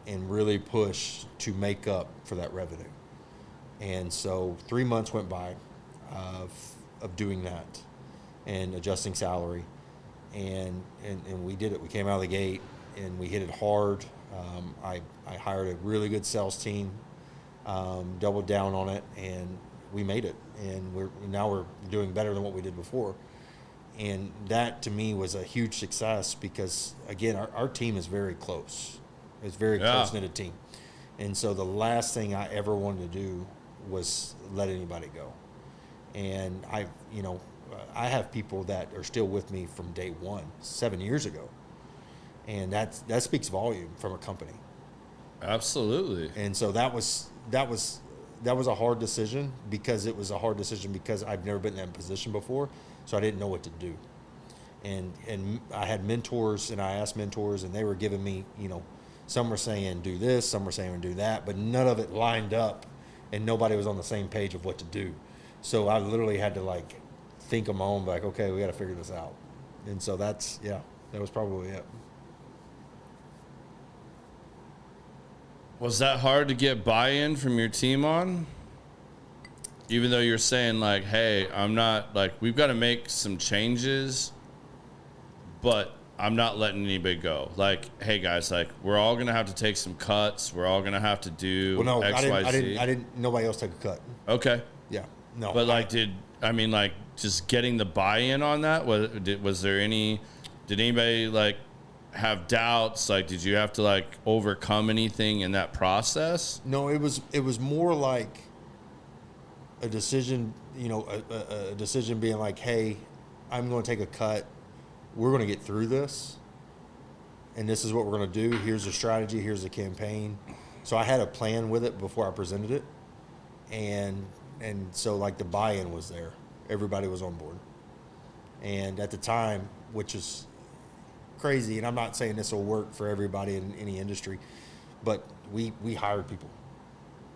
and really push to make up for that revenue. And so 3 months went by of doing that and adjusting salary. And we did it. We came out of the gate and we hit it hard. I hired a really good sales team, doubled down on it, and we made it. And now we're doing better than what we did before. And that to me was a huge success because, again, our team is very close. It's a very close-knit team. And so the last thing I ever wanted to do was let anybody go. And I have people that are still with me from day one, 7 years ago. And that speaks volume from a company. Absolutely. And so that was a hard decision because I've never been in that position before, so I didn't know what to do. And I had mentors, and I asked mentors, and they were giving me, some were saying do this, some were saying do that, but none of it lined up, and nobody was on the same page of what to do. So I literally had to think on my own, okay, we got to figure this out. And so that was probably it. Was that hard to get buy-in from your team on? Even though you're saying hey, I'm not we've got to make some changes, but I'm not letting anybody go. Hey guys, we're all going to have to take some cuts. We're all going to have to do X, Y, Z. I didn't, nobody else took a cut. Okay. Yeah. No. But just getting the buy-in on that, was there any, did anybody have doubts? Did you have to overcome anything in that process? No, it was more like a decision, a decision being hey, I'm going to take a cut. We're going to get through this. And this is what we're going to do. Here's the strategy. Here's the campaign. So I had a plan with it before I presented it. And so the buy-in was there. Everybody was on board. And at the time, which is crazy, and I'm not saying this will work for everybody in any industry, but we hired people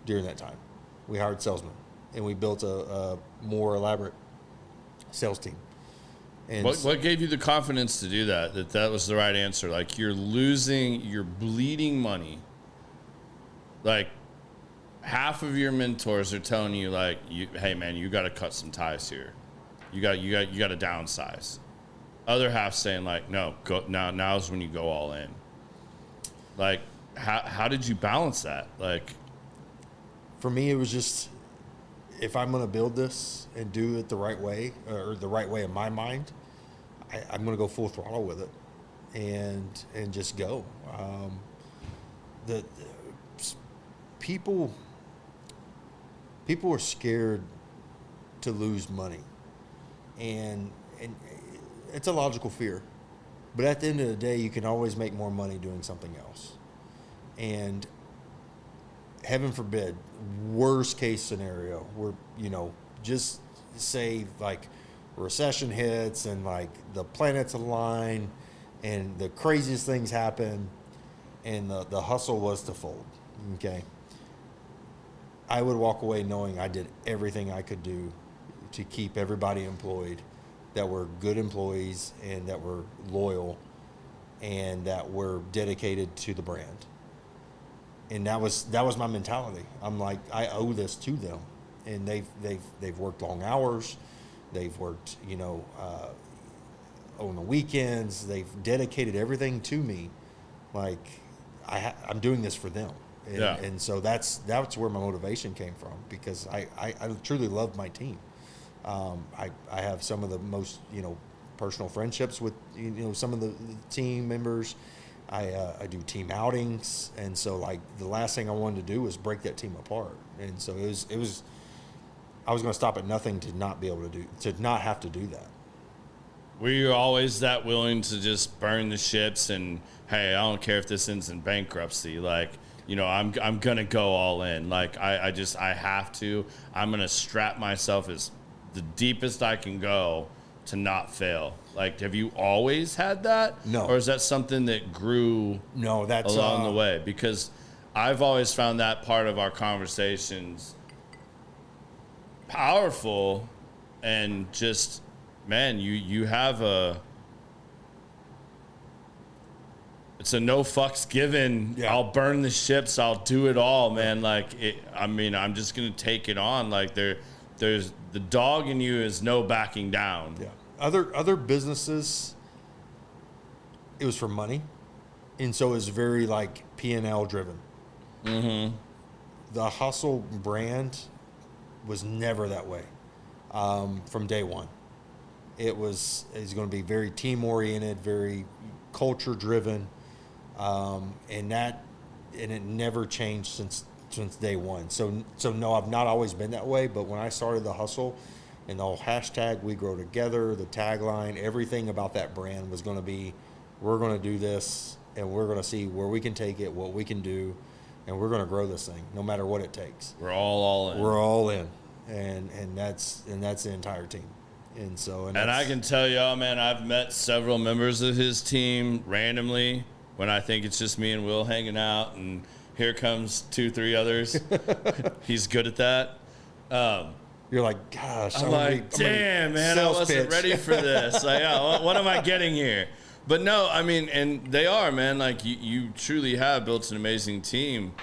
during that time. We hired salesmen, and we built a more elaborate sales team. And what gave you the confidence to do that? That was the right answer? You're bleeding money. Half of your mentors are telling you hey man, you got to cut some ties here. You got to downsize. Other half saying no, go now's when you go all in. How did you balance that? For me, it was just, if I'm going to build this and do it the right way, or the right way in my mind, I'm going to go full throttle with it and just go. The people are scared to lose money, and it's a logical fear. But at the end of the day, you can always make more money doing something else. And heaven forbid, worst case scenario, where, just say recession hits and the planets align and the craziest things happen and the hustle was to fold. Okay. I would walk away knowing I did everything I could do to keep everybody employed, that were good employees and that were loyal and that were dedicated to the brand. And that was my mentality. I'm I owe this to them. And they've worked long hours. They've worked, on the weekends. They've dedicated everything to me. I'm doing this for them. And so that's where my motivation came from, because I truly love my team. I have some of the most, personal friendships with, some of the team members. I do team outings. And so the last thing I wanted to do was break that team apart. And so it was I was going to stop at nothing to not be able to not have to do that. Were you always that willing to just burn the ships and, hey, I don't care if this ends in bankruptcy. I'm going to go all in. I have to. I'm going to strap myself as the deepest I can go to not fail. Have you always had that? No. Or is that something that grew along the way? Because I've always found that part of our conversations powerful, and just, man, you have it's a no fucks given. Yeah. I'll burn the ships. I'll do it all, man. Like, I'm just going to take it on. Like, there's the dog in you is no backing down. Yeah. Other businesses, it was for money. And so it was very like P&L driven. Mm-hmm. The Hustle brand was never that way from day one. It's going to be very team oriented, very culture driven, and it never changed since day one. So no, I've not always been that way. But when I started the Hustle, and the whole hashtag "We Grow Together," the tagline, everything about that brand was going to be, we're going to do this, and we're going to see where we can take it, what we can do, and we're going to grow this thing, no matter what it takes. We're all in. We're all in, and that's the entire team. And I can tell y'all, man, I've met several members of his team randomly when I think it's just me and Will hanging out, and here comes 2-3 others. He's good at that. You're like, gosh, I'm like, damn, man, I wasn't ready for this. Like, what am I getting here? But no, I mean, and they are, man. Like, you truly have built an amazing team.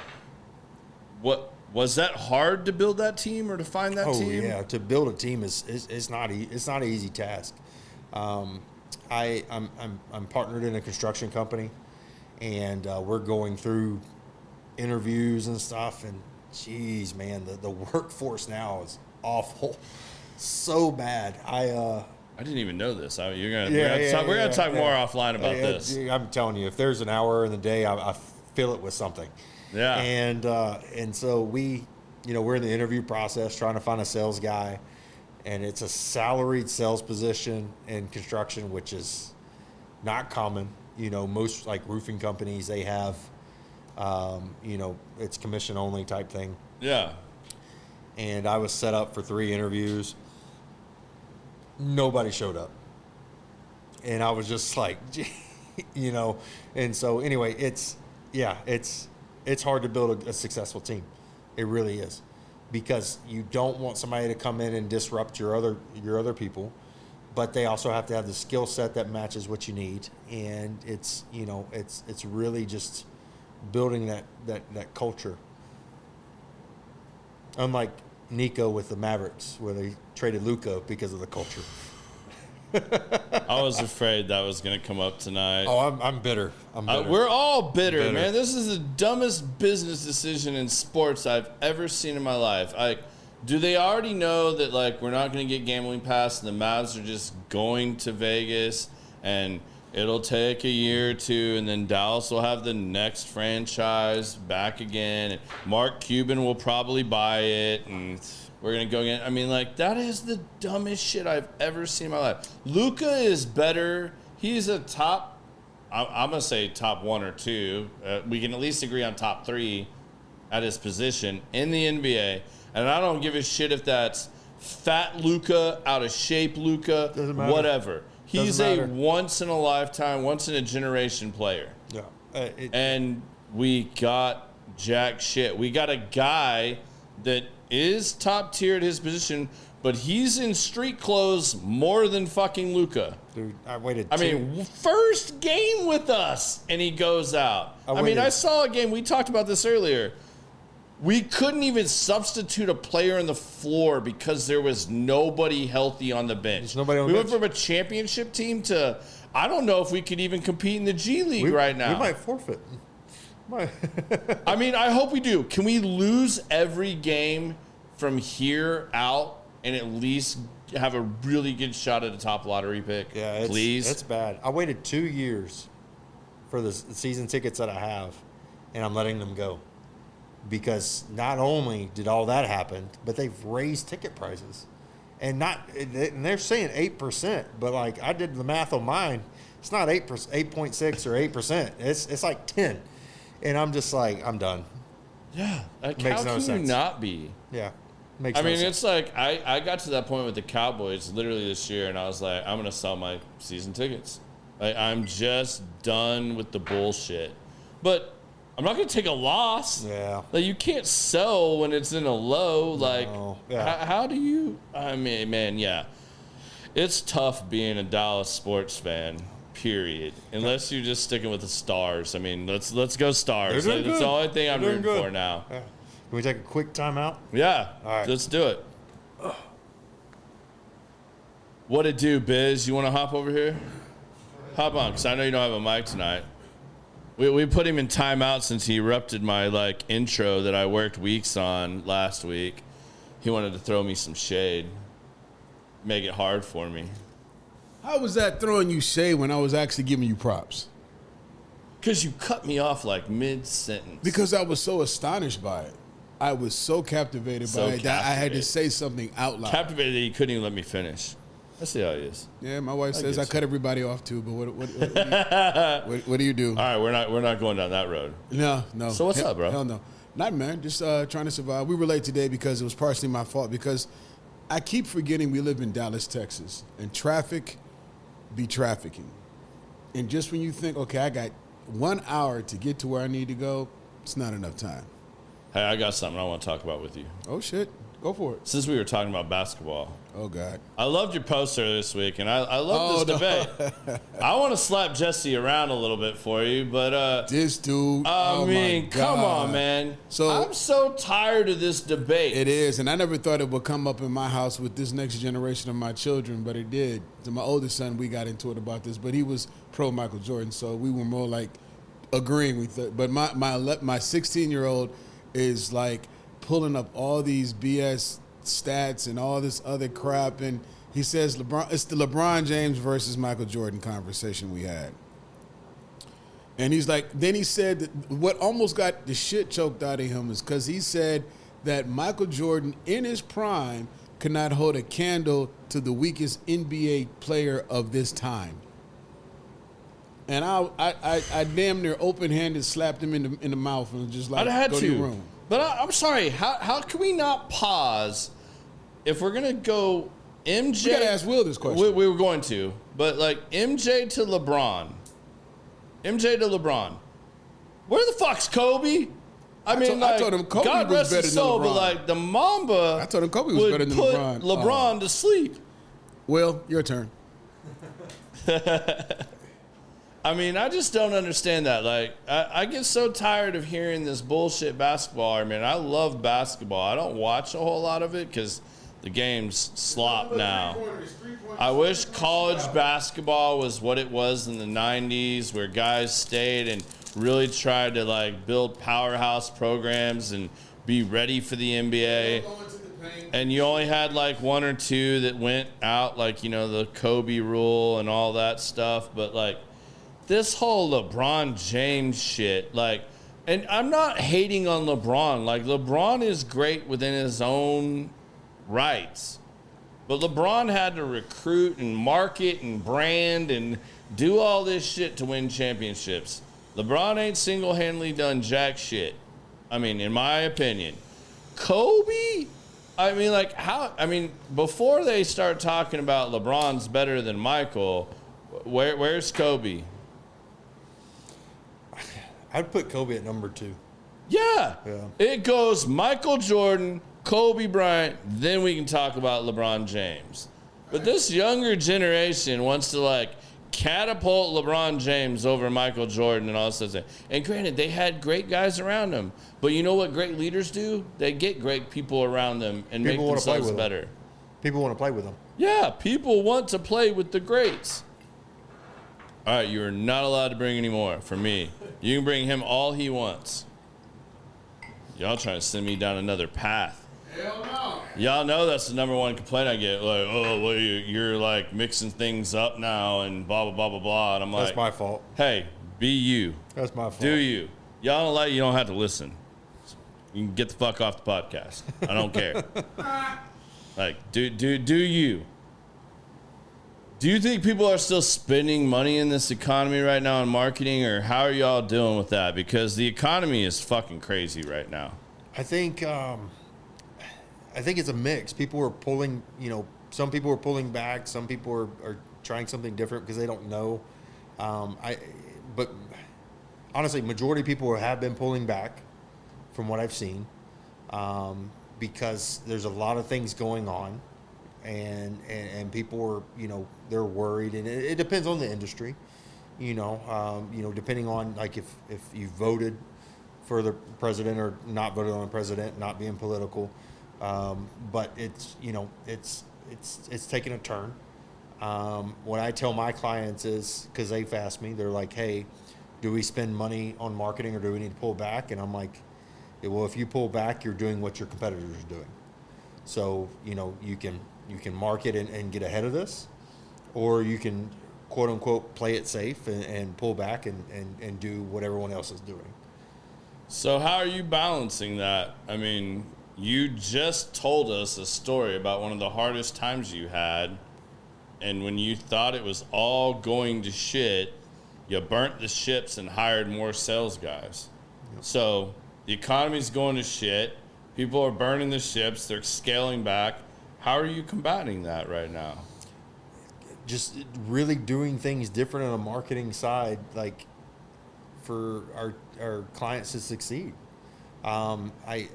What was that hard to build that team or to find that team? Oh yeah, to build a team is not an easy task. I'm partnered in a construction company, and we're going through interviews and stuff. And geez, man, the workforce now is awful, so bad. I didn't even know this. We're gonna talk more offline about this. I'm telling you, if there's an hour in the day, I fill it with something. Yeah. And so we're in the interview process trying to find a sales guy, and it's a salaried sales position in construction, which is not common. Most like roofing companies, they have, it's commission only type thing. Yeah. And I was set up for 3 interviews. Nobody showed up. And I was just like, and so anyway, it's hard to build a successful team. It really is, because you don't want somebody to come in and disrupt your other people, but they also have to have the skill set that matches what you need. And it's really just building that culture. Unlike Nico with the Mavericks, where they traded Luka because of the culture. I was afraid that was going to come up tonight. Oh, I'm bitter. We're all bitter, man. This is the dumbest business decision in sports I've ever seen in my life. Do they already know that, like, we're not going to get gambling pass and the Mavs are just going to Vegas and it'll take a year or two, and then Dallas will have the next franchise back again, and Mark Cuban will probably buy it, and we're going to go again? I mean, like, that is the dumbest shit I've ever seen in my life. Luka is better. He's a top, I'm going to say top 1 or 2. We can at least agree on top 3 at his position in the NBA. And I don't give a shit if that's fat Luka, out of shape Luka, whatever. He's a once-in-a-lifetime, once-in-a-generation player. Yeah. And we got jack shit. We got a guy that is top tier at his position, but he's in street clothes more than fucking Luka. Dude, I waited. First game with us, and he goes out. I saw a game. We talked about this earlier. We couldn't even substitute a player on the floor because there was nobody healthy on the bench. There's nobody on the bench. We went from a championship team to, I don't know if we could even compete in the G League right now. We might forfeit. I hope we do. Can we lose every game from here out and at least have a really good shot at a top lottery pick? Yeah, please. It's bad. I waited 2 years for the season tickets that I have, and I'm letting them go. Because not only did all that happen, but they've raised ticket prices, and they're saying 8%, but like I did the math on mine, it's not 8%, 8.6 or 8%. It's like 10, and I'm just like, I'm done. Yeah, like, makes how no can sense. you not be? Yeah, makes no sense. It's like I got to that point with the Cowboys literally this year, and I was like, I'm gonna sell my season tickets. Like, I'm just done with the bullshit, but I'm not going to take a loss. Yeah. Like, you can't sell when it's in a low. Like, no. Yeah. How do you... I mean, man, yeah. It's tough being a Dallas sports fan. period. Unless you're just sticking with the Stars. I mean, let's go Stars. They're doing That's good. the only thing I'm They're rooting doing for good. now. Yeah. Can we take a quick timeout? Yeah. All right. Let's do it. What it do, Biz? You want to hop over here? Hop on, because I know you don't have a mic tonight. We put him in timeout since he erupted my intro that I worked weeks on last week. He wanted to throw me some shade, make it hard for me. How was that throwing you shade when I was actually giving you props? Because you cut me off mid-sentence. Because I was so astonished by it. I was so captivated by it that I had to say something out loud. Captivated that you couldn't even let me finish. I see how he is. Yeah, my wife says I cut everybody off too, but what do you do? All right, we're not going down that road. No. So what's up, bro? Hell no. Nothing, man. Just trying to survive. We were late today because it was partially my fault because I keep forgetting we live in Dallas, Texas, and traffic be trafficking. And just when you think, okay, I got 1 hour to get to where I need to go, it's not enough time. Hey, I got something I want to talk about with you. Oh, shit. Go for it. Since we were talking about basketball. Oh, God. I loved your poster this week, and I love this debate. I want to slap Jesse around a little bit for you, but... this dude, I mean, come on, man. So I'm so tired of this debate. It is, and I never thought it would come up in my house with this next generation of my children, but it did. To my oldest son, we got into it about this, but he was pro Michael Jordan, so we were more agreeing with it. But my 16-year-old is pulling up all these BS stats and all this other crap, and he says it's the LeBron James versus Michael Jordan conversation we had. And then he said that what almost got the shit choked out of him is because he said that Michael Jordan in his prime could not hold a candle to the weakest NBA player of this time. And I damn near open-handed slapped him in the mouth and just I'd have go to your room. But I'm sorry, how can we not pause if we're going to go MJ? We got to ask Will this question. We were going to, but MJ to LeBron. MJ to LeBron. Where the fuck's Kobe? I told him Kobe God was rest better his than soul, LeBron. but the Mamba I told him Kobe was would better than put LeBron. LeBron to sleep. Will, your turn. I mean, I just don't understand that. I get so tired of hearing this bullshit basketball argument. I love basketball. I don't watch a whole lot of it because the game's slop now. I wish college basketball was what it was in the 90s, where guys stayed and really tried to build powerhouse programs and be ready for the NBA. And you only had one or two that went out, the Kobe rule and all that stuff. But this whole LeBron James shit, and I'm not hating on LeBron. LeBron is great within his own rights. But LeBron had to recruit and market and brand and do all this shit to win championships. LeBron ain't single-handedly done jack shit. I mean, in my opinion. Kobe? I mean, before they start talking about LeBron's better than Michael, where's Kobe? I'd put Kobe at number 2. Yeah. It goes Michael Jordan, Kobe Bryant, then we can talk about LeBron James. But this younger generation wants to catapult LeBron James over Michael Jordan and all this stuff. And granted, they had great guys around them. But you know what great leaders do? They get great people around them and make themselves better. People want to play with them. Yeah, people want to play with the greats. All right, you are not allowed to bring any more from me. You can bring him all he wants. Y'all trying to send me down another path. Hell no. Y'all know that's the number one complaint I get. You're mixing things up now and blah, blah, blah, blah, blah. And I'm That's my fault. Hey, be you. That's my fault. Do you. Y'all don't you don't have to listen. You can get the fuck off the podcast. I don't care. Do you. Do you think people are still spending money in this economy right now on marketing, or how are y'all doing with that? Because the economy is fucking crazy right now. I think it's a mix. People are pulling, some people are pulling back. Some people are trying something different because they don't know. But honestly, majority of people have been pulling back from what I've seen because there's a lot of things going on. And people are, they're worried, and it depends on the industry. Depending on like if you voted for the president or not voted on the president, not being political, but it's taking a turn. What I tell my clients is, because they've asked me, they're like, hey, do we spend money on marketing or do we need to pull back? And I'm like, yeah, well, if you pull back, you're doing what your competitors are doing. So, you can market and get ahead of this, or you can quote unquote play it safe and pull back and do what everyone else is doing. So how are you balancing that? I mean, you just told us a story about one of the hardest times you had, and when you thought it was all going to shit, you burnt the ships and hired more sales guys. Yep. So the economy's going to shit. People are burning the ships. They're scaling back. How are you combating that right now? Just really doing things different on a marketing side, like for our clients to succeed. I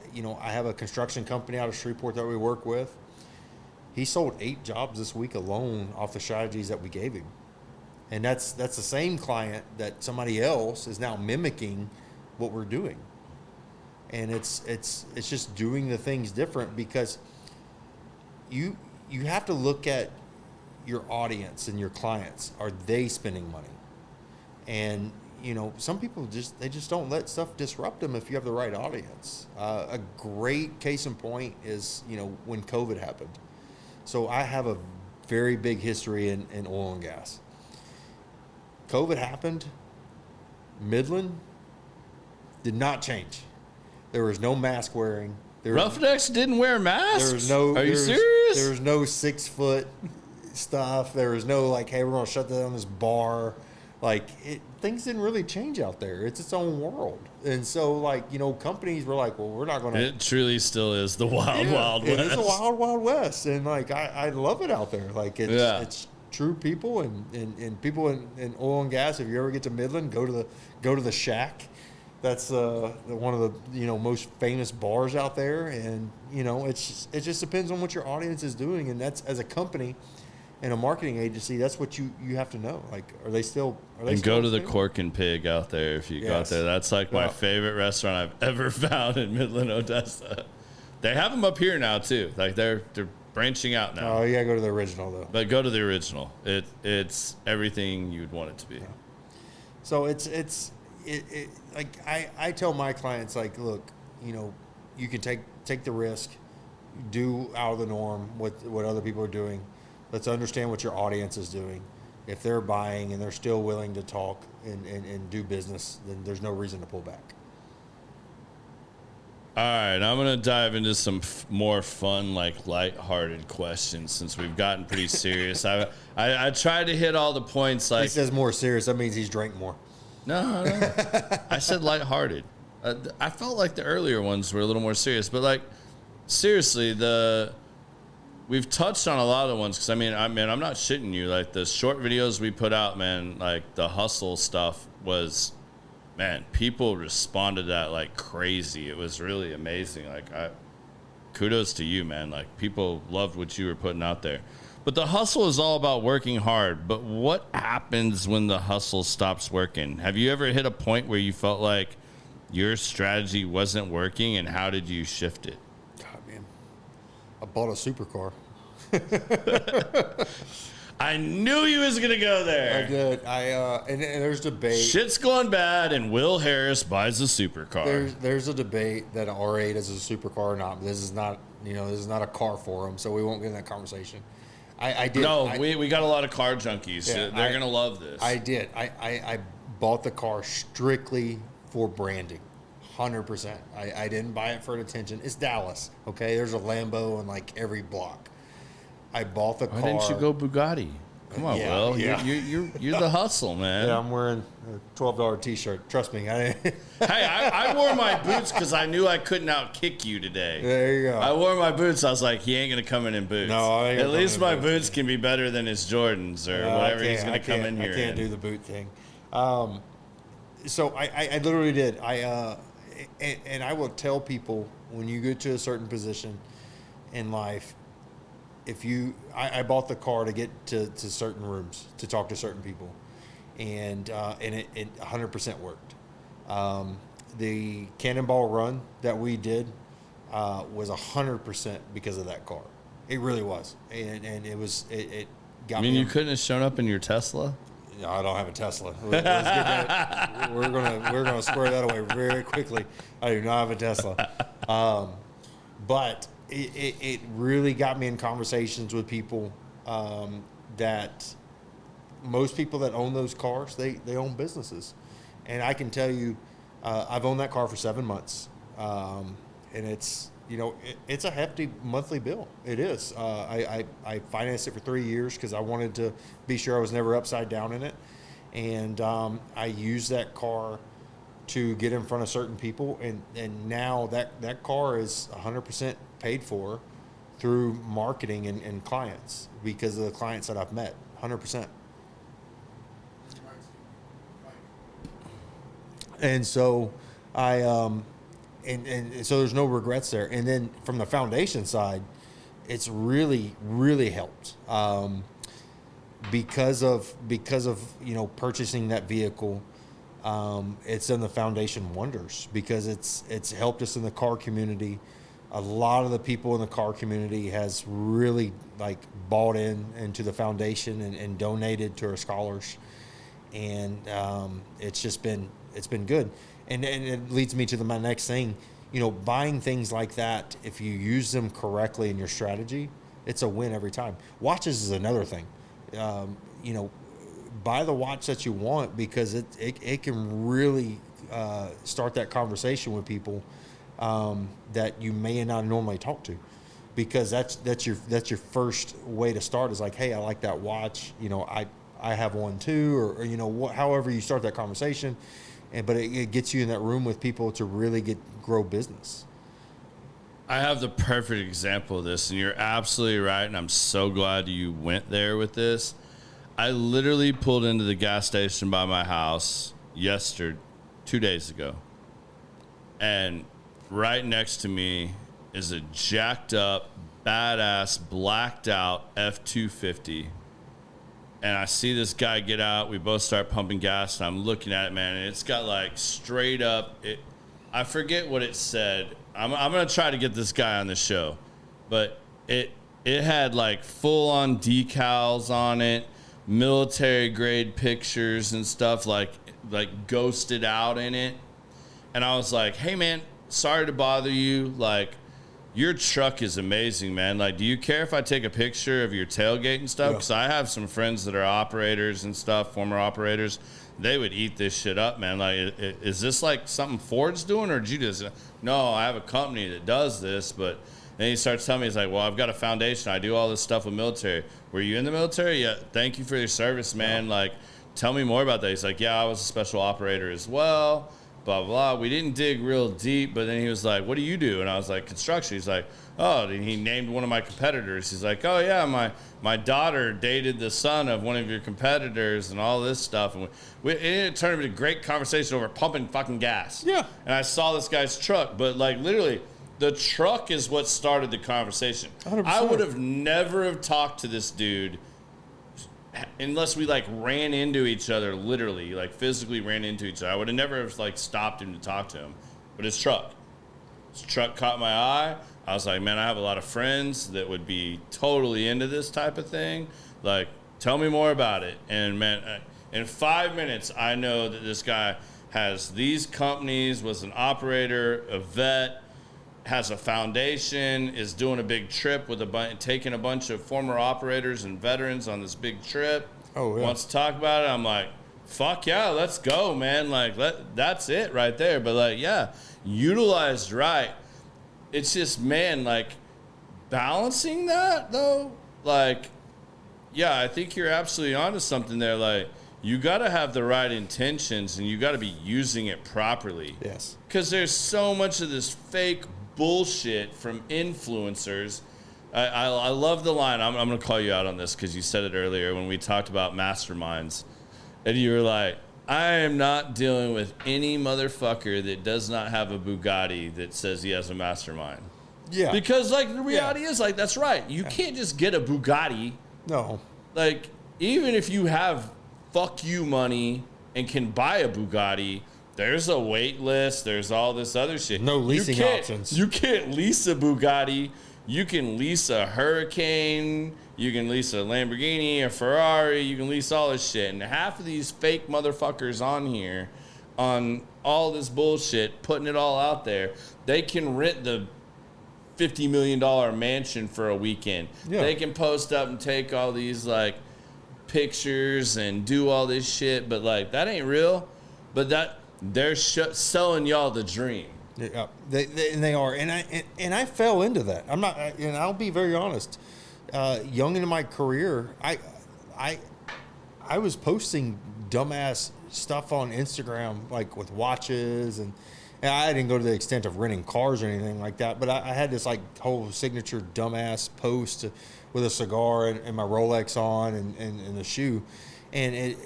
have a construction company out of Shreveport that we work with. He sold 8 jobs this week alone off the strategies that we gave him. And that's the same client that somebody else is now mimicking what we're doing. And it's just doing the things different, because you have to look at your audience and your clients. Are they spending money? And some people just don't let stuff disrupt them if you have the right audience. A great case in point is when COVID happened. So I have a very big history in oil and gas. COVID happened. Midland did not change. There was no mask wearing. Roughnecks didn't wear masks? There was no. Are you serious? There was no 6-foot stuff. There was no like, hey, we're going to shut down this bar. Like, things didn't really change out there. It's its own world. And so, companies were like, well, we're not going to. It truly still is the wild, wild west. It is the wild, wild west. And, I love it out there. Like, it's true people and people in oil and gas. If you ever get to Midland, go to the Shack. That's one of the most famous bars out there. And, it just depends on what your audience is doing. And that's, as a company and a marketing agency, that's what you have to know. Like, are they still? And go to the Cork and Pig out there if you got there. That's like my favorite restaurant I've ever found in Midland, Odessa. They have them up here now too. Like they're branching out now. Oh, you gotta go to the original though. But go to the original. It's everything you'd want it to be. Yeah. So it's like I tell my clients, like, look, you can take the risk, do out of the norm what other people are doing. Let's understand what your audience is doing. If they're buying and they're still willing to talk and do business, then there's no reason to pull back. All right, I'm going to dive into some more fun, lighthearted questions since we've gotten pretty serious. I tried to hit all the points. He says more serious. That means he's drank more. No. I said lighthearted. I felt like the earlier ones were a little more serious, but seriously, we've touched on a lot of the ones, because I'm not shitting you. Like the short videos we put out, man, like the hustle stuff was, man, people responded to that like crazy. It was really amazing. Kudos to you, man. Like people loved what you were putting out there. But the hustle is all about working hard. But what happens when the hustle stops working? Have you ever hit a point where you felt like your strategy wasn't working, and how did you shift it? God, man. I bought a supercar. I knew you was going to go there. I did. And there's debate. Shit's going bad, and Will Harris buys a supercar. There's a debate that an R8 is a supercar or not. This is not a car forum, so we won't get in that conversation. I did. No, we got a lot of car junkies. Yeah, they're going to love this. I did. I bought the car strictly for branding. 100%. I didn't buy it for attention. It's Dallas, okay? There's a Lambo in like every block. I bought the car. Why didn't you go Bugatti? Come on, Will. Yeah. You're the hustle, man. Yeah, I'm wearing a $12 T-shirt. Trust me. Hey, I wore my boots because I knew I couldn't outkick you today. There you go. I wore my boots. I was like, he ain't going to come in boots. No, I ain't At least my boots can be better than his Jordans or whatever he's going to come in here. I can't do the boot thing. So I literally did. And I will tell people, when you get to a certain position in life, I bought the car to get to certain rooms, to talk to certain people. and it 100% worked. The cannonball run that we did was 100% because of that car. It really was, and it got me. I mean, you couldn't have shown up in your Tesla? No, I don't have a Tesla. Let's get that. We're gonna square that away very quickly. I do not have a Tesla, but it really got me in conversations with people that most people that own those cars, they own businesses, and I can tell you, I've owned that car for 7 months, and it's it's a hefty monthly bill. It is. I financed it for 3 years because I wanted to be sure I was never upside down in it. And I used that car to get in front of certain people. And now that car is 100% paid for through marketing and clients because of the clients that I've met. 100%. And so And so there's no regrets there. And then from the foundation side, it's really, really helped because of purchasing that vehicle. It's done the foundation wonders because it's helped us in the car community. A lot of the people in the car community has really bought into the foundation and donated to our scholars, and it's been good. And it leads me to my next thing. Buying things like that, if you use them correctly in your strategy, it's a win every time. Watches is another thing. Buy the watch that you want because it can really start that conversation with people that you may not normally talk to, because that's your first way to start is hey, I like that watch. I have one too, or however you start that conversation. But it gets you in that room with people to really grow business. I have the perfect example of this, and you're absolutely right, and I'm so glad you went there with this. I literally pulled into the gas station by my house 2 days ago, and right next to me is a jacked up, badass, blacked out F-250. And I see this guy get out. We both start pumping gas, and I'm looking at it, man. And it's got straight up. I forget what it said. I'm gonna try to get this guy on the show, but it had full on decals on it, military grade pictures and stuff like ghosted out in it. And I was like, hey man, sorry to bother you. Your truck is amazing, man. Do you care if I take a picture of your tailgate and stuff? Because I have some friends that are operators and stuff, former operators. They would eat this shit up, man. Is this something Ford's doing, or did you just? No, I have a company that does this. But then he starts telling me, he's like, well, I've got a foundation. I do all this stuff with military. Were you in the military? Yeah. Thank you for your service, man. Yeah. Tell me more about that. He's like, yeah, I was a special operator as well. Blah, blah, blah. We didn't dig real deep, but then he was like, what do you do? And I was like, construction. He's like, oh, and he named one of my competitors. He's like, oh, yeah, my daughter dated the son of one of your competitors and all this stuff. And it turned into a great conversation over pumping fucking gas. Yeah. And I saw this guy's truck, but literally the truck is what started the conversation. 100%. I would have never have talked to this dude unless we ran into each other, literally, physically ran into each other. I would have never have stopped him to talk to him. But his truck caught my eye. I was like, man, I have a lot of friends that would be totally into this type of thing. Tell me more about it. And man, in 5 minutes, I know that this guy has these companies, was an operator, a vet, has a foundation, is doing a big trip with taking a bunch of former operators and veterans on this big trip. Oh, yeah. Wants to talk about it. I'm like, fuck yeah, let's go, man. That's it right there. But yeah, utilized right. It's just, man, balancing that though. Yeah, I think you're absolutely onto something there. You got to have the right intentions and you got to be using it properly. Yes. Because there's so much of this fake bullshit from influencers. I love the line. I'm going to call you out on this because you said it earlier when we talked about masterminds. And you were like, I am not dealing with any motherfucker that does not have a Bugatti that says he has a mastermind. Yeah. Because the reality is that's right. You can't just get a Bugatti. No. Even if you have fuck you money and can buy a Bugatti, there's a wait list. There's all this other shit. No leasing options. You can't lease a Bugatti. You can lease a Hurricane. You can lease a Lamborghini, a Ferrari. You can lease all this shit. And half of these fake motherfuckers on here, on all this bullshit, putting it all out there, they can rent the $50 million mansion for a weekend. Yeah. They can post up and take all these like pictures and do all this shit, but like that ain't real. But that they're selling y'all the dream. Yeah, they are, and I fell into that. I'm not, and I'll be very honest. Young into my career, I was posting dumbass stuff on Instagram, like with watches, and I didn't go to the extent of renting cars or anything like that. But I had this like whole signature dumbass post with a cigar and my Rolex on and a shoe, and it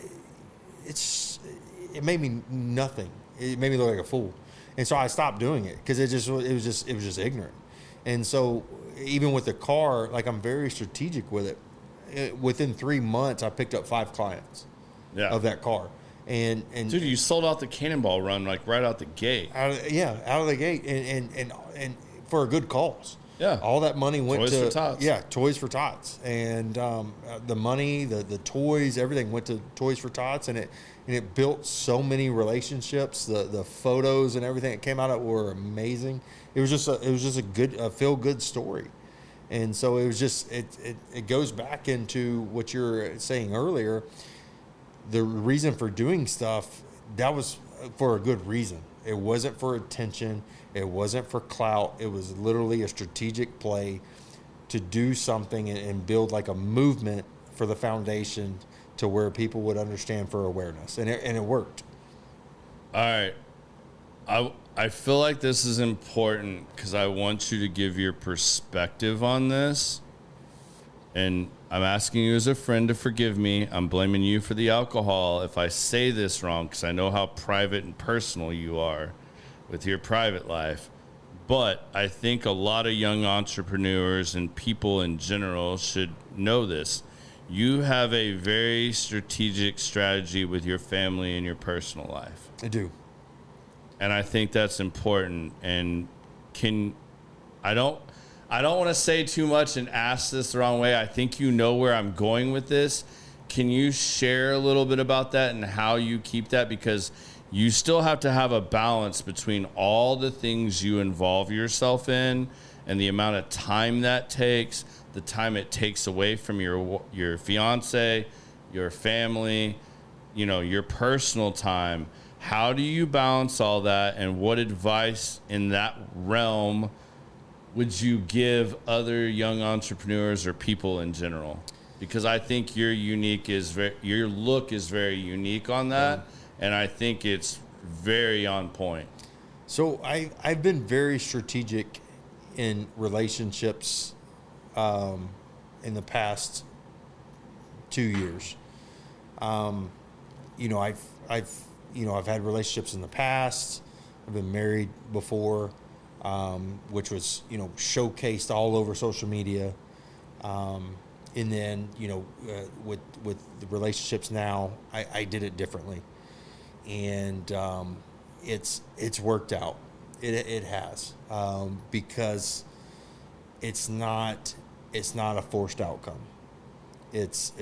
made me nothing. It made me look like a fool. And so I stopped doing it because it was just ignorant. And so even with the car, like I'm very strategic with it. Within 3 months, I picked up 5 clients of that car. And dude, you sold out the Cannonball Run like right out the gate. Out of the gate, and for a good cause. Yeah, all that money went Toys to for Tots. Yeah, Toys for Tots, and the money, the toys, everything went to Toys for Tots, and it built so many relationships. The photos and everything that came out of it were amazing. It was just a feel good story, and so it was just it goes back into what you're saying earlier. The reason for doing stuff, that was for a good reason. It wasn't for attention. It wasn't for clout. It was literally a strategic play to do something and build like a movement for the foundation to where people would understand for awareness. And it worked. All right. I feel like this is important because I want you to give your perspective on this. And I'm asking you as a friend to forgive me. I'm blaming you for the alcohol if I say this wrong because I know how private and personal you are with your private life. But I think a lot of young entrepreneurs and people in general should know this. You have a very strategic strategy with your family and your personal life. I do. And I think that's important. And I don't want to say too much and ask this the wrong way. I think you know where I'm going with this. Can you share a little bit about that and how you keep that? Because you still have to have a balance between all the things you involve yourself in and the amount of time that takes, the time it takes away from your fiance, your family, your personal time. How do you balance all that, and what advice in that realm would you give other young entrepreneurs or people in general? Because I think your look is very unique on that, and I think it's very on point. So I've been very strategic in relationships in the past 2 years. I've had relationships in the past. I've been married before. Which was, showcased all over social media. And then, with the relationships now, I did it differently. And it's worked out. It has. Because it's not a forced outcome. It's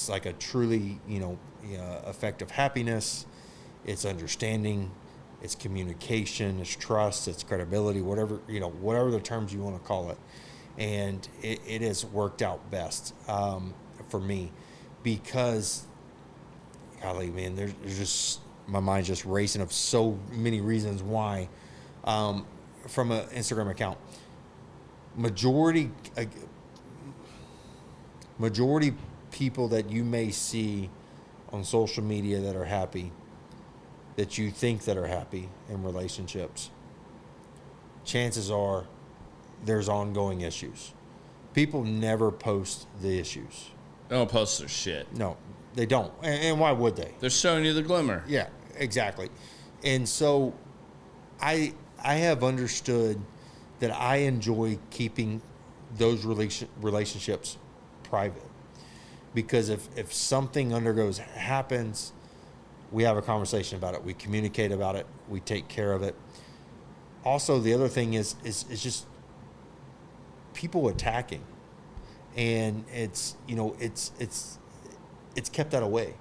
like a truly, effect of happiness. It's understanding. It's communication, it's trust, it's credibility, whatever the terms you want to call it. And it has worked out best for me because, golly, man, there's just, my mind's just racing of so many reasons why. From an Instagram account, majority people that you may see on social media that are happy, that you think that are happy in relationships, chances are there's ongoing issues. People never post the issues. They don't post their shit. No, they don't. And why would they? They're showing you the glimmer. Yeah, exactly. And so I have understood that I enjoy keeping those relationships private because if something happens, we have a conversation about it. We communicate about it. We take care of it. Also, the other thing is just people attacking, and it's kept that away.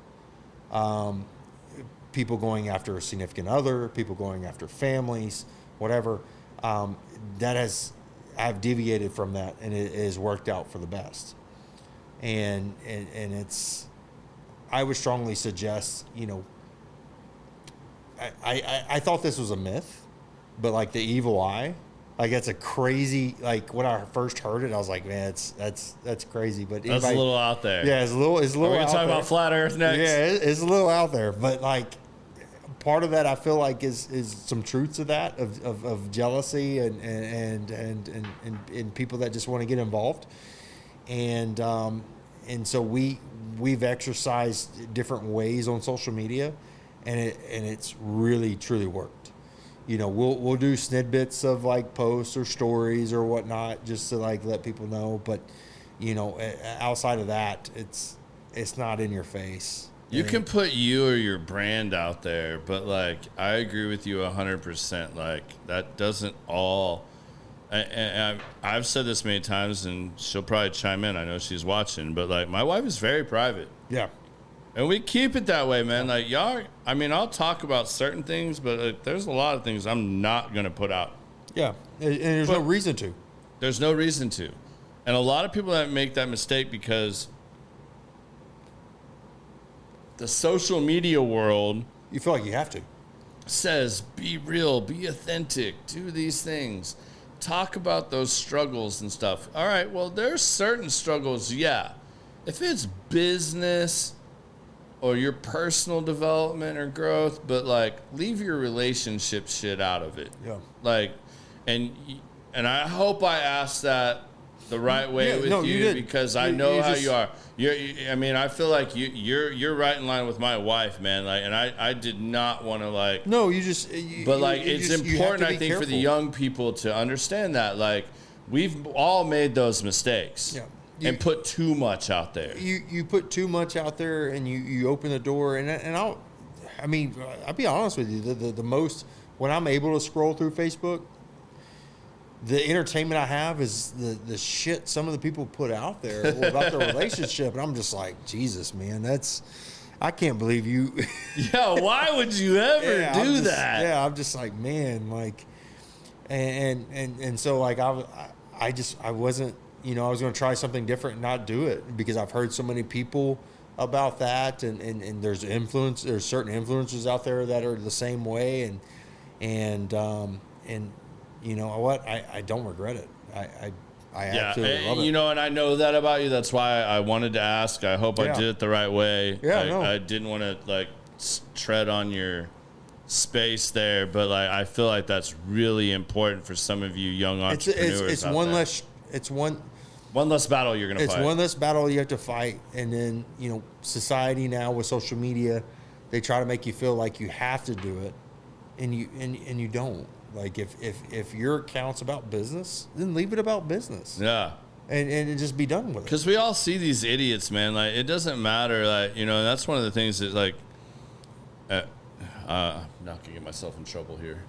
People going after a significant other, people going after families, whatever. I've deviated from that, and it has worked out for the best. And I would strongly suggest, I thought this was a myth, but like the evil eye, like that's a crazy, like when I first heard it, I was like, man, that's crazy. But that's a little out there. Yeah, it's a little. Are we gonna talk about flat Earth next? Yeah, it's a little out there, but like part of that I feel like is some truth to that of jealousy and people that just want to get involved, and so we've exercised different ways on social media, and it's really truly worked. We'll do snidbits of like posts or stories or whatnot just to like let people know, but outside of that, it's not in your face. You can put you or your brand out there, but like I agree with you 100%. Like that doesn't all. And I've said this many times, and she'll probably chime in. I know she's watching, but like my wife is very private. Yeah. And we keep it that way, man. Like y'all, I mean, I'll talk about certain things, but there's a lot of things I'm not gonna put out. Yeah, and there's no reason to. There's no reason to, and a lot of people that make that mistake because the social media world, you feel like you have to, says be real, be authentic, do these things, talk about those struggles and stuff. All right, well, there's certain struggles, yeah. If it's business or your personal development or growth, but like leave your relationship shit out of it. Yeah. Like, and I hope I asked that the right way with you because I know how you are. I mean, I feel like you're right in line with my wife, man. Like, and I did not want to like. No, but like, it's important, I think, for the young people to understand that, like, we've all made those mistakes. Yeah. And put too much out there. You put too much out there, and you open the door. I'll be honest with you. The most when I'm able to scroll through Facebook, the entertainment I have is the shit some of the people put out there about their relationship, and I'm just like, Jesus, man, I can't believe you. Yeah, why would you ever do that? Yeah, I'm just like, man, like, and so like I wasn't. I was going to try something different and not do it because I've heard so many people about that, and there's certain influencers out there that are the same way, and you know what? I don't regret it. I absolutely love it. And I know that about you. That's why I wanted to ask. I hope I did it the right way. Yeah, I didn't want to like tread on your space there, but like I feel like that's really important for some of you young entrepreneurs. It's one less battle you're going to fight. It's one less battle you have to fight. And then, society now with social media, they try to make you feel like you have to do it. And you don't. Like if your account's about business, then leave it about business. Yeah. And just be done with it. Because we all see these idiots, man. Like, it doesn't matter. Like, that's one of the things that, like, I'm not going to get myself in trouble here.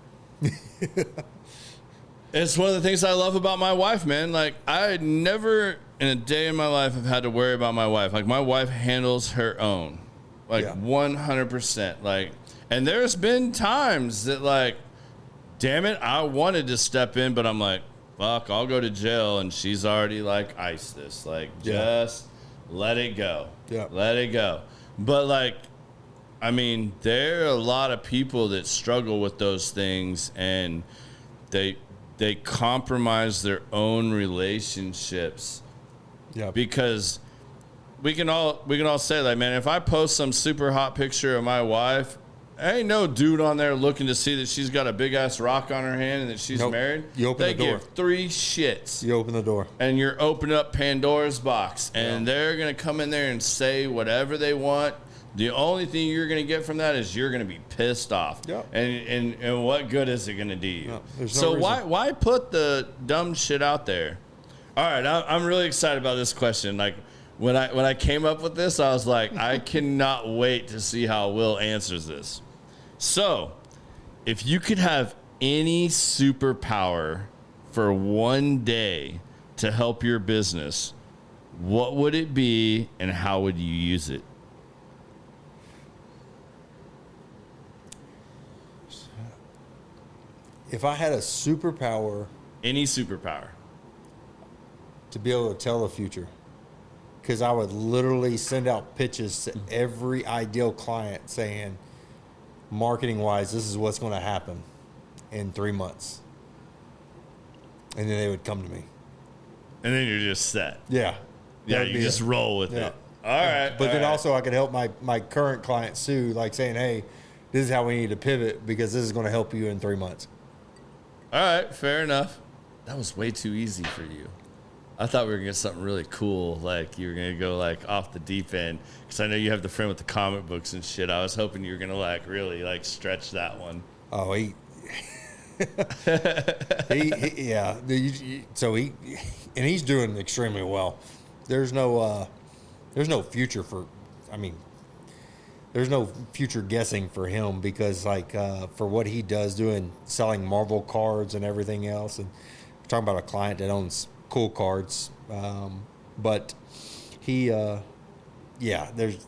It's one of the things I love about my wife, man. Like, I never in a day in my life have had to worry about my wife. Like, my wife handles her own. Like, 100%. Like, and there's been times that, like, damn it, I wanted to step in, but I'm like, fuck, I'll go to jail. And she's already, like, iced this. Like, just let it go. Yeah. Let it go. But, like, I mean, there are a lot of people that struggle with those things, and they compromise their own relationships. Yeah. Because we can all say, like, man, if I post some super hot picture of my wife, ain't no dude on there looking to see that she's got a big ass rock on her hand and that she's married. You open the door. They give 3 shits. You open the door. And you're opening up Pandora's box. And they're going to come in there and say whatever they want. The only thing you're going to get from that is you're going to be pissed off. Yeah. And what good is it going to do you? No, so why put the dumb shit out there? All right, I'm really excited about this question. Like, when I came up with this, I was like, I cannot wait to see how Will answers this. So, if you could have any superpower for one day to help your business, what would it be and how would you use it? If I had a superpower, Any superpower. to be able to tell the future, because I would literally send out pitches to every ideal client saying, marketing wise, this is what's going to happen in 3 months. And then they would come to me. And then you're just set. Yeah. Yeah, That'd you be just it. roll with Yeah. it. All right. But all then right. also I could help my current client Sue, like saying, hey, this is how we need to pivot because this is going to help you in 3 months. All right, fair enough. That was way too easy for you. I thought we were going to get something really cool. Like, you were going to go, like, off the deep end. Because I know you have the friend with the comic books and shit. I was hoping you were going to, like, really, like, stretch that one. Oh, he yeah. So he's doing extremely well. There's no future for, there's no future guessing for him because for what he does doing, selling Marvel cards and everything else. And we're talking about a client that owns cool cards. But he, there's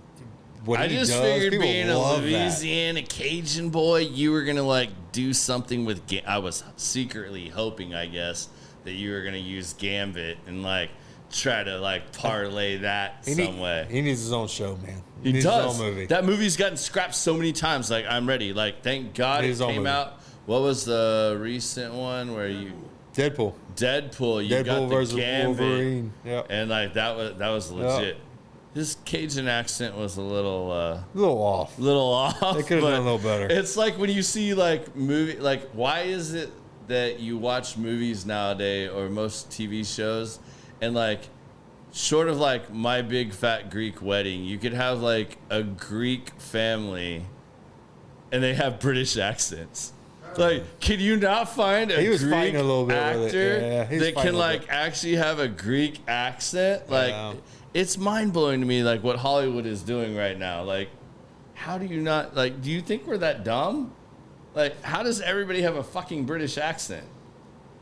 what I he just does. figured People being a love that. Louisiana Cajun boy, you were going to, like, do something with, I was secretly hoping, I guess, that you were going to use Gambit and, like, try to, like, parlay that some way. He needs his own show, man. He needs does. his own movie. That movie's gotten scrapped so many times. Like, I'm ready. Like, thank God it His own came movie. out. What was the recent one where you Deadpool. You Deadpool got the versus Gambit, Wolverine. Yep. and like that was legit. His Cajun accent was a little A little off. off. They could have but done a little better. It's like when you see like why is it that you watch movies nowadays or most TV shows and like short of like My Big Fat Greek Wedding, you could have like a Greek family and they have British accents. Like, can you not find a He was Greek fighting a little bit actor with it. Yeah, he was that fighting can a little like bit. actually have a Greek accent? Like, Yeah. it's mind blowing to me, like what Hollywood is doing right now. Like, how do you not like? Do you think we're that dumb? Like, how does everybody have a fucking British accent?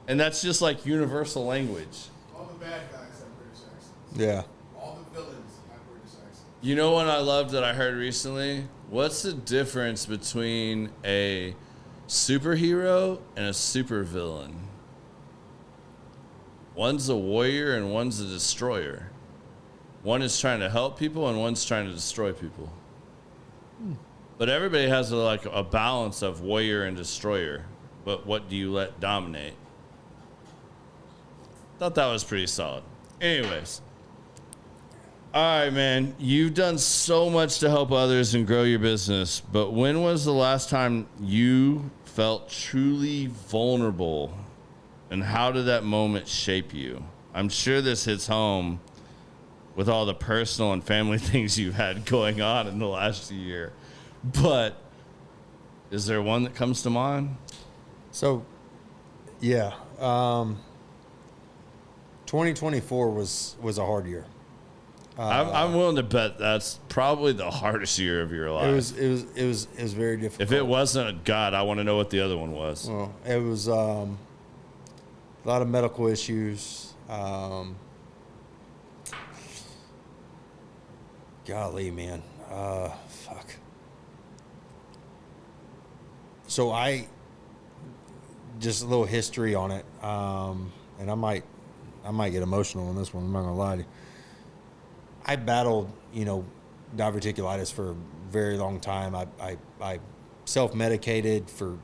And that's just like universal language. All the bad guys have British accents. Yeah. All the villains have British accents. You know what I loved that I heard recently? What's the difference between a superhero and a supervillain? One's a warrior and one's a destroyer. One is trying to help people and one's trying to destroy people. But everybody has a balance of warrior and destroyer. But what do you let dominate? Thought that was pretty solid. Anyways. All right, man. You've done so much to help others and grow your business. But when was the last time you felt truly vulnerable? And how did that moment shape you? I'm sure this hits home with all the personal and family things you've had going on in the last year. But is there one that comes to mind? So, yeah. 2024 was a hard year. I'm willing to bet that's probably the hardest year of your life. It was very difficult. If it wasn't God, I want to know what the other one was. Well, it was a lot of medical issues. Golly, man. Fuck. So just a little history on it. And I might get emotional on this one. I'm not gonna lie to you. I battled, diverticulitis for a very long time. I self-medicated for,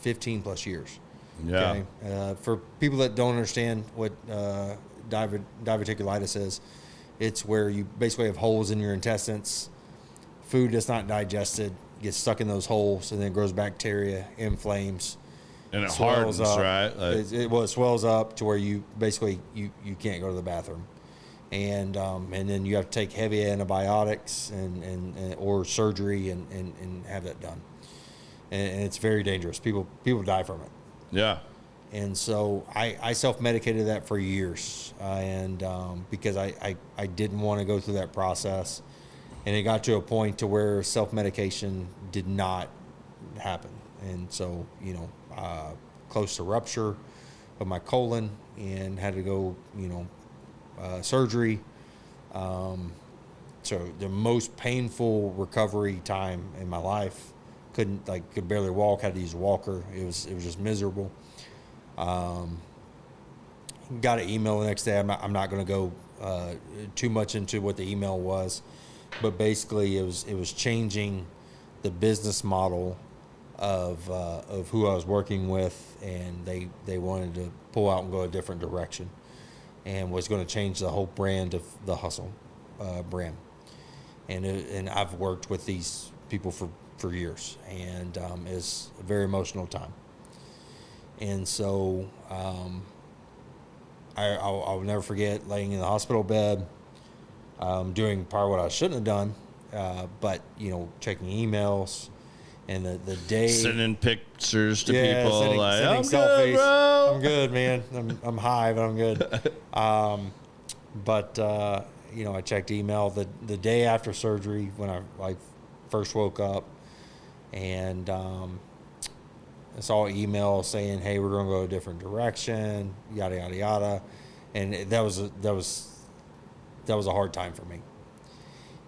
15 plus years. Yeah. Okay? For people that don't understand what diverticulitis is, it's where you basically have holes in your intestines. Food that's not digested gets stuck in those holes, and then it grows bacteria, inflames. And it swells hardens, up. right? Like, It swells up to where you basically you can't go to the bathroom, and then you have to take heavy antibiotics and or surgery and have that done, and it's very dangerous. People die from it. yeah. And so I self-medicated that for years, and because I didn't want to go through that process, and it got to a point to where self-medication did not happen, and so close to rupture of my colon, and had to go surgery. So the most painful recovery time in my life. Could barely walk. Had to use a walker. It was just miserable. Got an email the next day. I'm not going to go too much into what the email was, but basically it was changing the business model of who I was working with, and they wanted to pull out and go a different direction, and was going to change the whole brand of the Hustle brand. And I've worked with these people for years, and it's a very emotional time. And so I'll never forget laying in the hospital bed, doing probably what I shouldn't have done, but checking emails, and the day sending pictures to people, sending I'm selfies. good, bro. I'm good, man. I'm high, but I'm good. I checked email the day after surgery when I first woke up, and I saw an email saying, "Hey, we're going to go a different direction," yada yada yada, and that was a hard time for me,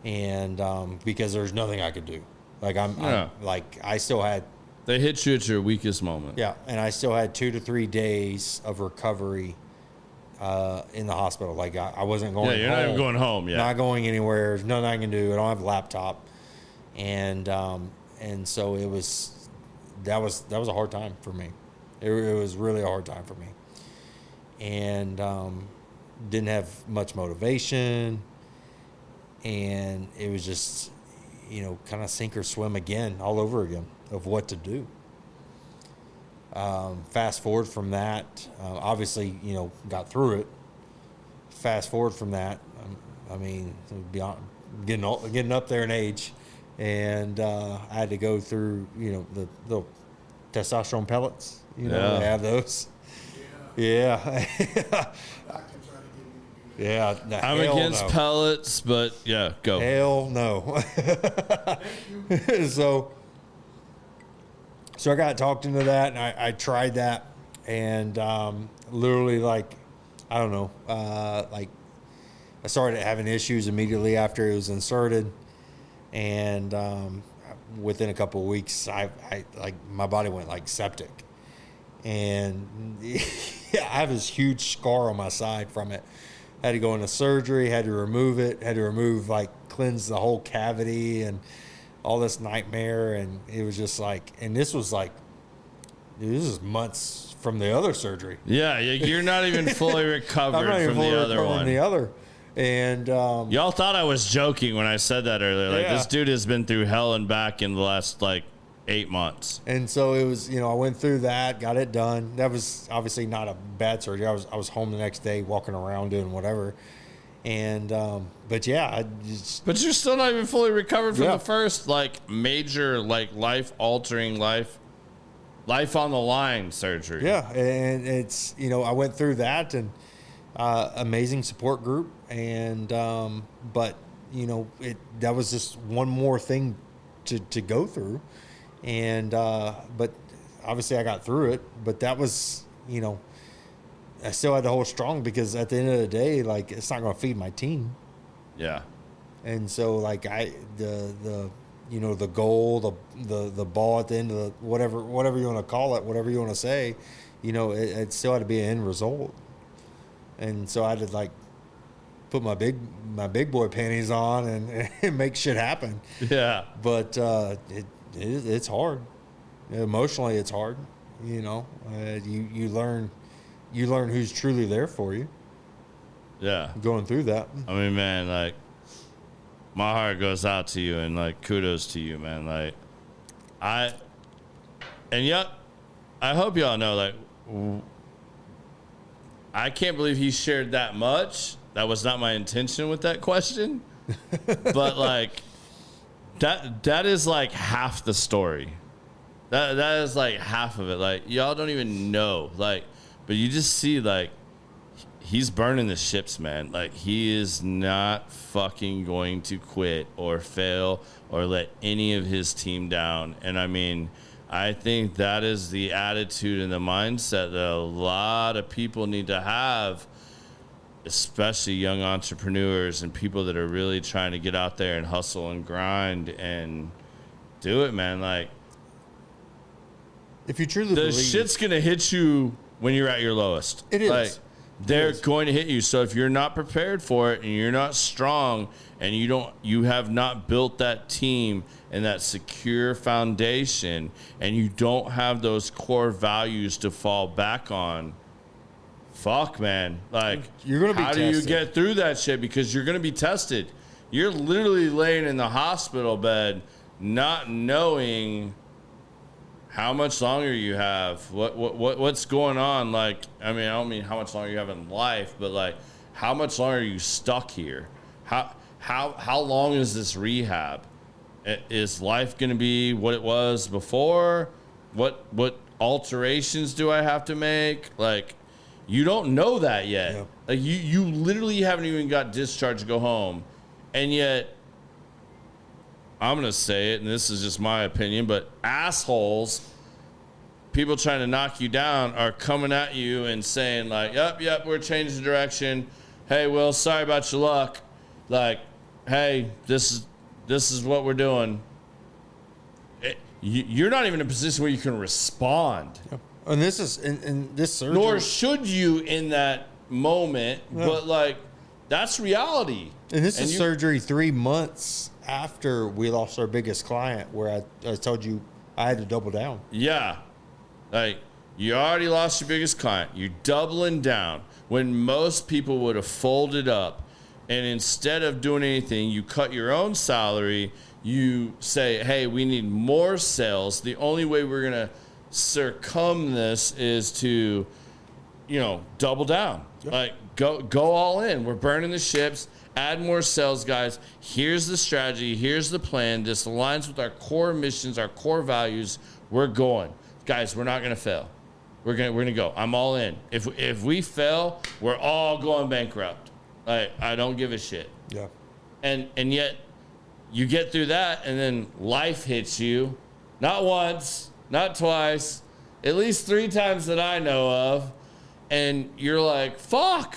and because there's nothing I could do. I still had. They hit you at your weakest moment. Yeah, and I still had 2 to 3 days of recovery in the hospital. Like I wasn't going. Yeah, you're home, not even going home yet. Not going anywhere. There's nothing I can do. I don't have a laptop, and so it was. That was a hard time for me. It was really a hard time for me, and didn't have much motivation, and it was just kind of sink or swim again, all over again, of what to do. Fast forward from that, obviously, got through it. Fast forward from that, beyond getting up there in age, and I had to go through, the little testosterone pellets. They have those. Yeah. Yeah. I'm against pellets, but yeah, go. Hell no. So I got talked into that, and I tried that, and literally, I don't know, I started having issues immediately after it was inserted, and within a couple of weeks, I my body went septic, and I have this huge scar on my side from it. Had to go into surgery, had to remove it, cleanse the whole cavity, and all this nightmare. And it was just and this was this is months from the other surgery. Yeah, you're not even fully recovered from the other one. And y'all thought I was joking when I said that earlier. This dude has been through hell and back in the last 8 months. And so it was, I went through that, got it done. That was obviously not a bad surgery. I was home the next day, walking around doing whatever. And but yeah, But you're still not even fully recovered from the first major life altering life on the line surgery. Yeah, and it's I went through that, and amazing support group, and but that was just one more thing to go through. And but obviously I got through it, but that was I still had to hold strong, because at the end of the day, it's not going to feed my team. Yeah. And so the goal, the ball at the end of the whatever you want to call it, whatever you want to say, it still had to be an end result. And so I had to put my big boy panties on and make shit happen. Yeah. But it's hard. Emotionally, it's hard. You learn who's truly there for you. Yeah. Going through that. I mean, man, my heart goes out to you, and kudos to you, man. I hope y'all know, I can't believe he shared that much. That was not my intention with that question. But that is half the story. That is like half of it. Like, y'all don't even know. Like, but you just see, like, he's burning the ships, man. Like, he is not fucking going to quit or fail or let any of his team down. And I mean, I think that is the attitude and the mindset that a lot of people need to have, especially young entrepreneurs and people that are really trying to get out there and hustle and grind and do it, man. Like, if you truly the believe, shit's going to hit you when you're at your lowest. It is. Like, they're going to hit you. So if you're not prepared for it and you're not strong and you have not built that team and that secure foundation and you don't have those core values to fall back on, fuck, man. Like, you're going to be how tested. do you get through that shit? Because you're going to be tested. You're literally laying in the hospital bed not knowing how much longer you have, what's going on. Like, I mean, I don't mean how much longer you have in life, but like, how much longer are you stuck here? How long is this rehab? Is life going to be what it was before? What alterations do I have to make? Like, you don't know that yet. Yeah. Like, you literally haven't even got discharged to go home, and yet, I'm going to say it, and this is just my opinion, but assholes, people trying to knock you down, are coming at you and saying, like, yep, we're changing direction. Hey, Will, sorry about your luck. Like, hey, this is what we're doing. You're not even in a position where you can respond. Yeah. And this is in this surgery. Nor should you in that moment, but, like, that's reality. And this is surgery 3 months after we lost our biggest client, where I told you I had to double down. Yeah. Like, you already lost your biggest client. You're doubling down when most people would have folded up. And instead of doing anything, you cut your own salary. You say, hey, we need more sales. The only way we're going to circum this is to, double down. Yep. Like, go all in. We're burning the ships. Add more sales guys. Here's the strategy. Here's the plan. This aligns with our core missions, our core values. We're going. Guys, we're not going to fail. We're going to go. I'm all in. If we fail, we're all going bankrupt. Like, I don't give a shit. Yeah. And yet you get through that, and then life hits you. Not once, not twice, at least 3 times that I know of. And you're like, fuck.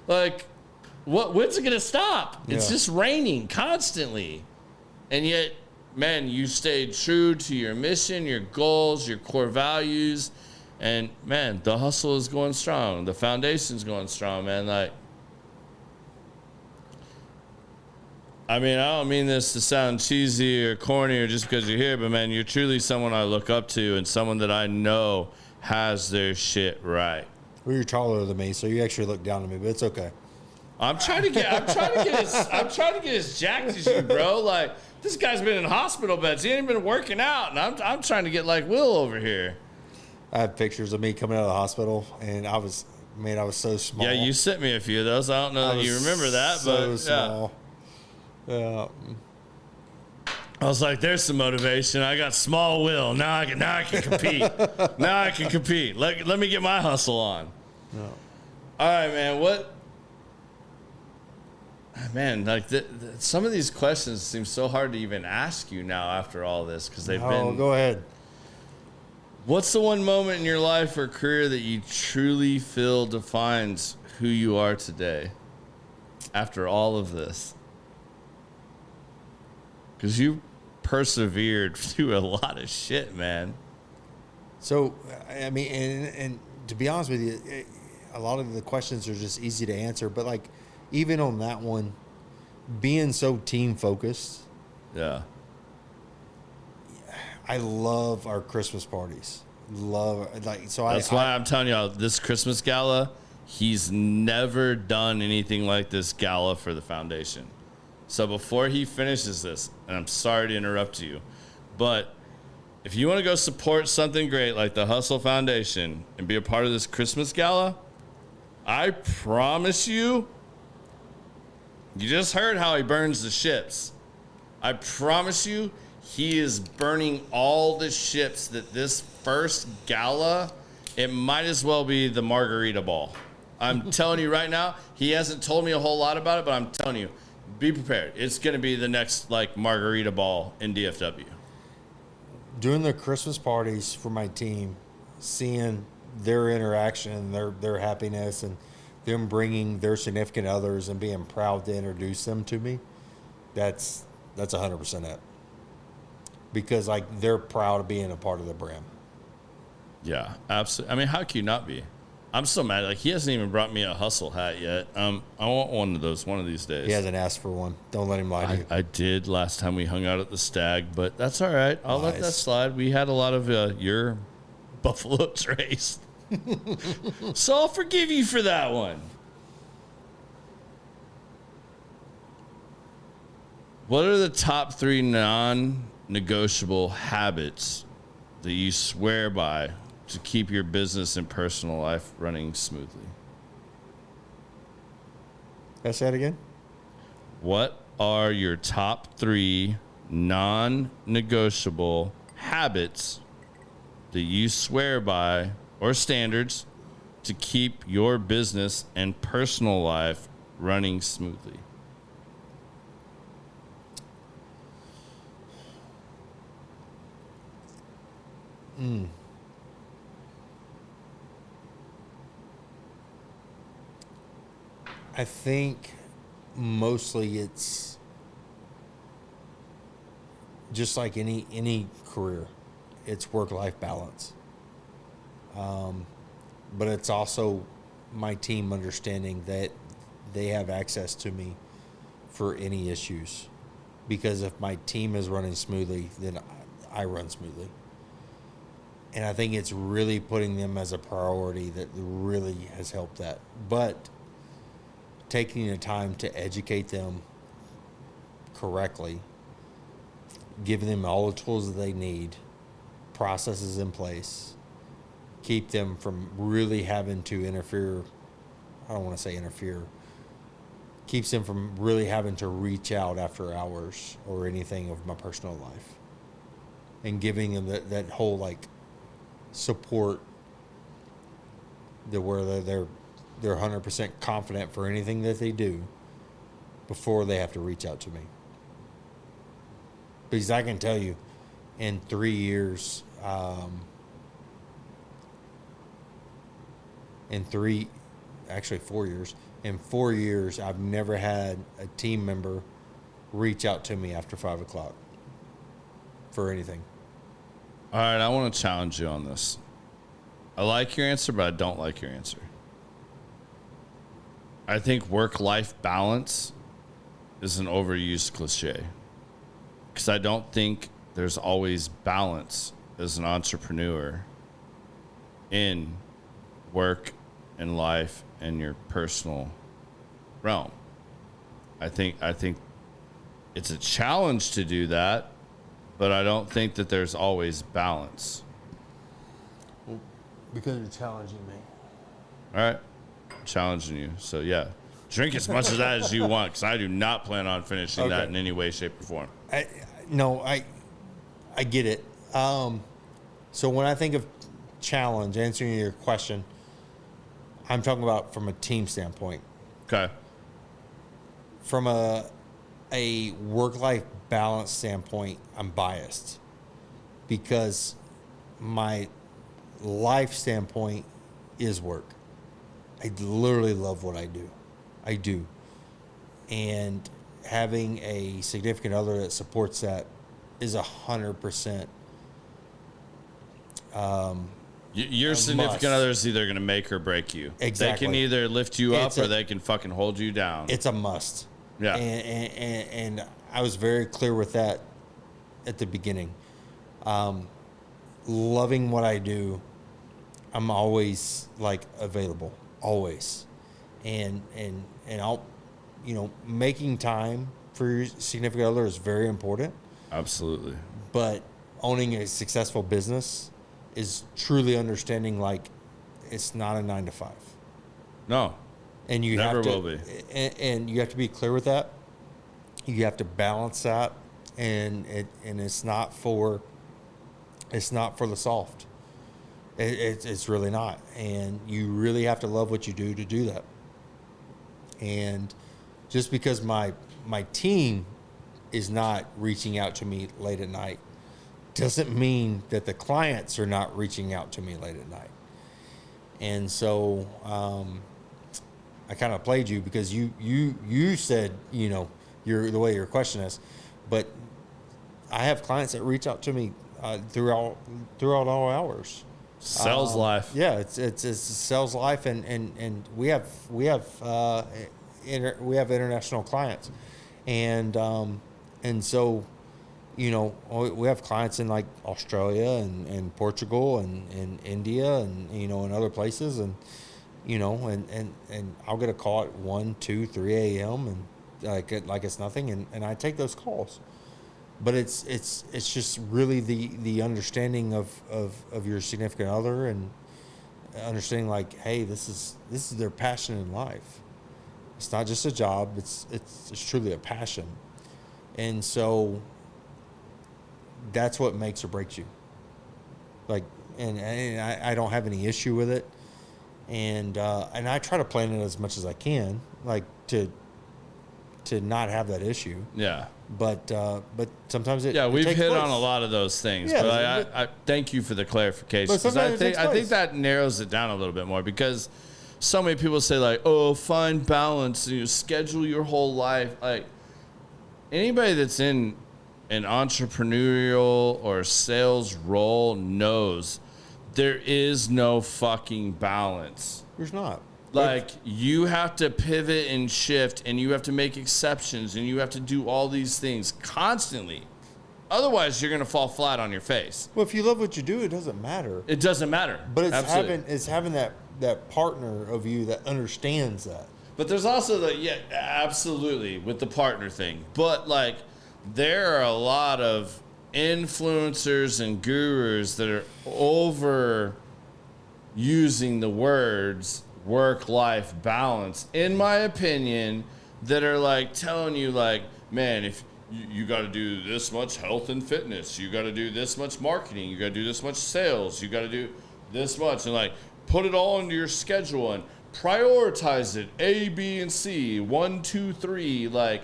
Like, when's it going to stop? Yeah. It's just raining constantly. And yet, man, you stayed true to your mission, your goals, your core values. And, man, the hustle is going strong. The foundation's going strong, man. Like, I mean, I don't mean this to sound cheesy or corny or just because you're here, but, man, you're truly someone I look up to and someone that I know has their shit right. Well, you're taller than me, so you actually look down at me, but it's okay. I'm trying to get as jacked as you, bro. Like, this guy's been in hospital beds. He ain't been working out, and I'm trying to get like Will over here. I have pictures of me coming out of the hospital, and I was so small. Yeah, you sent me a few of those. I don't know that you remember that, but small. Yeah. I was like, there's some motivation. I got small Will. Now I can compete. Now I can compete. Let me get my hustle on. No. All right, man. Man, like some of these questions seem so hard to even ask you now after all this because they've been. Oh, go ahead. What's the one moment in your life or career that you truly feel defines who you are today after all of this? Because you persevered through a lot of shit, man. So, I mean, and to be honest with you, a lot of the questions are just easy to answer. But, like, even on that one, being so team focused. Yeah. I love our Christmas parties. That's why I'm telling y'all, this Christmas gala, he's never done anything like this gala for the foundation. So before he finishes this, and I'm sorry to interrupt you, but if you want to go support something great like the Hustle Foundation and be a part of this Christmas gala, I promise you just heard how he burns the ships. I promise you, he is burning all the ships that this first gala, it might as well be the margarita ball. I'm telling you right now, he hasn't told me a whole lot about it, but I'm telling you, be prepared. It's going to be the next like margarita ball in DFW. Doing the Christmas parties for my team, seeing their interaction, their happiness, and them bringing their significant others and being proud to introduce them to me, that's 100% it. Because like they're proud of being a part of the brand. Yeah, absolutely. I mean, how can you not be? I'm so mad. Like, he hasn't even brought me a hustle hat yet. I want one of those one of these days. He hasn't asked for one. Don't let him lie to you. I did last time we hung out at the Stag, but that's all right. I'll let that slide. We had a lot of your Buffalo Trace. So I'll forgive you for that one. What are the top 3 non-negotiable habits that you swear by to keep your business and personal life running smoothly? Can I say it again? What are your top 3 non-negotiable habits that you swear by or standards to keep your business and personal life running smoothly? I think mostly it's just like any career. It's work-life balance. But it's also my team understanding that they have access to me for any issues. Because if my team is running smoothly, then I run smoothly. And I think it's really putting them as a priority that really has helped that. But taking the time to educate them correctly, giving them all the tools that they need, processes in place, keep them from really having to interfere. I don't want to say interfere. Keeps them from really having to reach out after hours or anything of my personal life. And giving them that whole like support that where they're 100% confident for anything that they do before they have to reach out to me. Because I can tell you, in 3 years, actually 4 years, in 4 years, I've never had a team member reach out to me after 5 o'clock for anything. All right, I want to challenge you on this. I like your answer, but I don't like your answer. I think work-life balance is an overused cliche. Because I don't think there's always balance as an entrepreneur in work and life and your personal realm. I think it's a challenge to do that, but I don't think that there's always balance. Because you're challenging me. All right. I'm challenging you. So, yeah. Drink as much of that as you want, because I do not plan on finishing that in any way, shape, or form. I get it. So when I think of challenge, answering your question, I'm talking about from a team standpoint. Okay. From a work-life balance standpoint, I'm biased because my life standpoint is work. I literally love what I do. I do. And having a significant other that supports that is 100%. Your significant other is either going to make or break you. Exactly. They can either lift you up or they can fucking hold you down. It's a must. Yeah. And I was very clear with that at the beginning. Loving what I do, I'm always like available, always. And I'll, making time for your significant other is very important. Absolutely. But owning a successful business is truly understanding like it's not a 9 to 5. No. And you never have to, will be. And you have to be clear with that. You have to balance that and it's not for the soft. It's really not, and you really have to love what you do to do that. And just because my team is not reaching out to me late at night doesn't mean that the clients are not reaching out to me late at night. And so I kind of played you because you said, you know, the way your question is, but I have clients that reach out to me throughout all hours. Sales life. Yeah, it's sales life, and we have international clients, and so, you know, we have clients in like Australia and Portugal and India and, you know, and other places, and, you know, and I'll get a call at 1, 2, 3 a.m. and like it's nothing, and I take those calls. But it's just really the understanding of your significant other, and understanding like, hey, this is their passion in life. It's not just a job. It's truly a passion, and so that's what makes or breaks you. Like, and I don't have any issue with it, and I try to plan it as much as I can, like to not have that issue. Yeah. But sometimes it we've takes hit place. on a lot of those things. Yeah, but I thank you for the clarification, because I think that narrows it down a little bit more, because so many people say like, oh, find balance, you schedule your whole life. Like, anybody that's in an entrepreneurial or sales role knows there is no fucking balance. There's not. Like, you have to pivot and shift, and you have to make exceptions, and you have to do all these things constantly. Otherwise, you're going to fall flat on your face. Well, if you love what you do, it doesn't matter. It doesn't matter. But Absolutely. it's having that partner of you that understands that. But there's also absolutely, with the partner thing. But, like, there are a lot of influencers and gurus that are overusing the words work-life balance, in my opinion, that are like telling you like, man, if you got to do this much health and fitness, you got to do this much marketing, you got to do this much sales, you got to do this much, and like put it all into your schedule and prioritize it, A, B, and C, 1, 2, 3. Like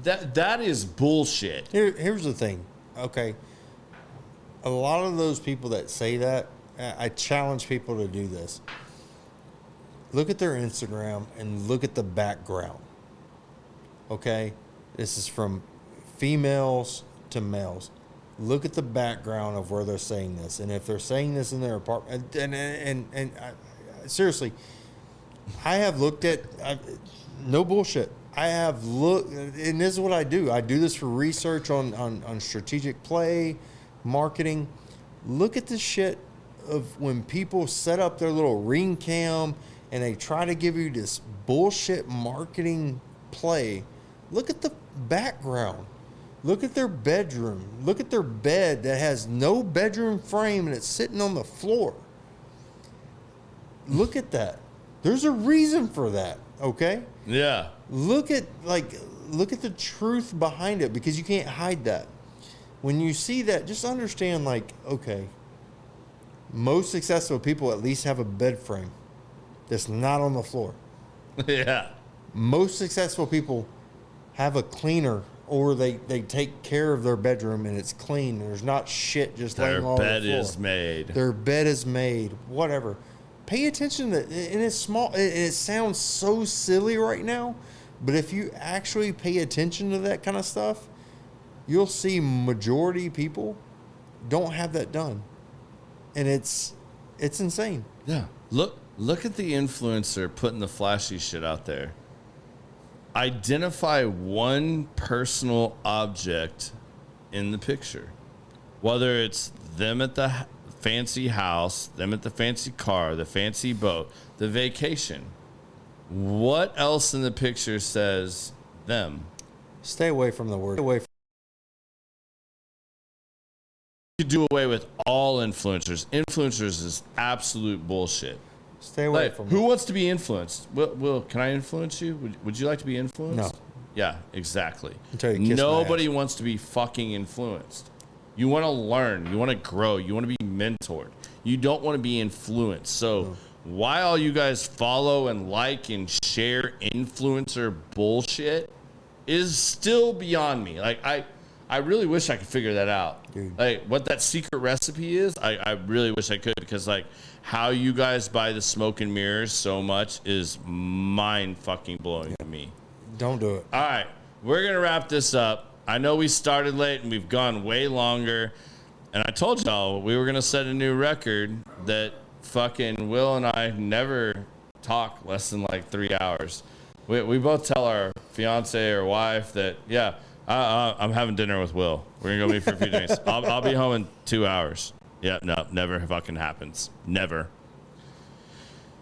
that is bullshit. Here's the thing, okay? A lot of those people that say that, I challenge people to do this. Look at their Instagram and look at the background. Okay? This is from females to males. Look at the background of where they're saying this. And if they're saying this in their apartment, and seriously, I have looked at, no bullshit. I have looked, and this is what I do. I do this for research on strategic play, marketing. Look at the shit of when people set up their little ring cam and they try to give you this bullshit marketing play. Look at the background. Look at their bedroom. Look at their bed that has no bedroom frame and it's sitting on the floor. Look at that. There's a reason for that, okay? Yeah. Look at the truth behind it, because you can't hide that. When you see that, just understand, like, okay, most successful people at least have a bed frame that's not on the floor. Yeah. Most successful people have a cleaner, or they take care of their bedroom and it's clean. There's not shit just laying all over the floor. Their bed is made. Their bed is made. Whatever. Pay attention to it. And it's small. It sounds so silly right now, but if you actually pay attention to that kind of stuff, you'll see majority people don't have that done. And it's insane. Yeah. Look at the influencer putting the flashy shit out there. Identify one personal object in the picture. Whether it's them at the fancy house, them at the fancy car, the fancy boat, the vacation. What else in the picture says them? Stay away from the word. You do away with all influencers. Influencers is absolute bullshit. Stay away Like, from who it. wants to be influenced? Will, can I influence you? Would you like to be influenced? No. Yeah, exactly. Until you kiss my Nobody ass. wants to be fucking influenced. You want to learn. You want to grow. You want to be mentored. You don't want to be influenced. So why all you guys follow and like and share influencer bullshit is still beyond me. Like, I really wish I could figure that out. Dude. Like, what that secret recipe is, I really wish I could, because, like, how you guys buy the smoke and mirrors so much is mind fucking blowing to me. Don't do it. All right, we're going to wrap this up. I know we started late and we've gone way longer. And I told y'all we were going to set a new record that fucking Will and I never talk less than like 3 hours. We both tell our fiance or wife that, yeah, I'm having dinner with Will. We're going to go meet for a few days. I'll be home in 2 hours. Yeah, no, never fucking happens. Never.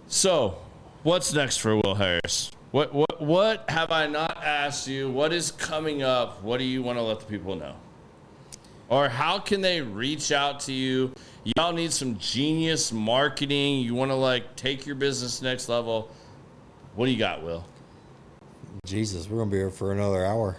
So, what's next for Will Harris? What have I not asked you? What is coming up? What do you want to let the people know? Or how can they reach out to you? Y'all need some genius marketing. You want to like take your business next level. What do you got, Will? Jesus, we're going to be here for another hour.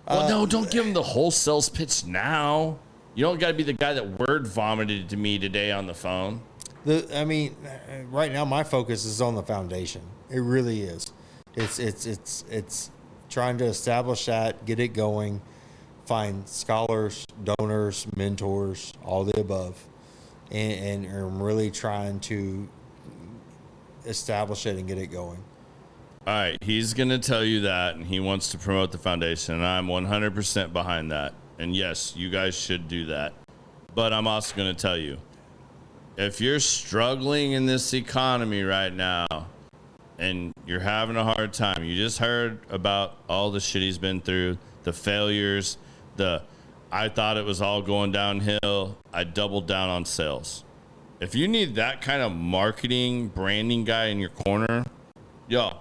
Well, no, don't give them the whole sales pitch now. You don't got to be the guy that word vomited to me today on the phone. Right now my focus is on the foundation. It really is. It's trying to establish that, get it going, find scholars, donors, mentors, all the above, and I'm really trying to establish it and get it going. All right, he's going to tell you that, and he wants to promote the foundation, and I'm 100% behind that. And yes, you guys should do that. But I'm also going to tell you, if you're struggling in this economy right now and you're having a hard time, you just heard about all the shit he's been through, the failures, I thought it was all going downhill. I doubled down on sales. If you need that kind of marketing, branding guy in your corner, yo,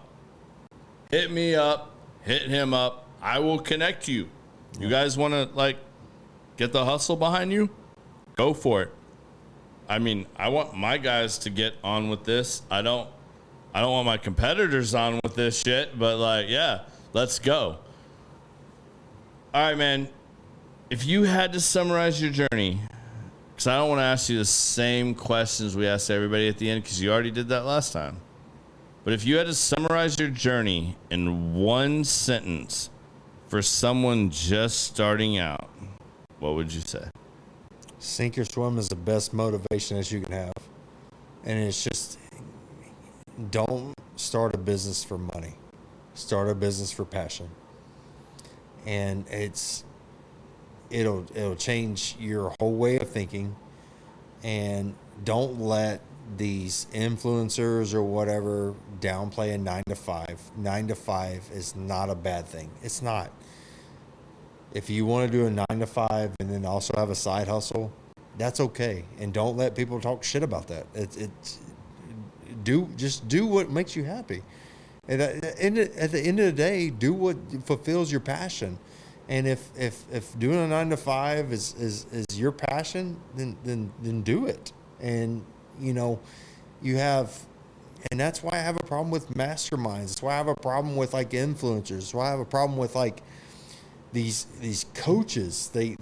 hit me up, hit him up. I will connect you. You guys want to like get the hustle behind you? Go for it. I mean, I want my guys to get on with this. I don't want my competitors on with this shit, but like, yeah, let's go. All right, man. If you had to summarize your journey, because I don't want to ask you the same questions we asked everybody at the end, because you already did that last time. But if you had to summarize your journey in one sentence for someone just starting out, what would you say? Sink or swim is the best motivation that you can have. And it's just, don't start a business for money. Start a business for passion. And it'll change your whole way of thinking. And don't let these influencers or whatever downplay a 9 to 5. 9 to 5 is not a bad thing. It's not. If you want to do a 9 to 5 and then also have a side hustle, that's okay. And don't let people talk shit about that. Just do what makes you happy. And at the end of the day, do what fulfills your passion. And if doing a 9 to 5 is your passion, then do it. And you have, and that's why I have a problem with masterminds. That's why I have a problem with like influencers. That's why I have a problem with like these coaches. They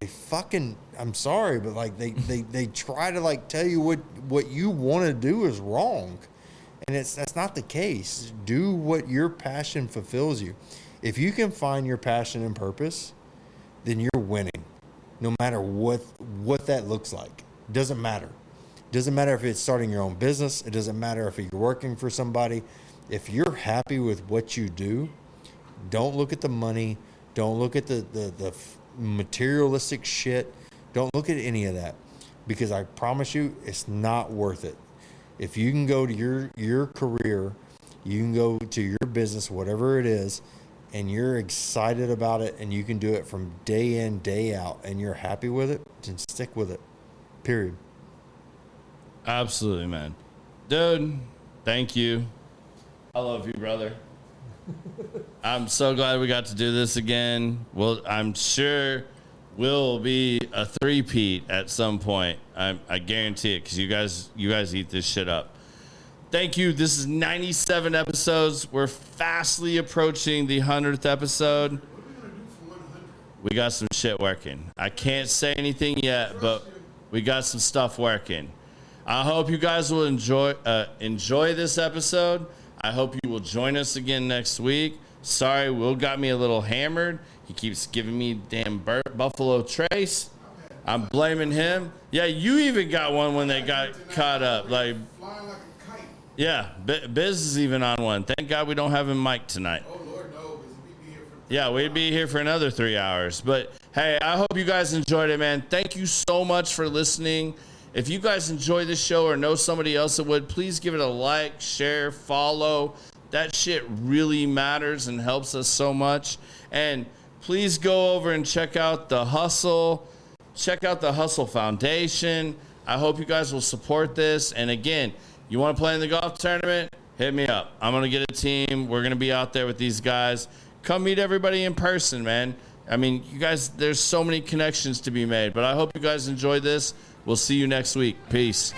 fucking, I'm sorry, but like they try to like tell you what you want to do is wrong. And that's not the case. Do what your passion fulfills you. If you can find your passion and purpose, then you're winning. No matter what that looks like. Doesn't matter. Doesn't matter if it's starting your own business. It doesn't matter if you're working for somebody. If you're happy with what you do, don't look at the money. Don't look at the materialistic shit. Don't look at any of that, because I promise you it's not worth it. If you can go to your career, you can go to your business, whatever it is, and you're excited about it and you can do it from day in, day out, and you're happy with it, then stick with it. Period. Absolutely, man. Dude, thank you. I love you, brother. I'm so glad we got to do this again. Well, I'm sure we'll be a three-peat at some point. I guarantee it, because you guys eat this shit up. thank you. This is 97 episodes. We're fastly approaching the 100th episode. What are we gonna do for 100? We got some shit working. I can't say anything yet, but we got some stuff working. I hope you guys will enjoy this episode. I hope you will join us again next week. Sorry, Will got me a little hammered. He keeps giving me damn Buffalo Trace. I'm blaming him. Yeah, you even got one when they got caught up. Like, Flying like a kite. yeah, Biz is even on one. Thank God we don't have him mic tonight. Oh Lord, no, because we'd be here for. Yeah, we'd be here for another 3 hours. But hey, I hope you guys enjoyed it, man. Thank you so much for listening. If you guys enjoy this show or know somebody else that would, please give it a like, share, follow. That shit really matters and helps us so much. And please go over and check out the Hustle. Check out the Hustle Foundation. I hope you guys will support this. And again, you want to play in the golf tournament? Hit me up. I'm going to get a team. We're going to be out there with these guys. Come meet everybody in person, man. I mean, you guys, there's so many connections to be made. But I hope you guys enjoyed this. We'll see you next week. Peace.